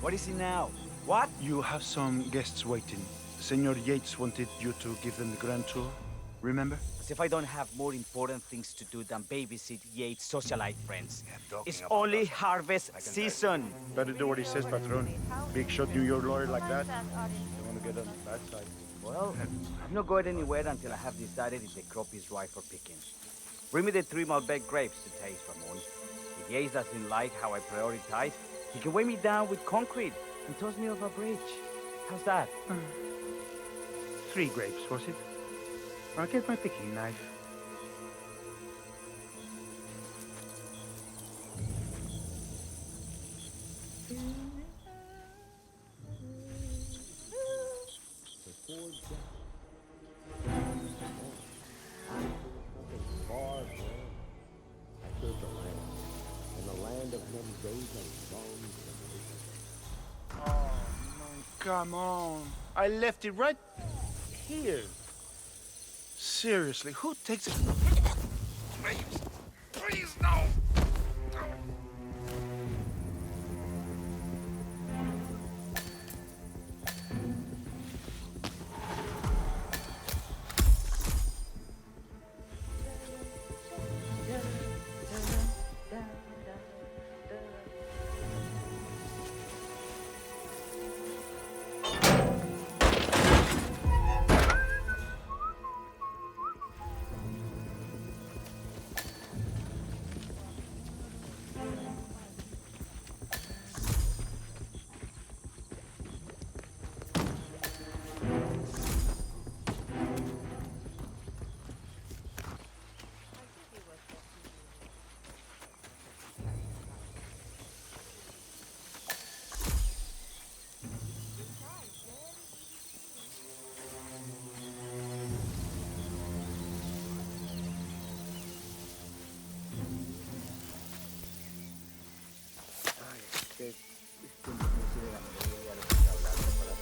What is it now? What? You have some guests waiting. Senor Yates wanted you to give them the grand tour. Remember? As if I don't have more important things to do than babysit Yates' socialite friends. It's only harvest season. Better do what he says, Patron. Big shot New York lawyer like that. Don't want to get on the bad side. Well, I'm not going anywhere until I have decided if the crop is ripe for picking. Bring me the 3 Malbec grapes to taste, Ramon. If Yates doesn't like how I prioritize, he can weigh me down with concrete and toss me off a bridge. How's that? 3 grapes, was it? I'll get my picking knife. Oh, man, come on. I left it right here. Seriously, who takes it? Please, please, no.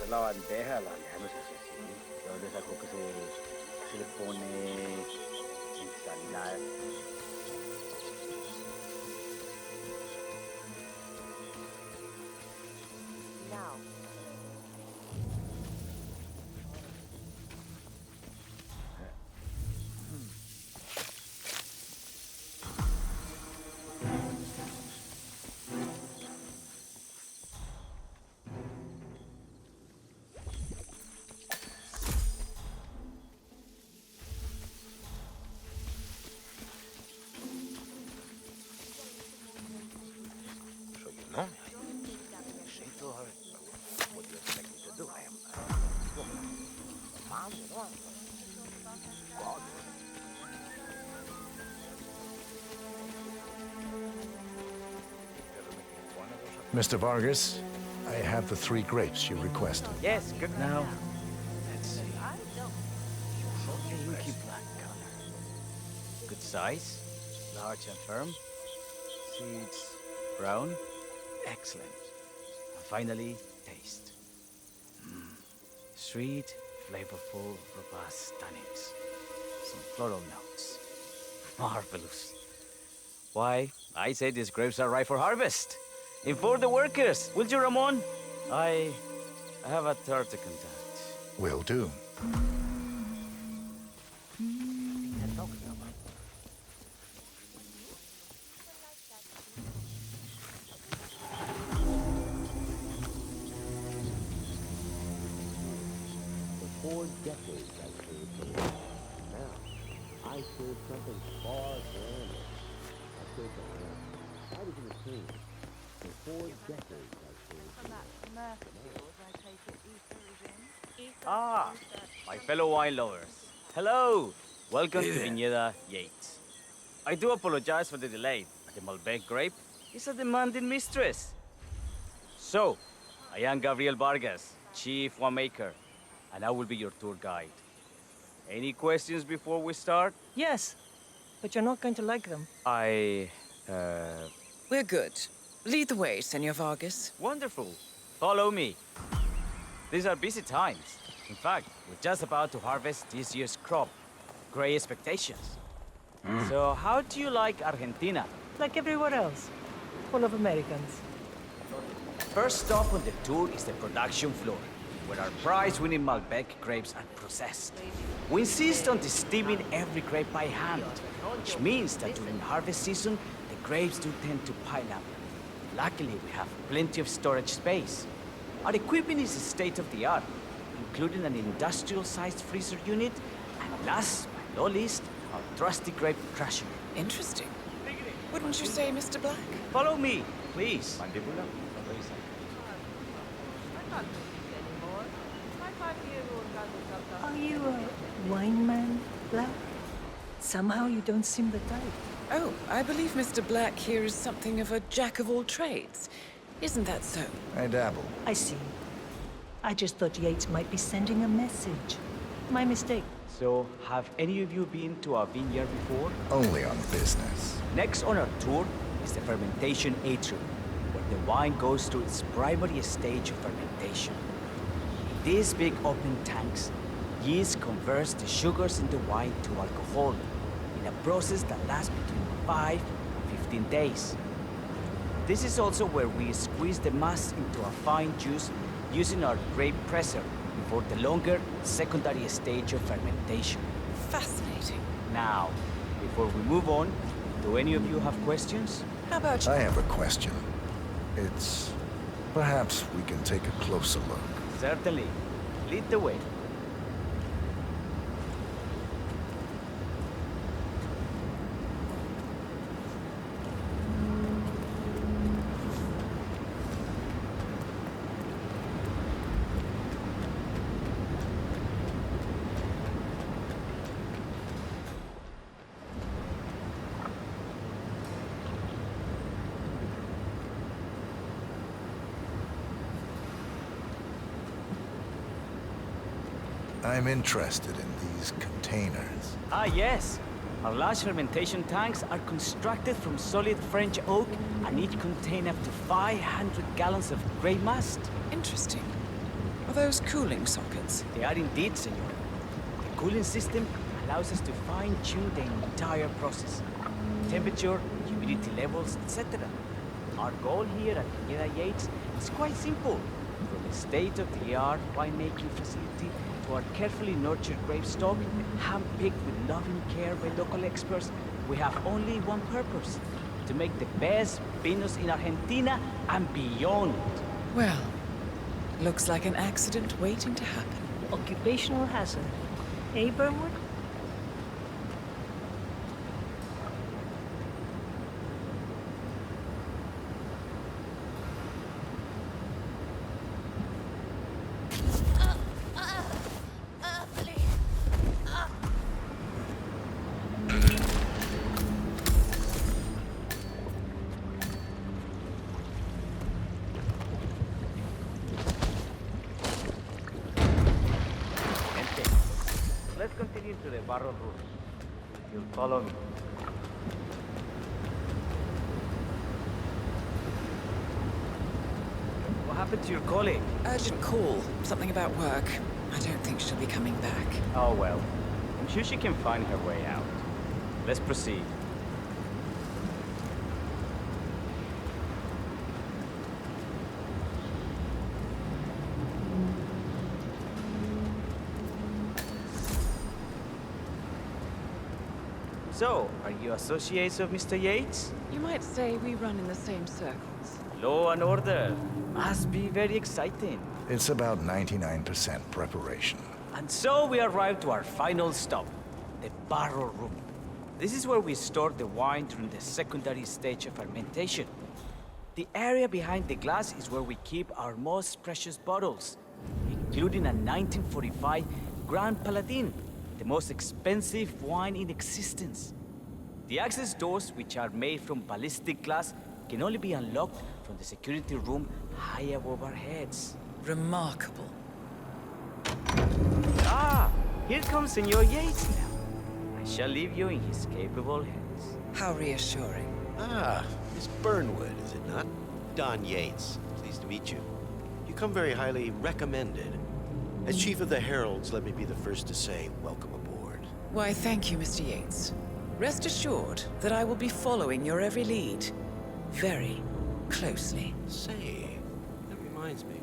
La bandeja, la dejamos así. Yo le saco que se le pone ensalada. Now. No? What do you expect me to do? I am a man, you know? God. Mr. Vargas, I have the 3 grapes you requested. Yes, good. Now, let's see. Inky black color. Good size, large and firm. Seeds brown. Excellent. And finally, taste. Sweet, flavorful, robust tannins. Some floral notes. Marvelous. Why, I say these grapes are ripe for harvest. Inform the workers, will you, Ramon? I have a third to contact. Will do. For decades I served the Lord. Now, I serve something far grander. I serve the Lamb. I was in the king. For 4 decades I served the Lord. Ah, my fellow wine lovers. Hello! Welcome to Viñeda Yates. I do apologize for the delay. The Malbec grape is a demanding mistress. So, I am Gabriel Vargas, Chief Winemaker, and I will be your tour guide. Any questions before we start? Yes, but you're not going to like them. We're good. Lead the way, Senor Vargas. Wonderful. Follow me. These are busy times. In fact, we're just about to harvest this year's crop. Great expectations. So, how do you like Argentina? Like everywhere else. Full of Americans. First stop on the tour is the production floor, where our prize-winning Malbec grapes are processed. We insist on steaming every grape by hand, which means that during harvest season, the grapes do tend to pile up. Luckily, we have plenty of storage space. Our equipment is state-of-the-art, including an industrial-sized freezer unit, and last but not least, our trusty grape crusher. Interesting. Wouldn't you say, Mr. Black? Follow me, please. Are you a wine man, Black? Somehow you don't seem the type. Oh, I believe Mr. Black here is something of a jack of all trades. Isn't that so? I dabble. I see. I just thought Yates might be sending a message. My mistake. So, have any of you been to a vineyard before? Only on business. Next on our tour is the fermentation atrium, where the wine goes through its primary stage of fermentation. In these big open tanks, yeast converts the sugars in the wine to alcohol, in a process that lasts between 5 and 15 days. This is also where we squeeze the must into a fine juice using our grape presser before the longer secondary stage of fermentation. Fascinating. Now, before we move on, do any of you have questions? How about you? I have a question. It's... perhaps we can take a closer look. Certainly. Lead the way. I'm interested in these containers. Ah, yes. Our large fermentation tanks are constructed from solid French oak and each contain up to 500 gallons of grape must. Interesting. Are those cooling sockets? They are indeed, senor. The cooling system allows us to fine-tune the entire process. Temperature, humidity levels, etc. Our goal here at Viñeda Yates is quite simple. From a state-of-the-art winemaking facility to our carefully nurtured grape stock, hand-picked with loving care by local experts, we have only one purpose: to make the best vinos in Argentina and beyond. Well, looks like an accident waiting to happen. Occupational hazard. Eh, Burnwood? Let's continue to the barrel route. You'll follow me. What happened to your colleague? Urgent call. Something about work. I don't think she'll be coming back. Oh well. I'm sure she can find her way out. Let's proceed. So, are you associates of Mr. Yates? You might say we run in the same circles. Law and order. Must be very exciting. It's about 99% preparation. And so we arrive to our final stop, the barrel room. This is where we store the wine during the secondary stage of fermentation. The area behind the glass is where we keep our most precious bottles, including a 1945 Grand Paladin, the most expensive wine in existence. The access doors, which are made from ballistic glass, can only be unlocked from the security room high above our heads. Remarkable. Ah, here comes Senor Yates now. I shall leave you in his capable hands. How reassuring. Ah, Miss Burnwood, is it not? Don Yates. Pleased to meet you. You come very highly recommended. As Chief of the Heralds, let me be the first to say, welcome aboard. Why, thank you, Mr. Yates. Rest assured that I will be following your every lead. Very closely. Say, that reminds me.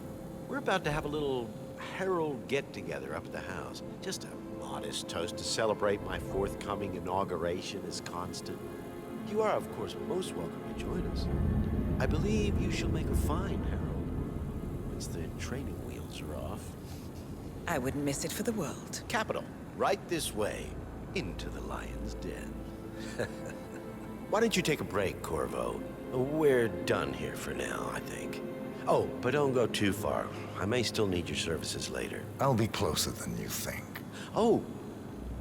We're about to have a little Herald get-together up at the house. Just a modest toast to celebrate my forthcoming inauguration as Constant. You are, of course, most welcome to join us. I believe you shall make a fine Herald, once the training wheels are off. I wouldn't miss it for the world. Capital. Right this way, into the lion's den. Why don't you take a break, Corvo? We're done here for now, I think. Oh, but don't go too far. I may still need your services later. I'll be closer than you think. Oh,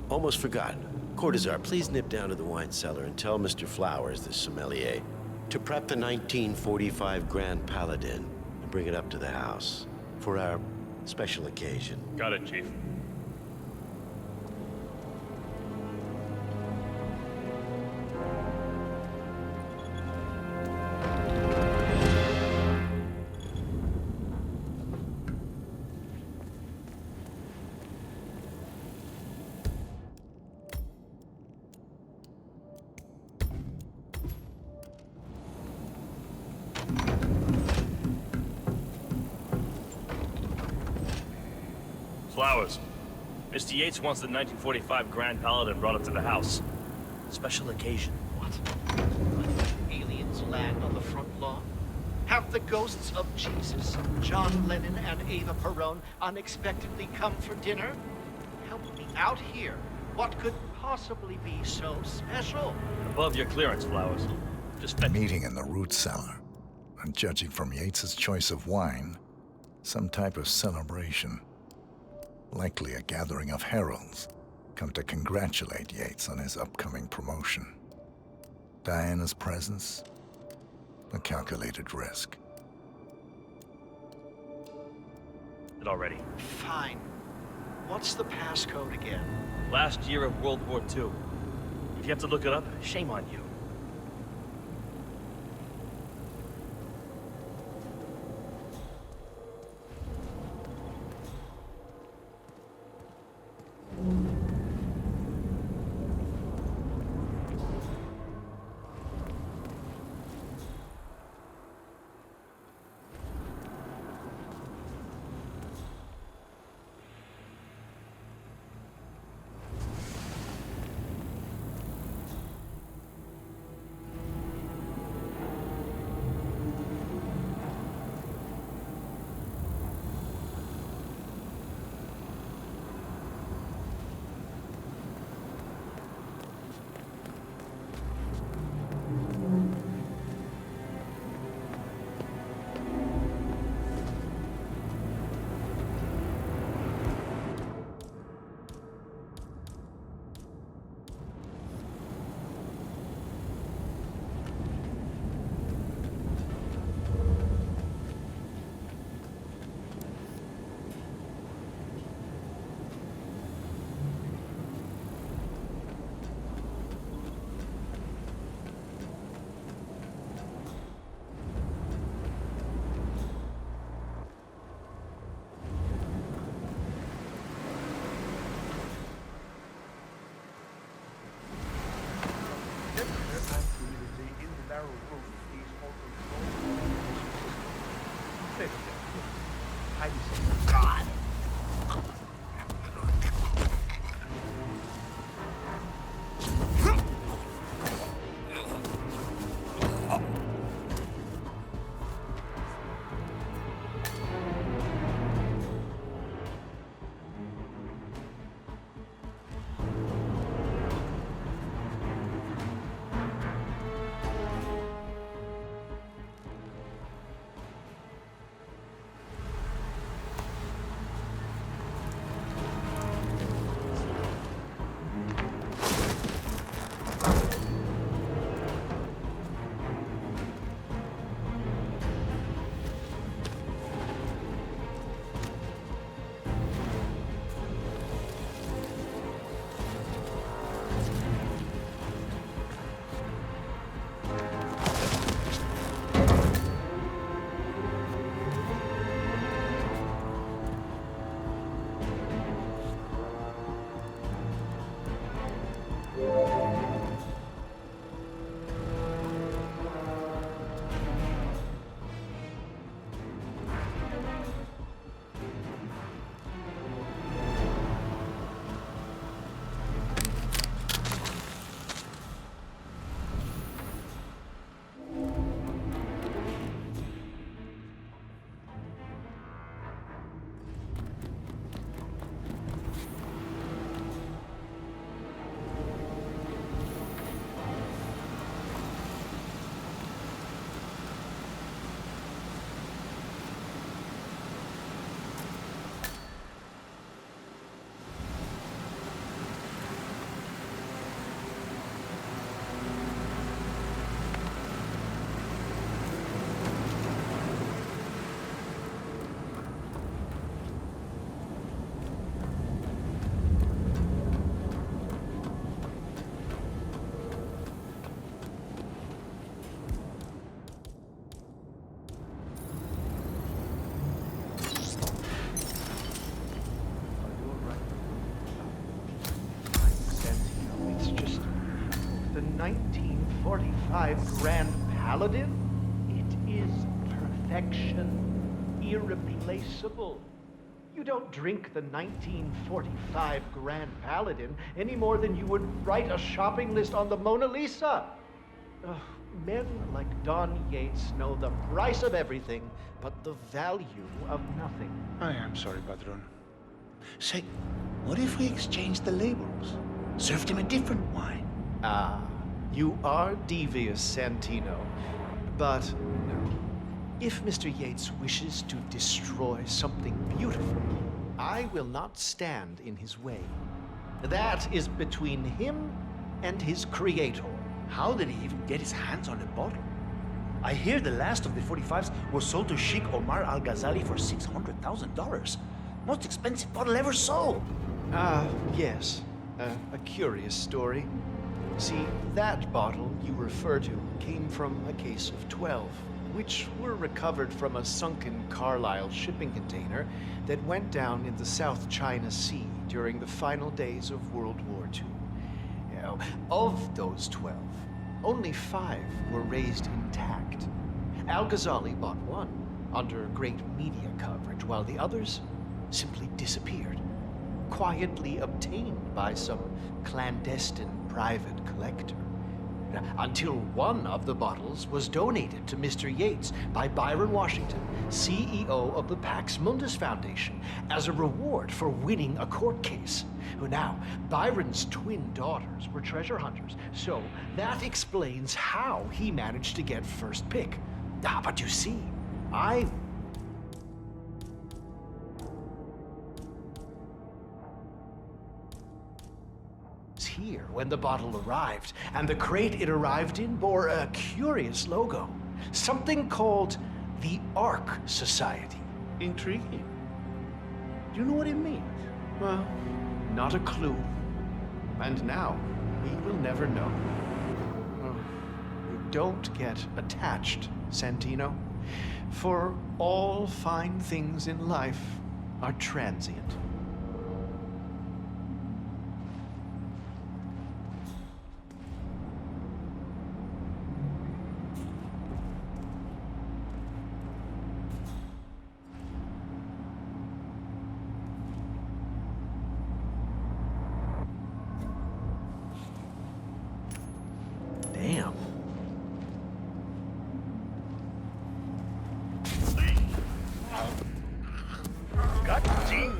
almost forgot. Cortazar, please nip down to the wine cellar and tell Mr. Flowers, the sommelier, to prep the 1945 Grand Paladin and bring it up to the house for our special occasion. Got it, Chief. Flowers. Mr. Yates wants the 1945 Grand Paladin brought up to the house. Special occasion. What? Aliens land on the front lawn? Have the ghosts of Jesus, John Lennon, and Eva Perón unexpectedly come for dinner? Help me out here. What could possibly be so special? Above your clearance, Flowers. Just Meeting in the root cellar. And judging from Yates's choice of wine, some type of celebration. Likely a gathering of heralds come to congratulate Yates on his upcoming promotion. Diana's presence, a calculated risk. It already. Fine. What's the passcode again? Last year of World War II. If you have to look it up, shame on you. God! The 1945 Grand Paladin? It is perfection, irreplaceable. You don't drink the 1945 Grand Paladin any more than you would write a shopping list on the Mona Lisa. Men like Don Yates know the price of everything, but the value of nothing. I am sorry, Patron. Say, what if we exchange the labels? Served him a different wine. Ah, you are devious, Santino. But no. If Mr. Yates wishes to destroy something beautiful, I will not stand in his way. That is between him and his creator. How did he even get his hands on the bottle? I hear the last of the 45s was sold to Sheikh Omar Al-Ghazali for $600,000. Most expensive bottle ever sold. Yes. A curious story. See, that bottle you refer to came from a case of 12, which were recovered from a sunken Carlisle shipping container that went down in the South China Sea during the final days of World War II. Now, of those 12, only 5 were raised intact. Al-Ghazali bought one under great media coverage, while the others simply disappeared, quietly obtained by some clandestine private collector. Until one of the bottles was donated to Mr. Yates by Byron Washington, CEO of the Pax Mundus Foundation, as a reward for winning a court case. Now, Byron's twin daughters were treasure hunters, so that explains how he managed to get first pick. But you see, I here when the bottle arrived, and the crate it arrived in bore a curious logo. Something called the Ark Society. Intriguing. Do you know what it means? Well, not a clue. And now, we will never know. Don't get attached, Santino. For all fine things in life are transient. Damn. Got-ting!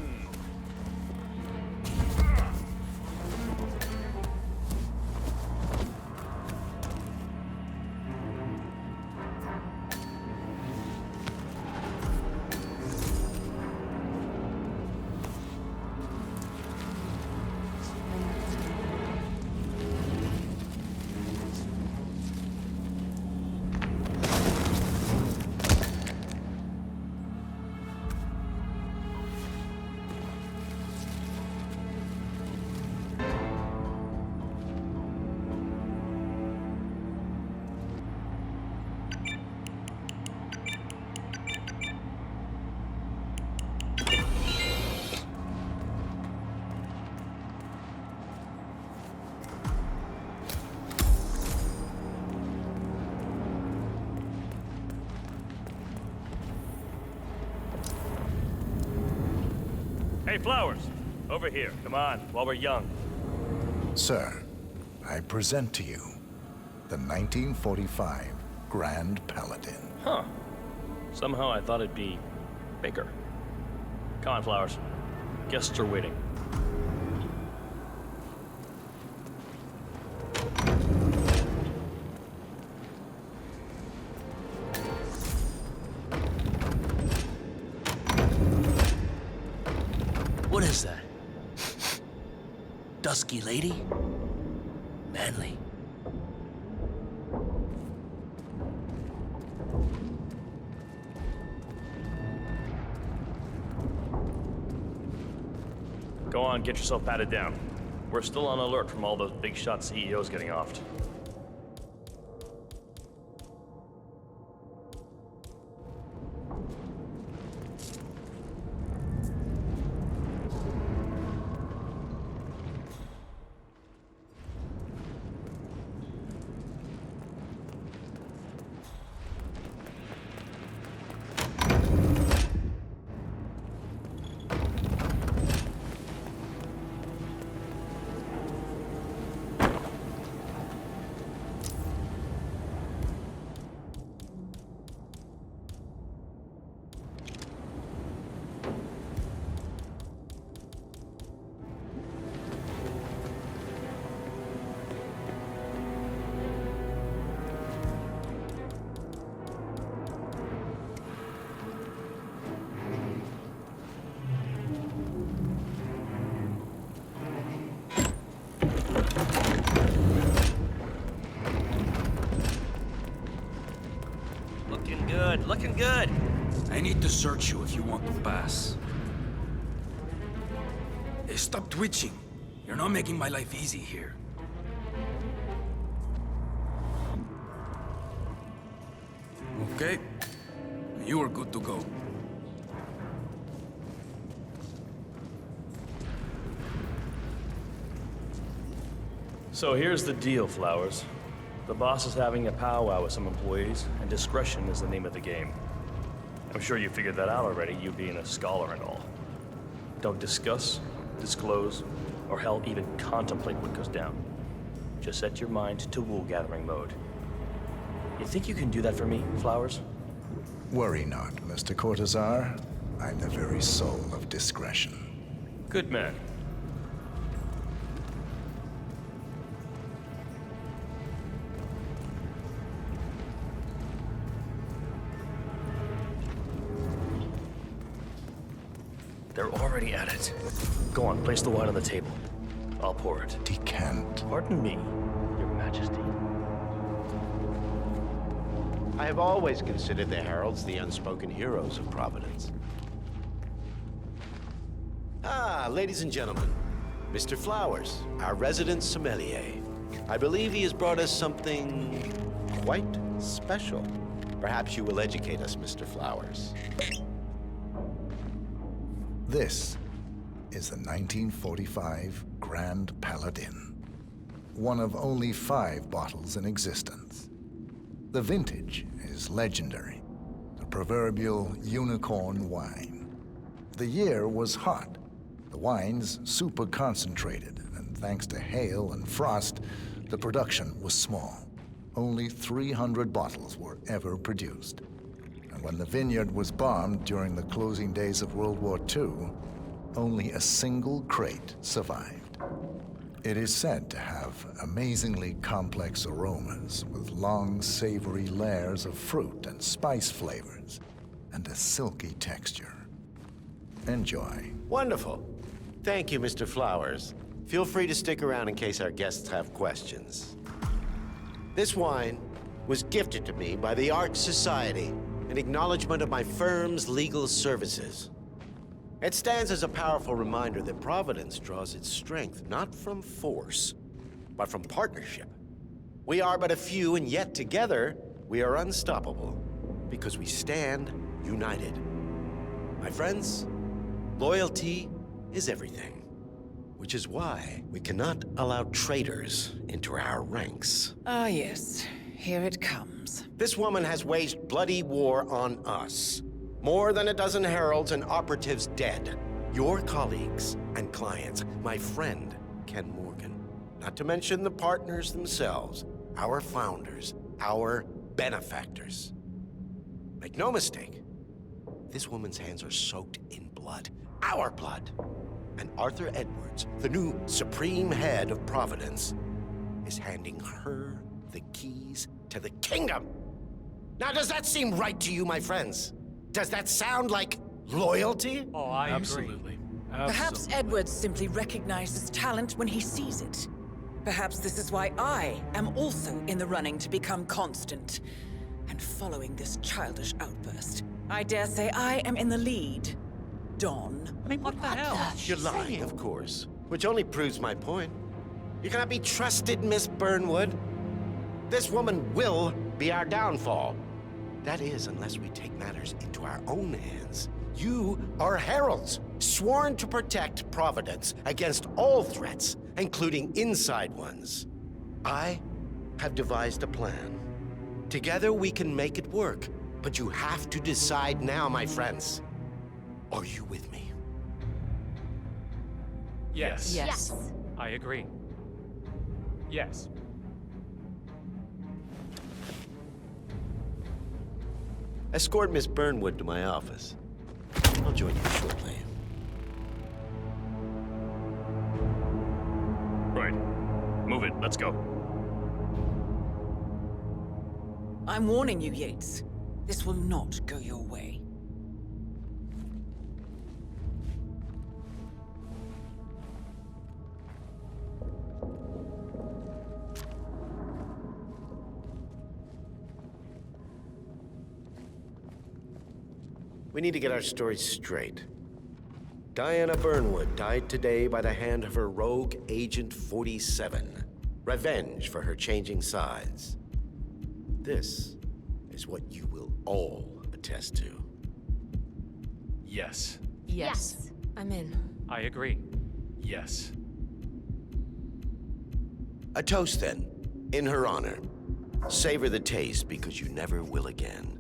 Hey, Flowers! Over here. Come on, while we're young. Sir, I present to you the 1945 Grand Paladin. Huh. Somehow I thought it'd be bigger. Come on, Flowers. Guests are waiting. What is that? Dusky lady? Manly. Go on, get yourself patted down. We're still on alert from all those big shot CEOs getting offed. Burnwood, looking good. I need to search you if you want to pass. Hey, stop twitching. You're not making my life easy here. Okay. You are good to go. So here's the deal, Flowers. The boss is having a powwow with some employees, and discretion is the name of the game. I'm sure you figured that out already, you being a scholar and all. Don't discuss, disclose, or hell, even contemplate what goes down. Just set your mind to wool-gathering mode. You think you can do that for me, Flowers? Worry not, Mr. Cortazar. I'm the very soul of discretion. Good man. They're already at it. Go on, place the wine on the table. I'll pour it. Decant. Pardon me, Your Majesty. I have always considered the heralds the unspoken heroes of Providence. Ah, ladies and gentlemen, Mr. Flowers, our resident sommelier. I believe he has brought us something quite special. Perhaps you will educate us, Mr. Flowers. This is the 1945 Grand Paladin, one of only 5 bottles in existence. The vintage is legendary, the proverbial unicorn wine. The year was hot, the wine's super concentrated, and thanks to hail and frost, the production was small. Only 300 bottles were ever produced. And when the vineyard was bombed during the closing days of World War II, only a single crate survived. It is said to have amazingly complex aromas with long, savory layers of fruit and spice flavors, and a silky texture. Enjoy. Wonderful. Thank you, Mr. Flowers. Feel free to stick around in case our guests have questions. This wine was gifted to me by the Art Society in acknowledgement of my firm's legal services. It stands as a powerful reminder that Providence draws its strength not from force, but from partnership. We are but a few, and yet together we are unstoppable because we stand united. My friends, loyalty is everything, which is why we cannot allow traitors into our ranks. Ah, yes. Here it comes. This woman has waged bloody war on us. More than a dozen heralds and operatives dead. Your colleagues and clients, my friend, Ken Morgan. Not to mention the partners themselves, our founders, our benefactors. Make no mistake, this woman's hands are soaked in blood. Our blood. And Arthur Edwards, the new supreme head of Providence, is handing her the keys to the kingdom. Now, does that seem right to you, my friends? Does that sound like loyalty? Oh, I Absolutely. Perhaps Edwards simply recognizes talent when he sees it. Perhaps this is why I am also in the running to become constant. And following this childish outburst, I dare say I am in the lead. Dawn. I mean, what the hell? You're lying, of course. Which only proves my point. You cannot be trusted, Miss Burnwood. This woman will be our downfall. That is, unless we take matters into our own hands. You are heralds, sworn to protect Providence against all threats, including inside ones. I have devised a plan. Together we can make it work, but you have to decide now, my friends. Are you with me? Yes. Yes. I agree. Yes. Escort Miss Burnwood to my office. I'll join you shortly. Right. Move it. Let's go. I'm warning you, Yates. This will not go your way. We need to get our story straight. Diana Burnwood died today by the hand of her rogue Agent 47. Revenge for her changing sides. This is what you will all attest to. Yes. Yes. I'm in. I agree. Yes. A toast, then, in her honor. Savor the taste because you never will again.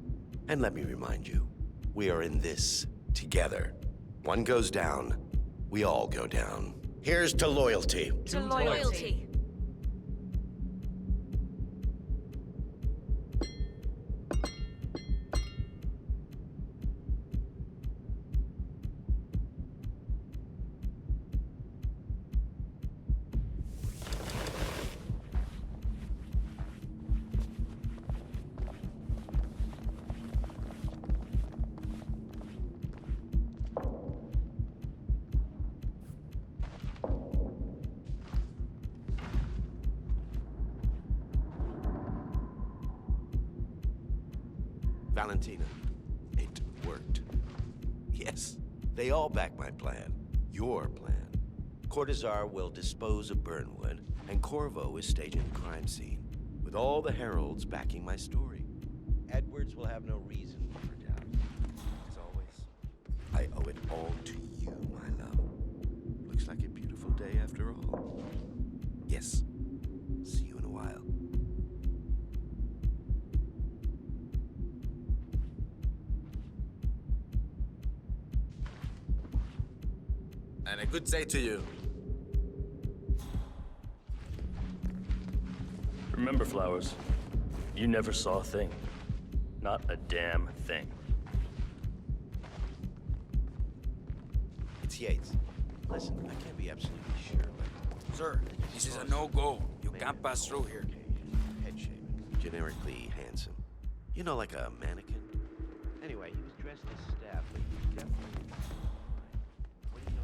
And let me remind you, we are in this together. One goes down, we all go down. Here's to loyalty. To loyalty. Valentina, it worked. Yes, they all back my plan. Your plan. Cortazar will dispose of Burnwood, and Corvo is staging the crime scene, with all the heralds backing my story. Edwards will have no reason for doubt. As always, I owe it all to you, my love. Looks like a beautiful day after all. Yes. See you in a while. And a good day to you. Remember, Flowers, you never saw a thing. Not a damn thing. It's Yates. Listen, I can't be absolutely sure, but... Sir, this is a no-go. You can't pass through here. Head shaven, generically handsome. You know, like a mannequin. Anyway, he was dressed as staff, but he was definitely... What do you know?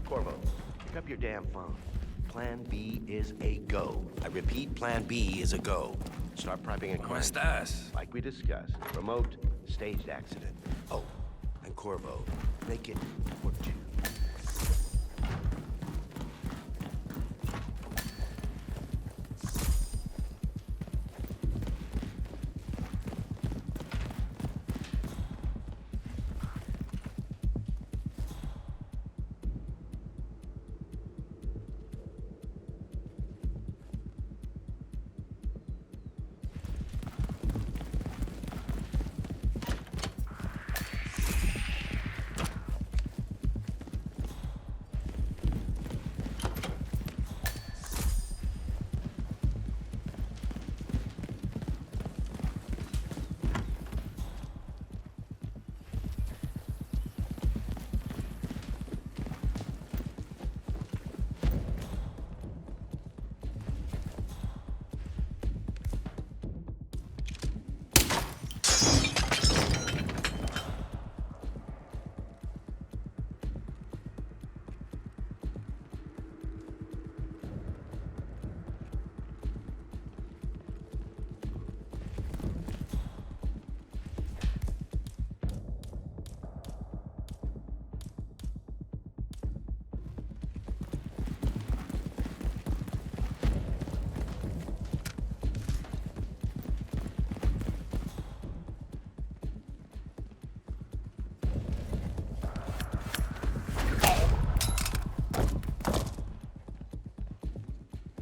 Corvo, pick up your damn phone. Plan B is a go. I repeat, Plan B is a go. Start prepping a crime. estás? Like we discussed, remote, staged accident. Oh, and Corvo, make it for two.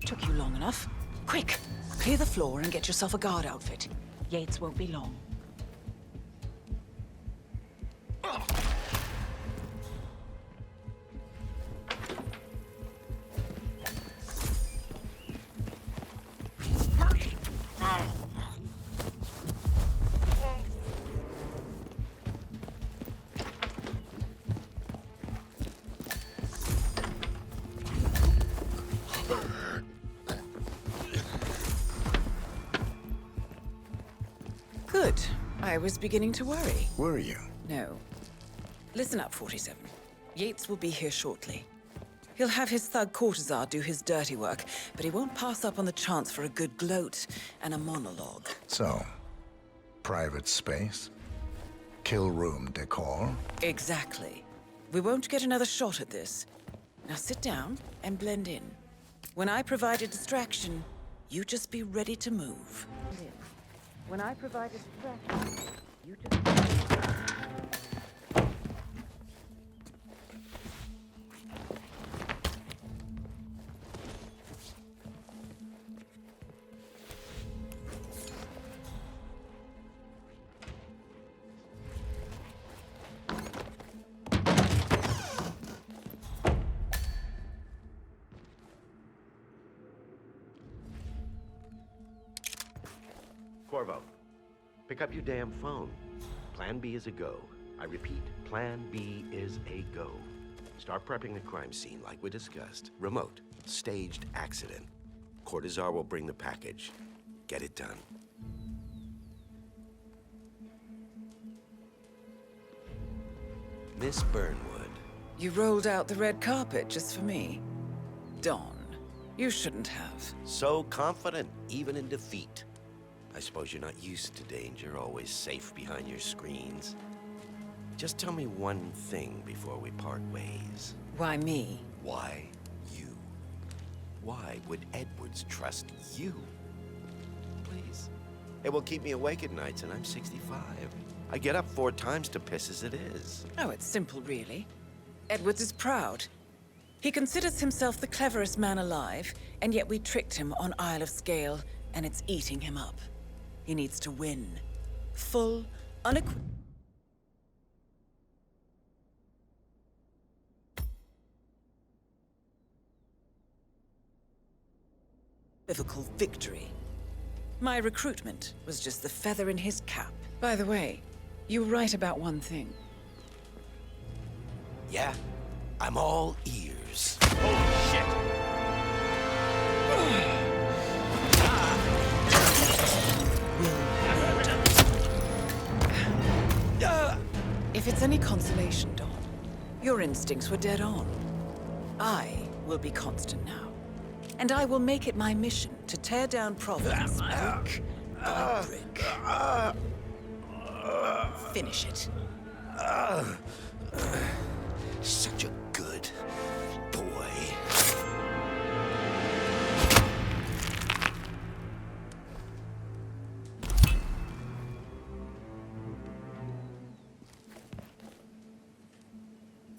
Took you long enough. Quick, clear the floor and get yourself a guard outfit. Yates won't be long. Good. I was beginning to worry. Were you? No. Listen up, 47. Yates will be here shortly. He'll have his thug Cortazar do his dirty work, but he won't pass up on the chance for a good gloat and a monologue. So, private space? Kill room decor? Exactly. We won't get another shot at this. Now sit down and blend in. When I provide a distraction, you just be ready to move. When I provide a distraction, you just... Corvo, pick up your damn phone. Plan B is a go. I repeat, Plan B is a go. Start prepping the crime scene like we discussed. Remote, staged accident. Cortazar will bring the package. Get it done. Miss Burnwood. You rolled out the red carpet just for me. Don, you shouldn't have. So confident, even in defeat. I suppose you're not used to danger, always safe behind your screens. Just tell me one thing before we part ways. Why me? Why you? Why would Edwards trust you? Please. It will keep me awake at nights, and I'm 65. I get up 4 times to piss as it is. Oh, it's simple, really. Edwards is proud. He considers himself the cleverest man alive, and yet we tricked him on Isle of Scale, and it's eating him up. He needs to win. Full, unequivocal victory. My recruitment was just the feather in his cap. By the way, you were right about one thing. Yeah? I'm all ears. Holy shit! If it's any consolation, Don, your instincts were dead on. I will be constant now. And I will make it my mission to tear down Providence brick by brick. Finish it. Such a good boy.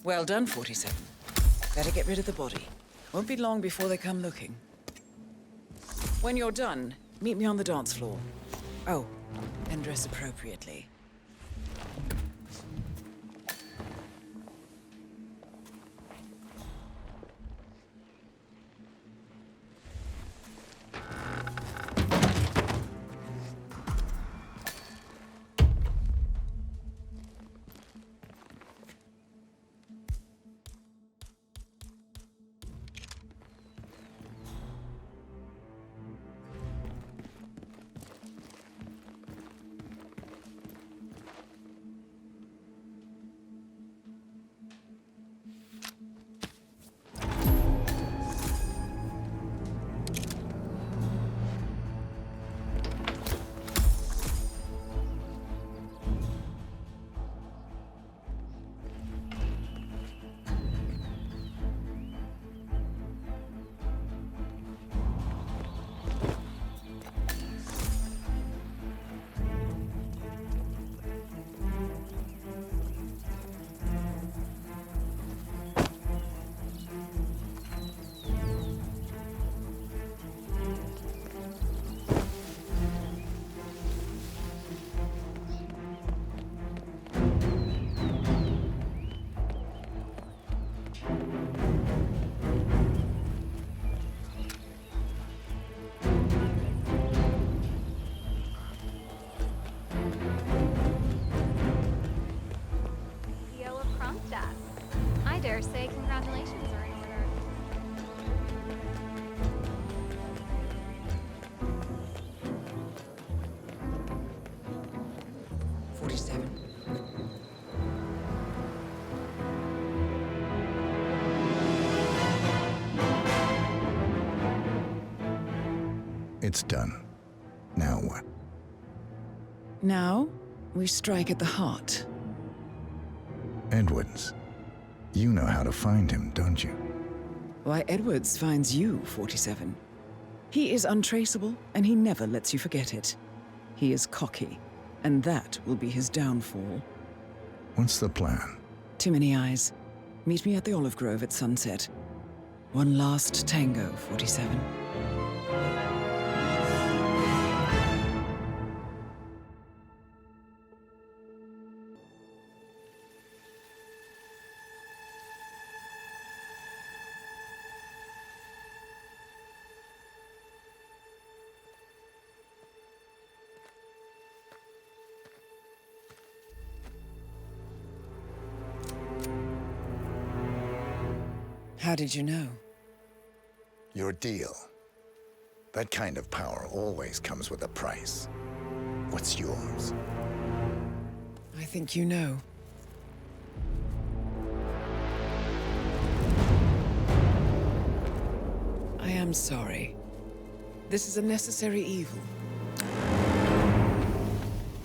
Well done, 47. Better get rid of the body. Won't be long before they come looking. When you're done, meet me on the dance floor. Oh, and dress appropriately. 47. It's done. Now what? Now, we strike at the heart. Edwards. You know how to find him, don't you? Why, Edwards finds you, 47. He is untraceable, and he never lets you forget it. He is cocky, and that will be his downfall. What's the plan? Too many eyes. Meet me at the Olive Grove at sunset. One last tango, 47. How did you know? Your deal. That kind of power always comes with a price. What's yours? I think you know. I am sorry. This is a necessary evil.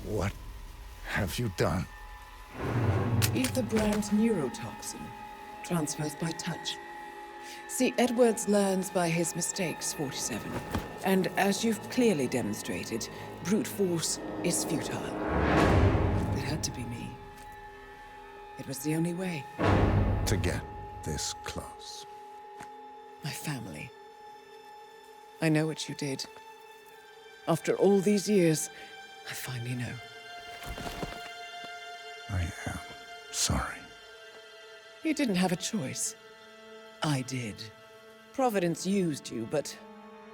What have you done? Ether brand neurotoxin transfers by touch. See, Edwards learns by his mistakes, 47. And as you've clearly demonstrated, brute force is futile. It had to be me. It was the only way. To get this close. My family. I know what you did. After all these years, I finally know. I am sorry. You didn't have a choice. I did. Providence used you, but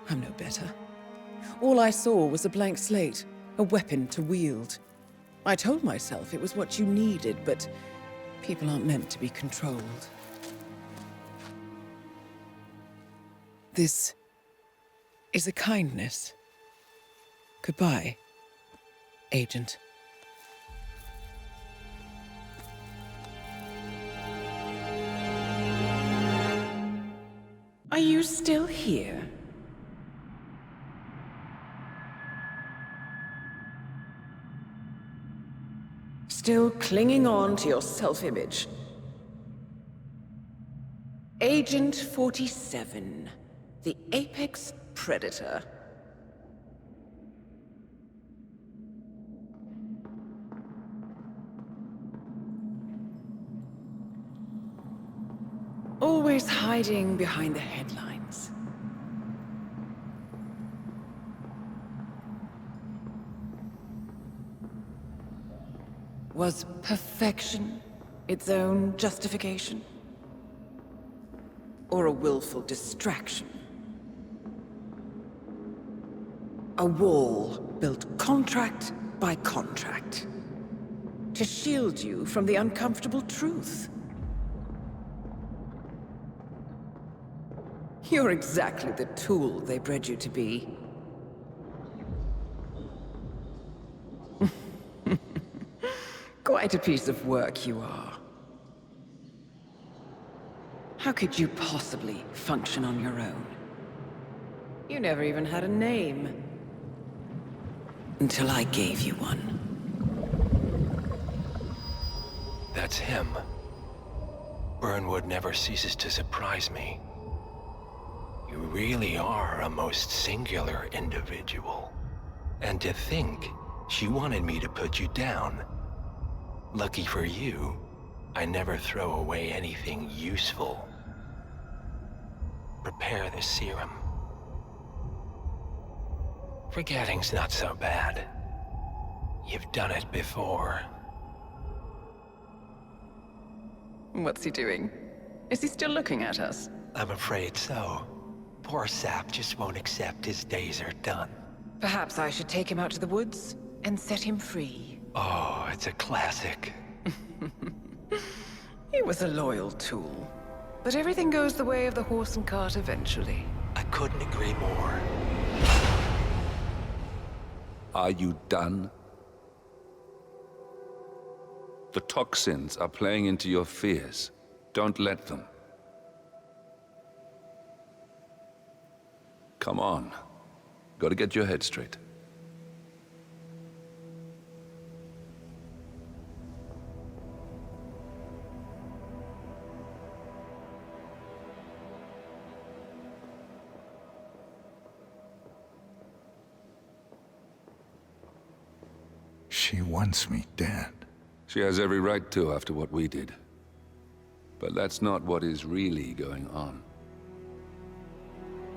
I'm no better. All I saw was a blank slate, a weapon to wield. I told myself it was what you needed, but people aren't meant to be controlled. This is a kindness. Goodbye, Agent. Are you still here? Still clinging on to your self-image? Agent 47, the apex predator. Always hiding behind the headlines. Was perfection its own justification? Or a willful distraction? A wall built contract by contract to shield you from the uncomfortable truth. You're exactly the tool they bred you to be. Quite a piece of work you are. How could you possibly function on your own? You never even had a name. Until I gave you one. That's him. Burnwood never ceases to surprise me. You really are a most singular individual. And to think she wanted me to put you down. Lucky for you, I never throw away anything useful. Prepare the serum. Forgetting's not so bad. You've done it before. What's he doing? Is he still looking at us? I'm afraid so. Poor sap just won't accept his days are done. Perhaps I should take him out to the woods and set him free. Oh, it's a classic. He was a loyal tool. But everything goes the way of the horse and cart eventually. I couldn't agree more. Are you done? The toxins are playing into your fears. Don't let them. Come on. Gotta get your head straight. She wants me dead. She has every right to after what we did. But that's not what is really going on.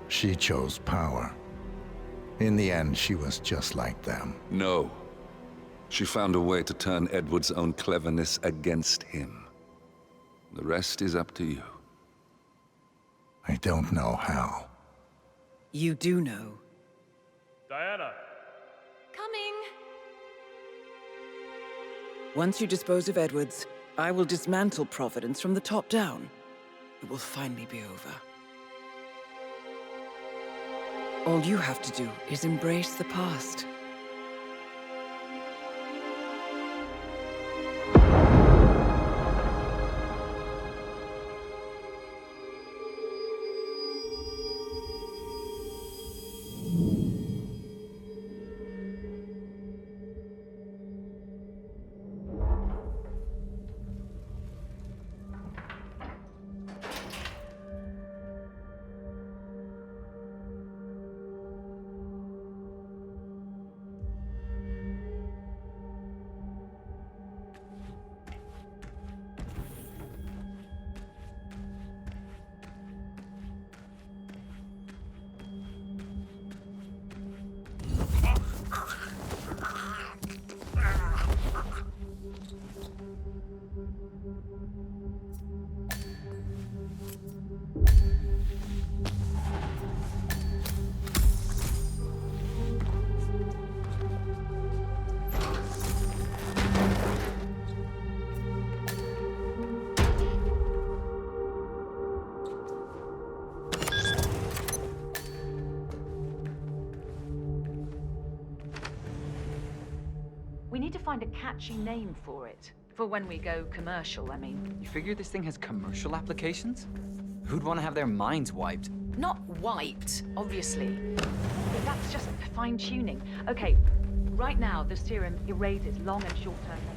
She chose power. In the end, she was just like them. No. She found a way to turn Edward's own cleverness against him. The rest is up to you. I don't know how. You do know. Diana! Coming! Once you dispose of Edwards, I will dismantle Providence from the top down. It will finally be over. All you have to do is embrace the past. We need to find a catchy name for it. For when we go commercial, I mean. You figure this thing has commercial applications? Who'd want to have their minds wiped? Not wiped, obviously. But that's just fine-tuning. Okay, right now the serum erases long and short-term memory.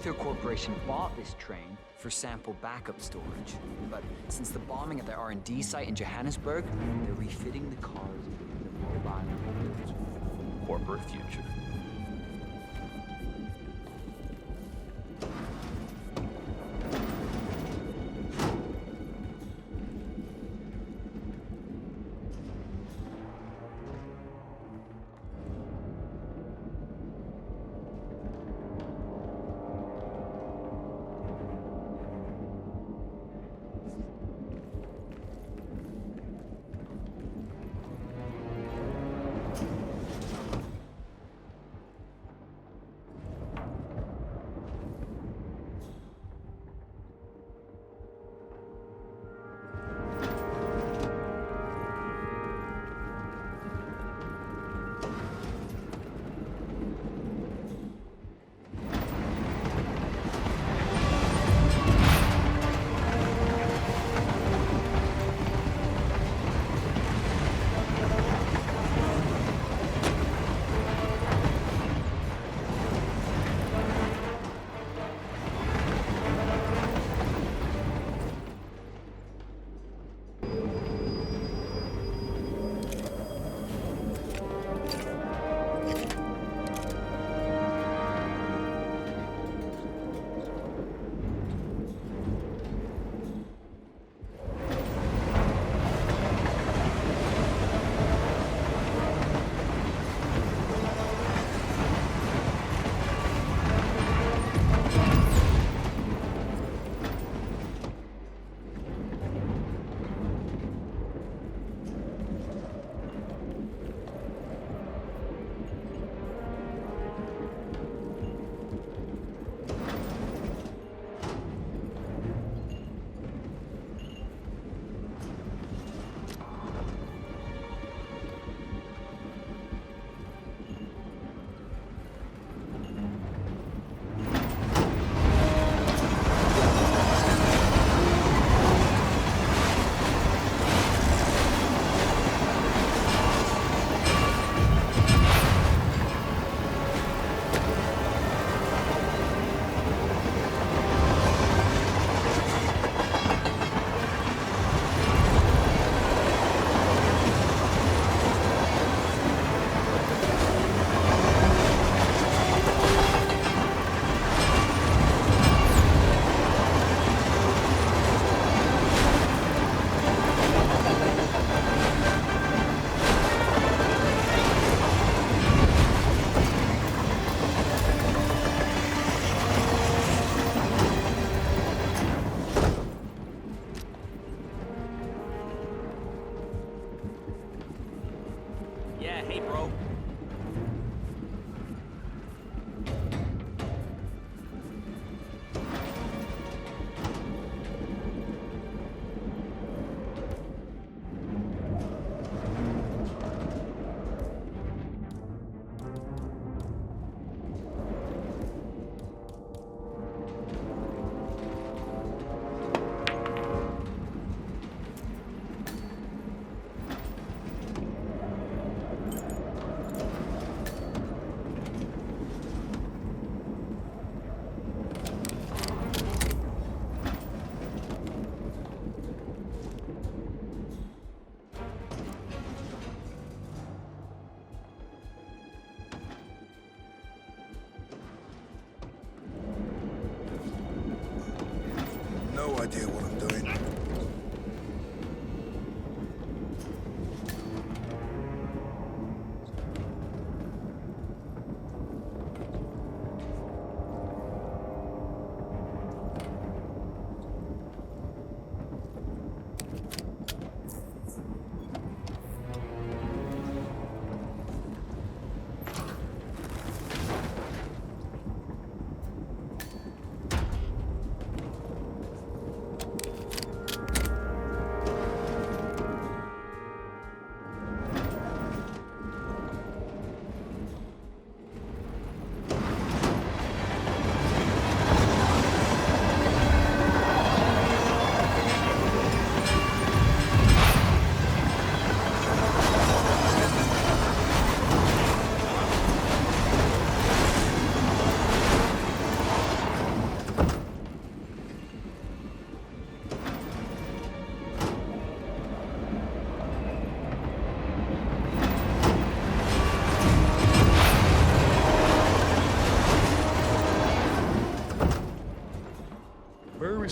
Aether Corporation bought this train for sample backup storage. But since the bombing at their R&D site in Johannesburg, they're refitting the cars into mobile units. Corporate future. No idea what I'm doing.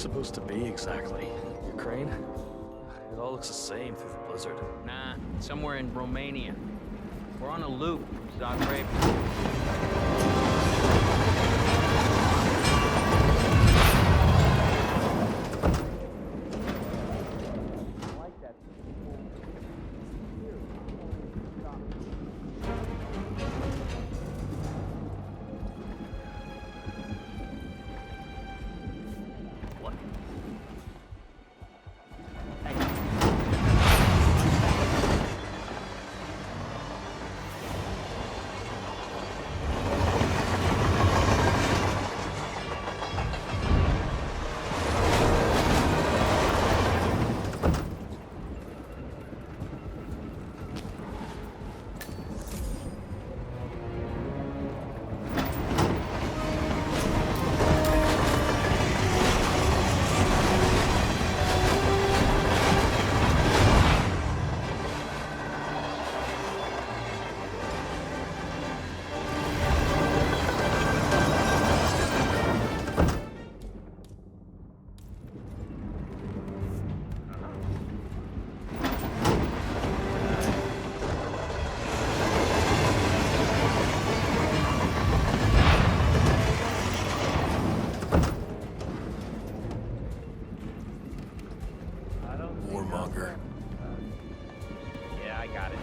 supposed to be exactly? Ukraine? It all looks the same through the blizzard. Nah, somewhere in Romania. We're on a loop, Zagreb. Warmonger. Yeah, I got it.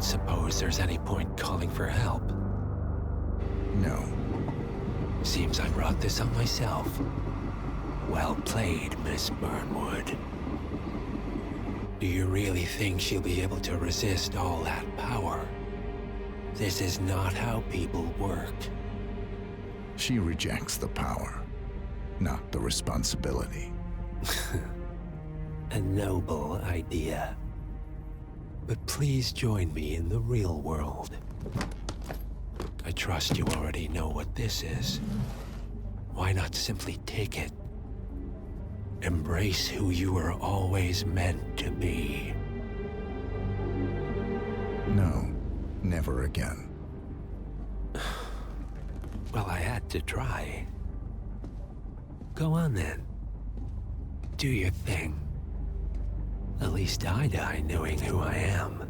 don't suppose there's any point calling for help? No. Seems I brought this on myself. Well played, Miss Burnwood. Do you really think she'll be able to resist all that power? This is not how people work. She rejects the power, not the responsibility. A noble idea. But please join me in the real world. I trust you already know what this is. Why not simply take it? Embrace who you were always meant to be. No, never again. Well, I had to try. Go on then. Do your thing. At least I die knowing who I am.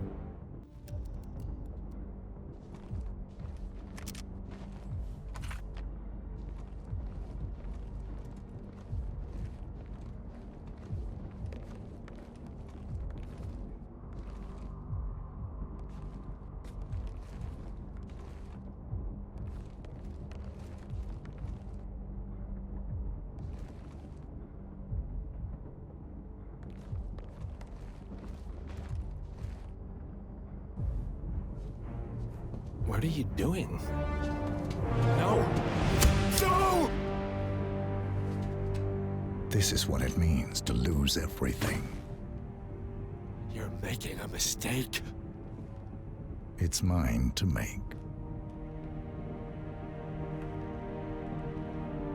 What are you doing? No! No! This is what it means to lose everything. You're making a mistake. It's mine to make.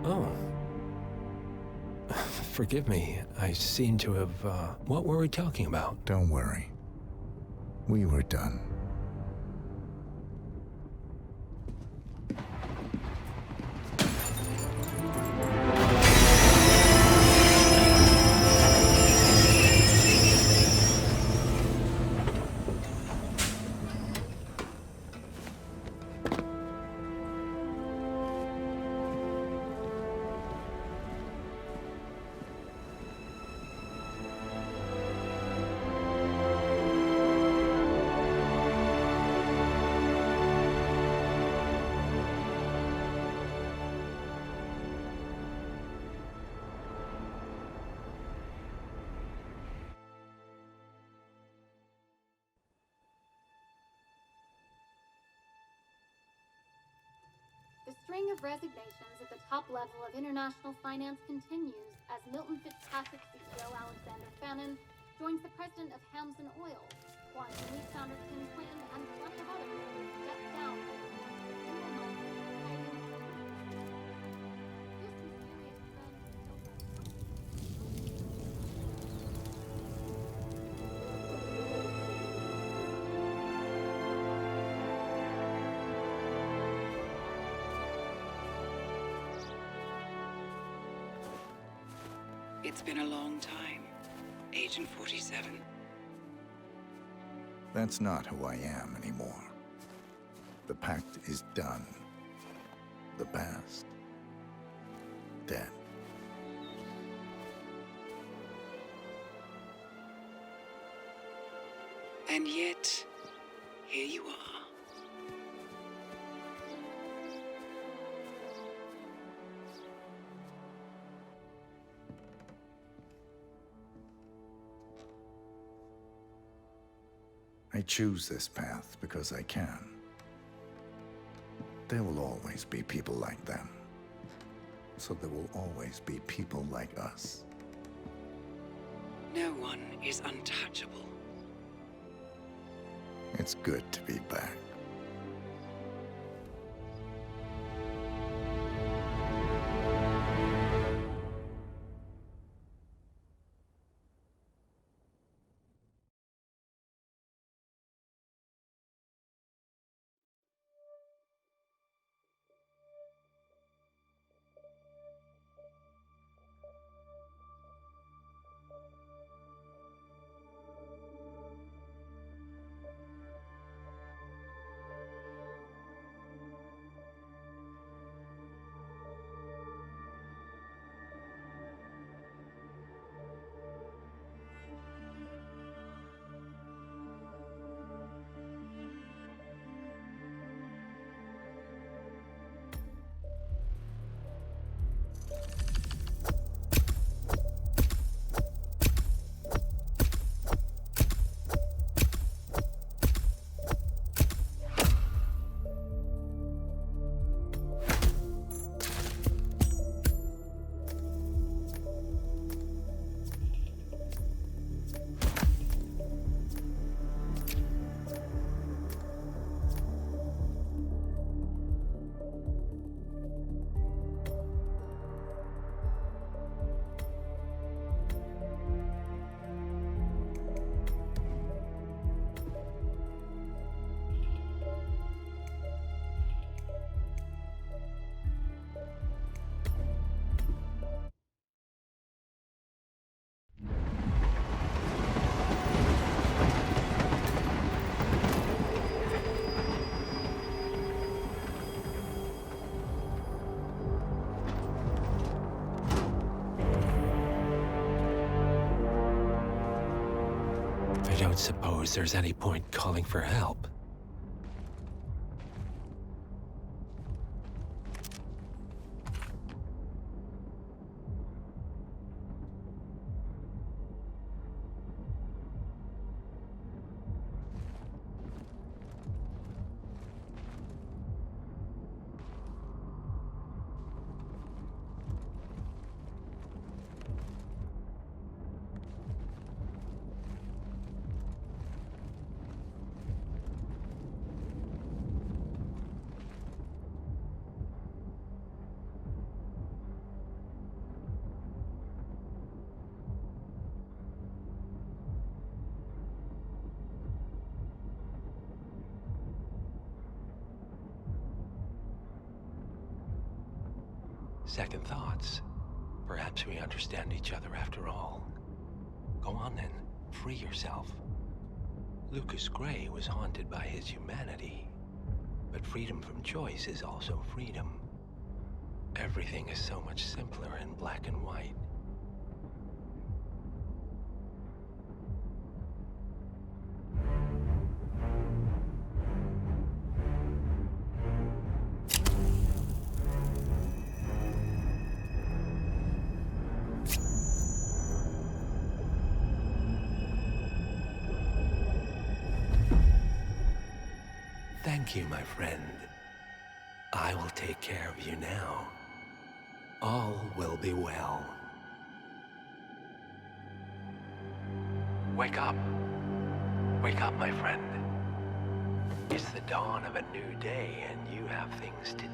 Oh. Forgive me. I seem to have, What were we talking about? Don't worry. We were done. The string of resignations at the top level of international finance continues as Milton Fitzpatrick CEO Alexander Fannin joins the president of Hamson Oil, Quantum Leap founder Tim Quinn, and plenty of others step down. It's been a long time, Agent 47. That's not who I am anymore. The pact is done. The past, dead. And yet, here you are. I choose this path because I can. There will always be people like them. So there will always be people like us. No one is untouchable. It's good to be back. don't suppose there's any point calling for help. Second thoughts. Perhaps we understand each other after all. Go on then, free yourself. Lucas Gray was haunted by his humanity, but freedom from choice is also freedom. Everything is so much simpler in black and white. Thank you, my friend. I will take care of you now. All will be well. Wake up. Wake up, my friend. It's the dawn of a new day, and you have things to